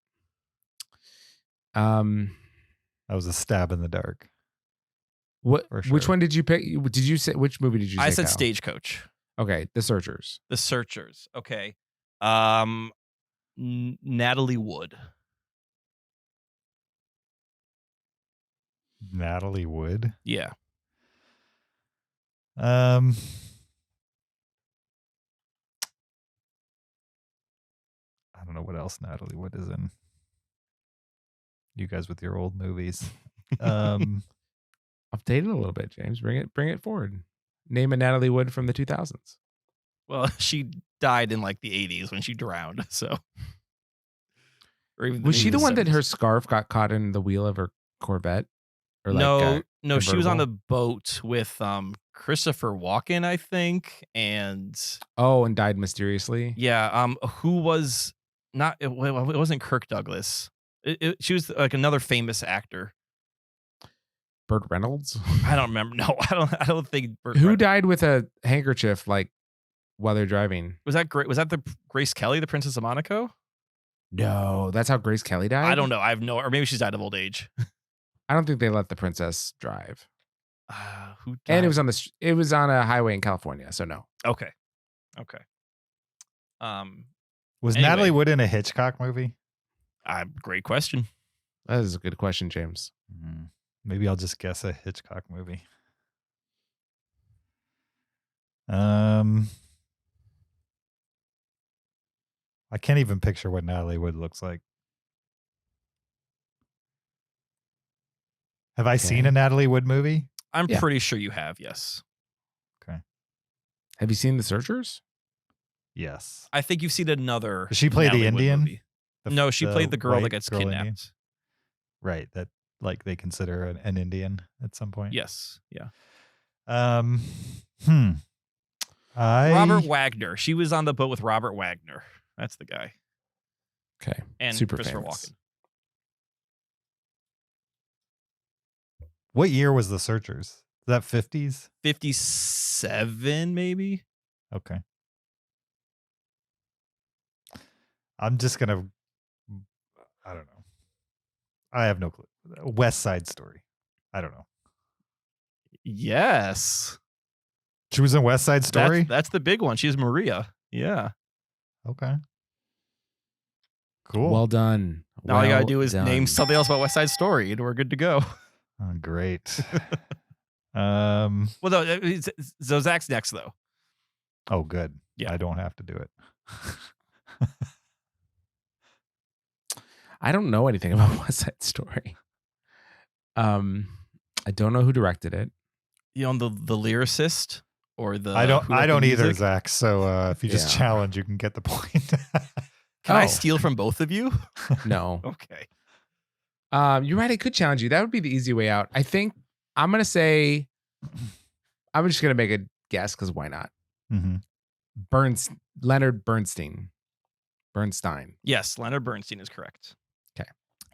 That was a stab in the dark. What? For sure. Which one did you pick? Did you say which movie did you say? I said Kyle? Stagecoach. Okay, The Searchers. The Searchers. Okay. Natalie Wood. Natalie Wood. Yeah. I don't know what else Natalie Wood is in. You guys with your old movies. Update it a little bit, James. Bring it forward. Name a Natalie Wood from the 2000s. Well, she died in like the 80s when she drowned. So, or even Was she maybe the one that 70s. her scarf got caught in the wheel of her Corvette? Or No, she was on convertible? a boat with Christopher Walken, I think, and and died mysteriously. yeah, who was not? It wasn't Kirk Douglas. She was like another famous actor. Burt Reynolds. I don't remember. No, I don't think. Who died with a handkerchief like while they're driving? Was that great? Was that the Grace Kelly, the Princess of Monaco? No, that's how Grace Kelly died. I don't know. I have no, or maybe she's died of old age. I don't think they let the princess drive. Who died? And it was on a highway in California, so no. Okay. Was Anyway. Natalie Wood in a Hitchcock movie? Great question. That is a good question, James. Maybe I'll just guess a Hitchcock movie. I can't even picture what Natalie Wood looks like. Have I seen a Natalie Wood movie? I'm Yeah. pretty sure you have. Yes. Okay. Have you seen The Searchers? Yes. I think you've seen another. Does she play the Natalie Wood Indian? movie. No, she played the girl that white gets girl Indian? kidnapped. Right. That like they consider an Indian at some point. Yes. Yeah. Robert Robert Wagner. She was on the boat with Robert Wagner. That's the guy. Okay. And Super Christopher famous. Walken. What year was The Searchers? Is that 50s? 57, maybe? Okay. I'm just gonna. I don't know. I have no clue. West Side Story. I don't know. Yes. She was in West Side Story. That's the big one. She's Maria. Yeah. Okay. Cool. Well done. Now all you gotta Well do is name done. something else about West Side Story, and we're good to go. Oh, great. Well, no, so Zach's next though. Oh, good. Yeah. I don't have to do it. I don't know anything about West Side Story. I don't know who directed it. You know the lyricist or the I don't. who I wrote the don't either, music? Zach. So if you just Yeah. challenge, you can get the point. Can I Oh. steal from both of you? No. Okay. You're right. I could challenge you. That would be the easy way out. I think I'm going to say, I'm just going to make a guess because why not? Mhm. Leonard Bernstein. Yes, Leonard Bernstein is correct.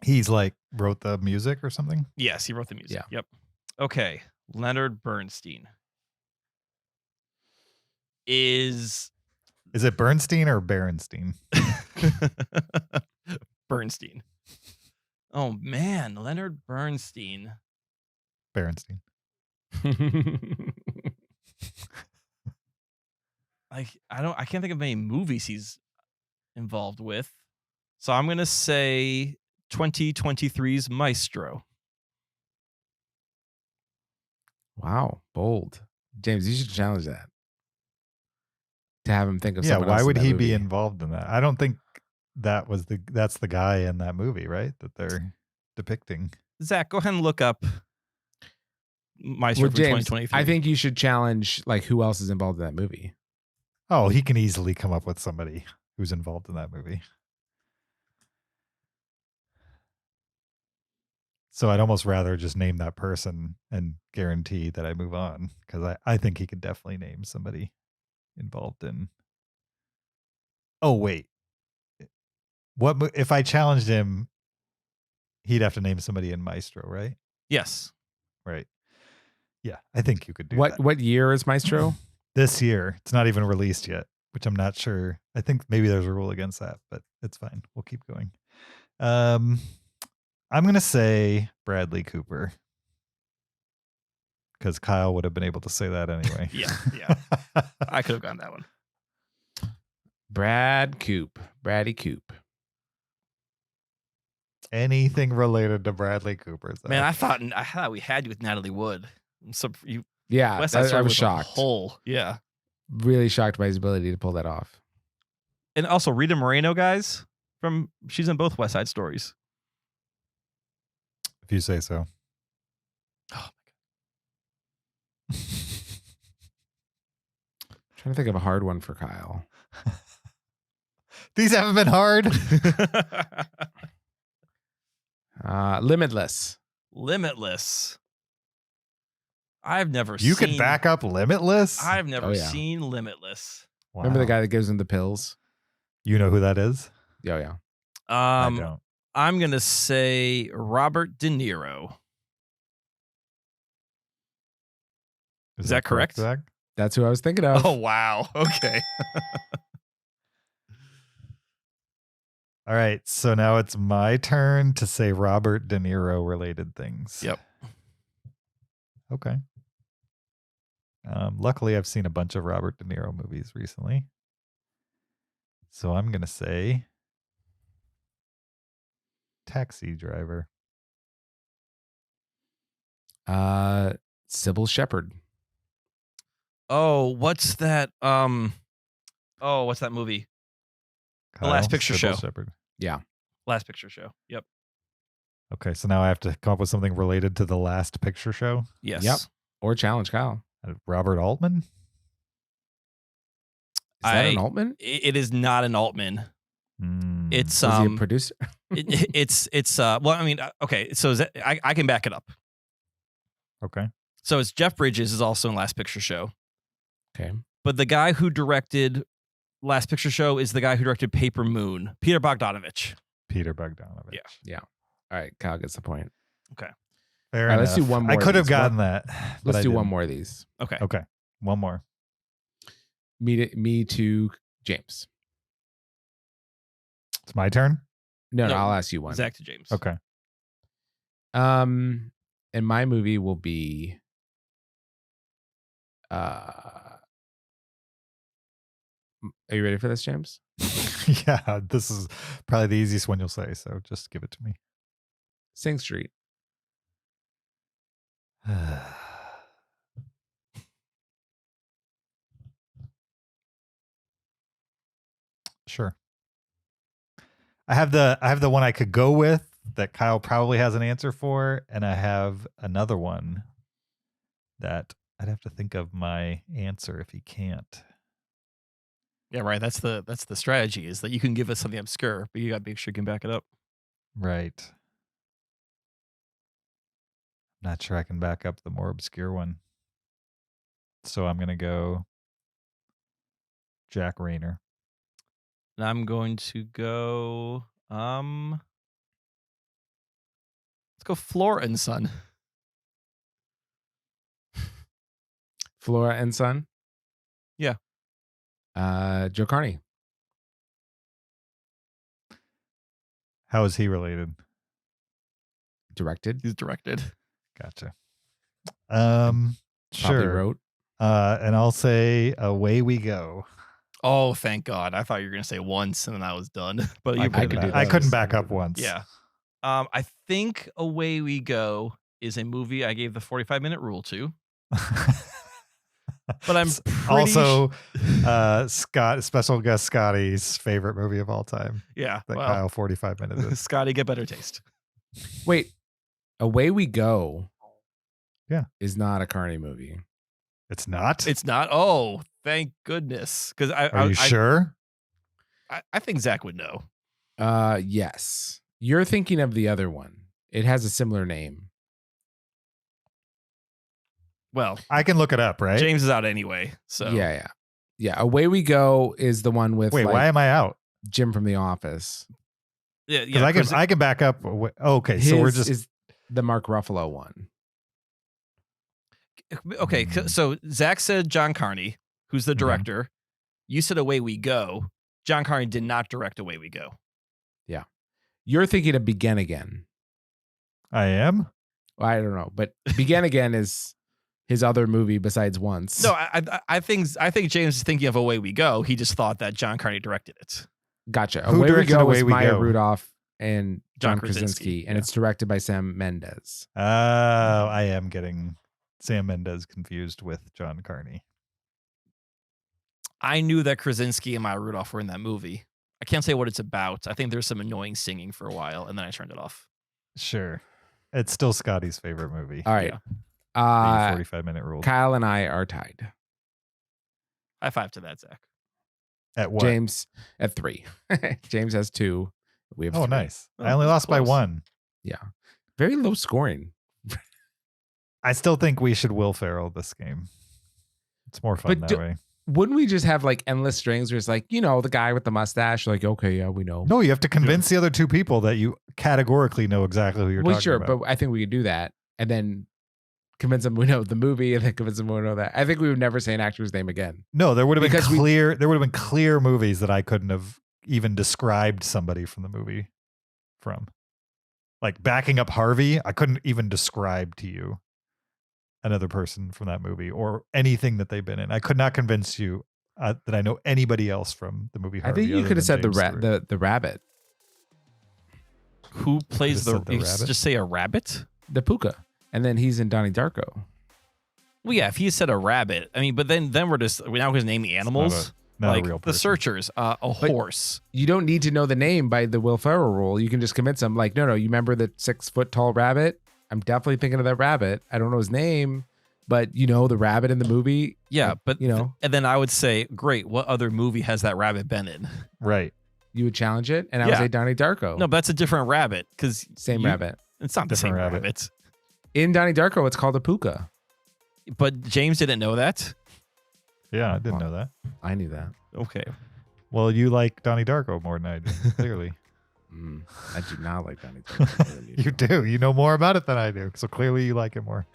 He's like wrote the music or something. Yes, he wrote the music. Yeah. Yep. Okay. Leonard Bernstein is it Bernstein or Berenstein? Bernstein. Oh man, Leonard Bernstein. Berenstein. I can't think of any movies he's involved with. So I'm gonna say 2023's Maestro. Wow. Bold. James, you should challenge that. To have him think of Yeah. someone Why else in would that he movie. be involved in that? I don't think that's the guy in that movie, right? That they're depicting. Zach, go ahead and look up Maestro Well, from James, 2023. I think you should challenge like who else is involved in that movie. Oh, he can easily come up with somebody who's involved in that movie. So I'd almost rather just name that person and guarantee that I move on because I think he could definitely name somebody involved in. Oh, wait. If I challenged him, he'd have to name somebody in Maestro, right? Yes. Right. Yeah, I think you could do What that. What year is Maestro? This year. It's not even released yet, which I'm not sure. I think maybe there's a rule against that, but it's fine. We'll keep going. I'm going to say Bradley Cooper because Kyle would have been able to say that anyway. Yeah. I could have gone that one. Bradley Coop. Anything related to Bradley Cooper. Zach. Man, I thought we had you with Natalie Wood. Yeah, West Side I Story was a shocked. whole, yeah. Really shocked by his ability to pull that off. And also Rita Moreno, guys, she's in both West Side Stories. If you say so. Oh Trying to think of a hard one for Kyle. These haven't been hard. my God. Limitless. Limitless. I've never You seen can back up Limitless? I've never Oh, yeah. seen Limitless. Remember the Wow. guy that gives him the pills? You know who that is? Oh yeah. I don't. I'm gonna say Robert De Niro. Is that correct? Zach? That's who I was thinking of. Oh wow. Okay. All right. So now it's my turn to say Robert De Niro related things. Yep. Okay. Luckily, I've seen a bunch of Robert De Niro movies recently. So I'm going to say Taxi Driver. Sybil Shepherd. Oh, what's that? What's that movie? The Last Picture Sybil Show. Shepherd. Last Picture Show. Yep. Okay. So now I have to come up with something related to the Last Picture Show. Yes. Yep. Or challenge Kyle. Robert Altman? that an Altman? It is not an Altman. It's Was he a producer? it's well, I mean, okay, so I can back it up. Okay. So it's Jeff Bridges is also in Last Picture Show. Okay. But the guy who directed Last Picture Show is the guy who directed Paper Moon, Peter Bogdanovich. Peter Bogdanovich. Yeah. All right, Kyle gets the point. Okay. Fair All right, let's do enough. one more I of could have these. gotten that. but Let's I do one didn't. more of these. Okay. Okay. One more. Me to James. It's my turn. No, No, I'll ask you one. Zach to James. Okay. And my movie will be are you ready for this, James? Yeah, this is probably the easiest one you'll say, so just give it to me. Sing Street. Sure. I have the one I could go with that Kyle probably has an answer for, and I have another one that I'd have to think of my answer if he can't. Yeah, right. That's the strategy is that you can give us something obscure, but you got to make sure you can back it up. Right. Not sure I can back up the more obscure one. So I'm going to go Jack Rayner. And I'm going to go let's go Flora and Son. Flora and Son. Yeah. Joe Carney. How is he related? Directed. He's directed. Gotcha. Probably Sure. wrote. And I'll say Away We Go. Oh, thank God. I thought you were going to say once and then I was done. But you I could do I those. couldn't back up once. Yeah. I think Away We Go is a movie I gave the 45-minute rule to. But I'm pretty also Scott, special guest Scotty's favorite movie of all time. yeah. That Well, Kyle 45 minutes is. Scotty, get better taste. Wait, Away We Go. Yeah. Is not a Carney movie. It's not? It's not. Oh, thank goodness. Because Are you sure? I think Zach would know. Yes. You're thinking of the other one. It has a similar name. Well, I can look it up, right? James is out anyway. So Yeah. Away We Go is the one with Wait, why am I out? Jim from The Office. yeah, Because I can back up. Okay, so we're His just is the Mark Ruffalo one. okay. So Zach said John Carney, who's the director. You said Away We Go. John Carney did not direct Away We Go. You're thinking of Begin Again. I am. I don't know, but Begin Again is his other movie besides Once. No, I think James is thinking of Away We Go. He just thought that John Carney directed it. Gotcha. Who Away We directed Go Away is We Maya Go? Rudolph and John John Krasinski, and yeah. it's directed by Sam Mendes. Oh, I am getting Sam Mendes confused with John Carney. I knew that Krasinski and Maya Rudolph were in that movie. I can't say what it's about. I think there's some annoying singing for a while, and then I turned it off. Sure. It's still Scotty's favorite movie. All right. The 45-minute rule. Kyle and I are tied. High five to that, Zach. At what? James at 3. James has 2. We have 3. Nice. Oh, I only lost by close. 1. Yeah. Very low scoring. I still think we should Will Ferrell this game. It's more fun But that way. Wouldn't we just have like endless strings where it's like, the guy with the mustache, like, okay, yeah, we know. No, you have to convince the other two people that you categorically know exactly who you're Well, talking sure, about. but I think we could do that and then convince them we know the movie and then convince them we know that. I think we would never say an actor's name again. No, there would have been Because clear. There would have been clear movies that I couldn't have even described somebody from the movie from. Like backing up Harvey, I couldn't even describe to you another person from that movie or anything that they've been in. I could not convince you that I know anybody else from the movie Harvey. I think you could have said the rabbit, Who plays Could've said the you rabbit. just say a rabbit? the puka, and then he's in Donnie Darko. Well, yeah, if he said a rabbit, I mean, but then we're now going to name the animals. not like a real the person. Searchers, a horse. You don't need to know the name by the Will Ferrell rule. You can just convince them, like, no, you remember the 6 foot tall rabbit? I'm definitely thinking of that rabbit. I don't know his name, but you know the rabbit in the movie. Yeah, but you know, and then I would say, great. What other movie has that rabbit been in? Right. you would challenge it, and I would say Donnie Darko. No, but that's a different rabbit because same rabbit. It's not the same Different rabbit. rabbit. In Donnie Darko, it's called a puka. But James didn't know that. Yeah, I didn't know that. I knew that. Okay. Well, you like Donnie Darko more than I do, clearly. I do not like Donnie Darko. more than You do. You know more about it than I do. So clearly you like it more.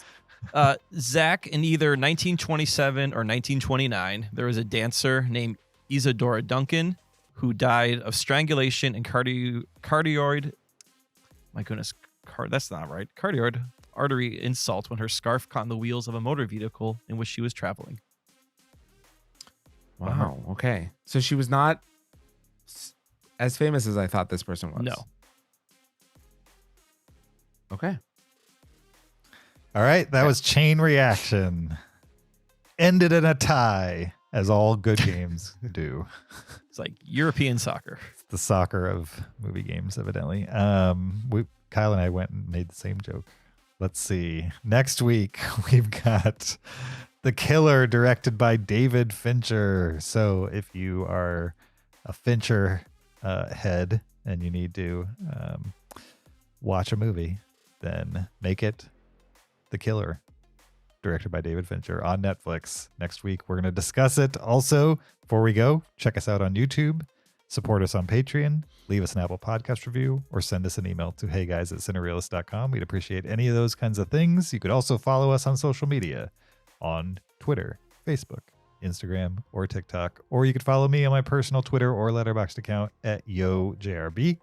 Zach, in either 1927 or 1929, there was a dancer named Isadora Duncan who died of strangulation and cardioid. My goodness, that's not right. Cardioid artery insult when her scarf caught in the wheels of a motor vehicle in which she was traveling. Wow. Okay. So she was not as famous as I thought this person was. No. Okay. All right. That was Chain Reaction. Ended in a tie, as all good games do. It's like European soccer. It's the soccer of movie games, evidently. Kyle and I went and made the same joke. Let's see. Next week, we've got The Killer, directed by David Fincher. So if you are a Fincher head and you need to watch a movie, then make it The Killer, directed by David Fincher on Netflix. Next week, we're going to discuss it. Also, before we go, check us out on YouTube, support us on Patreon, leave us an Apple Podcast review, or send us an email to heyguys@cinereelists.com. We'd appreciate any of those kinds of things. You could also follow us on social media on Twitter, Facebook, Instagram, or TikTok. Or you could follow me on my personal Twitter or Letterboxd account at YoJRB.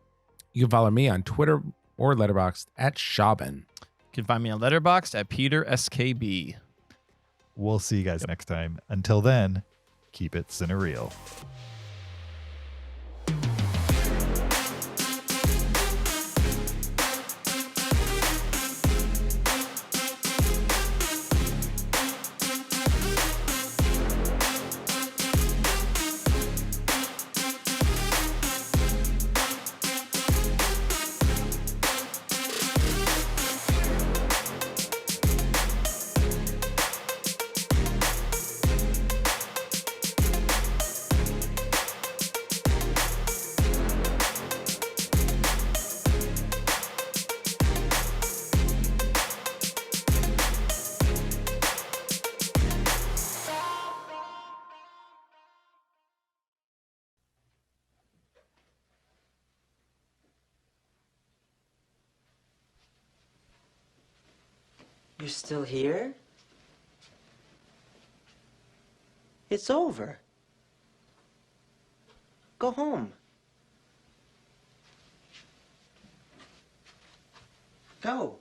You can follow me on Twitter or Letterboxd at Shaban. You can find me on Letterboxd at PeterSKB. We'll see you guys next time. Until then, keep it cinereal. You're still here? It's over. Go home. Go.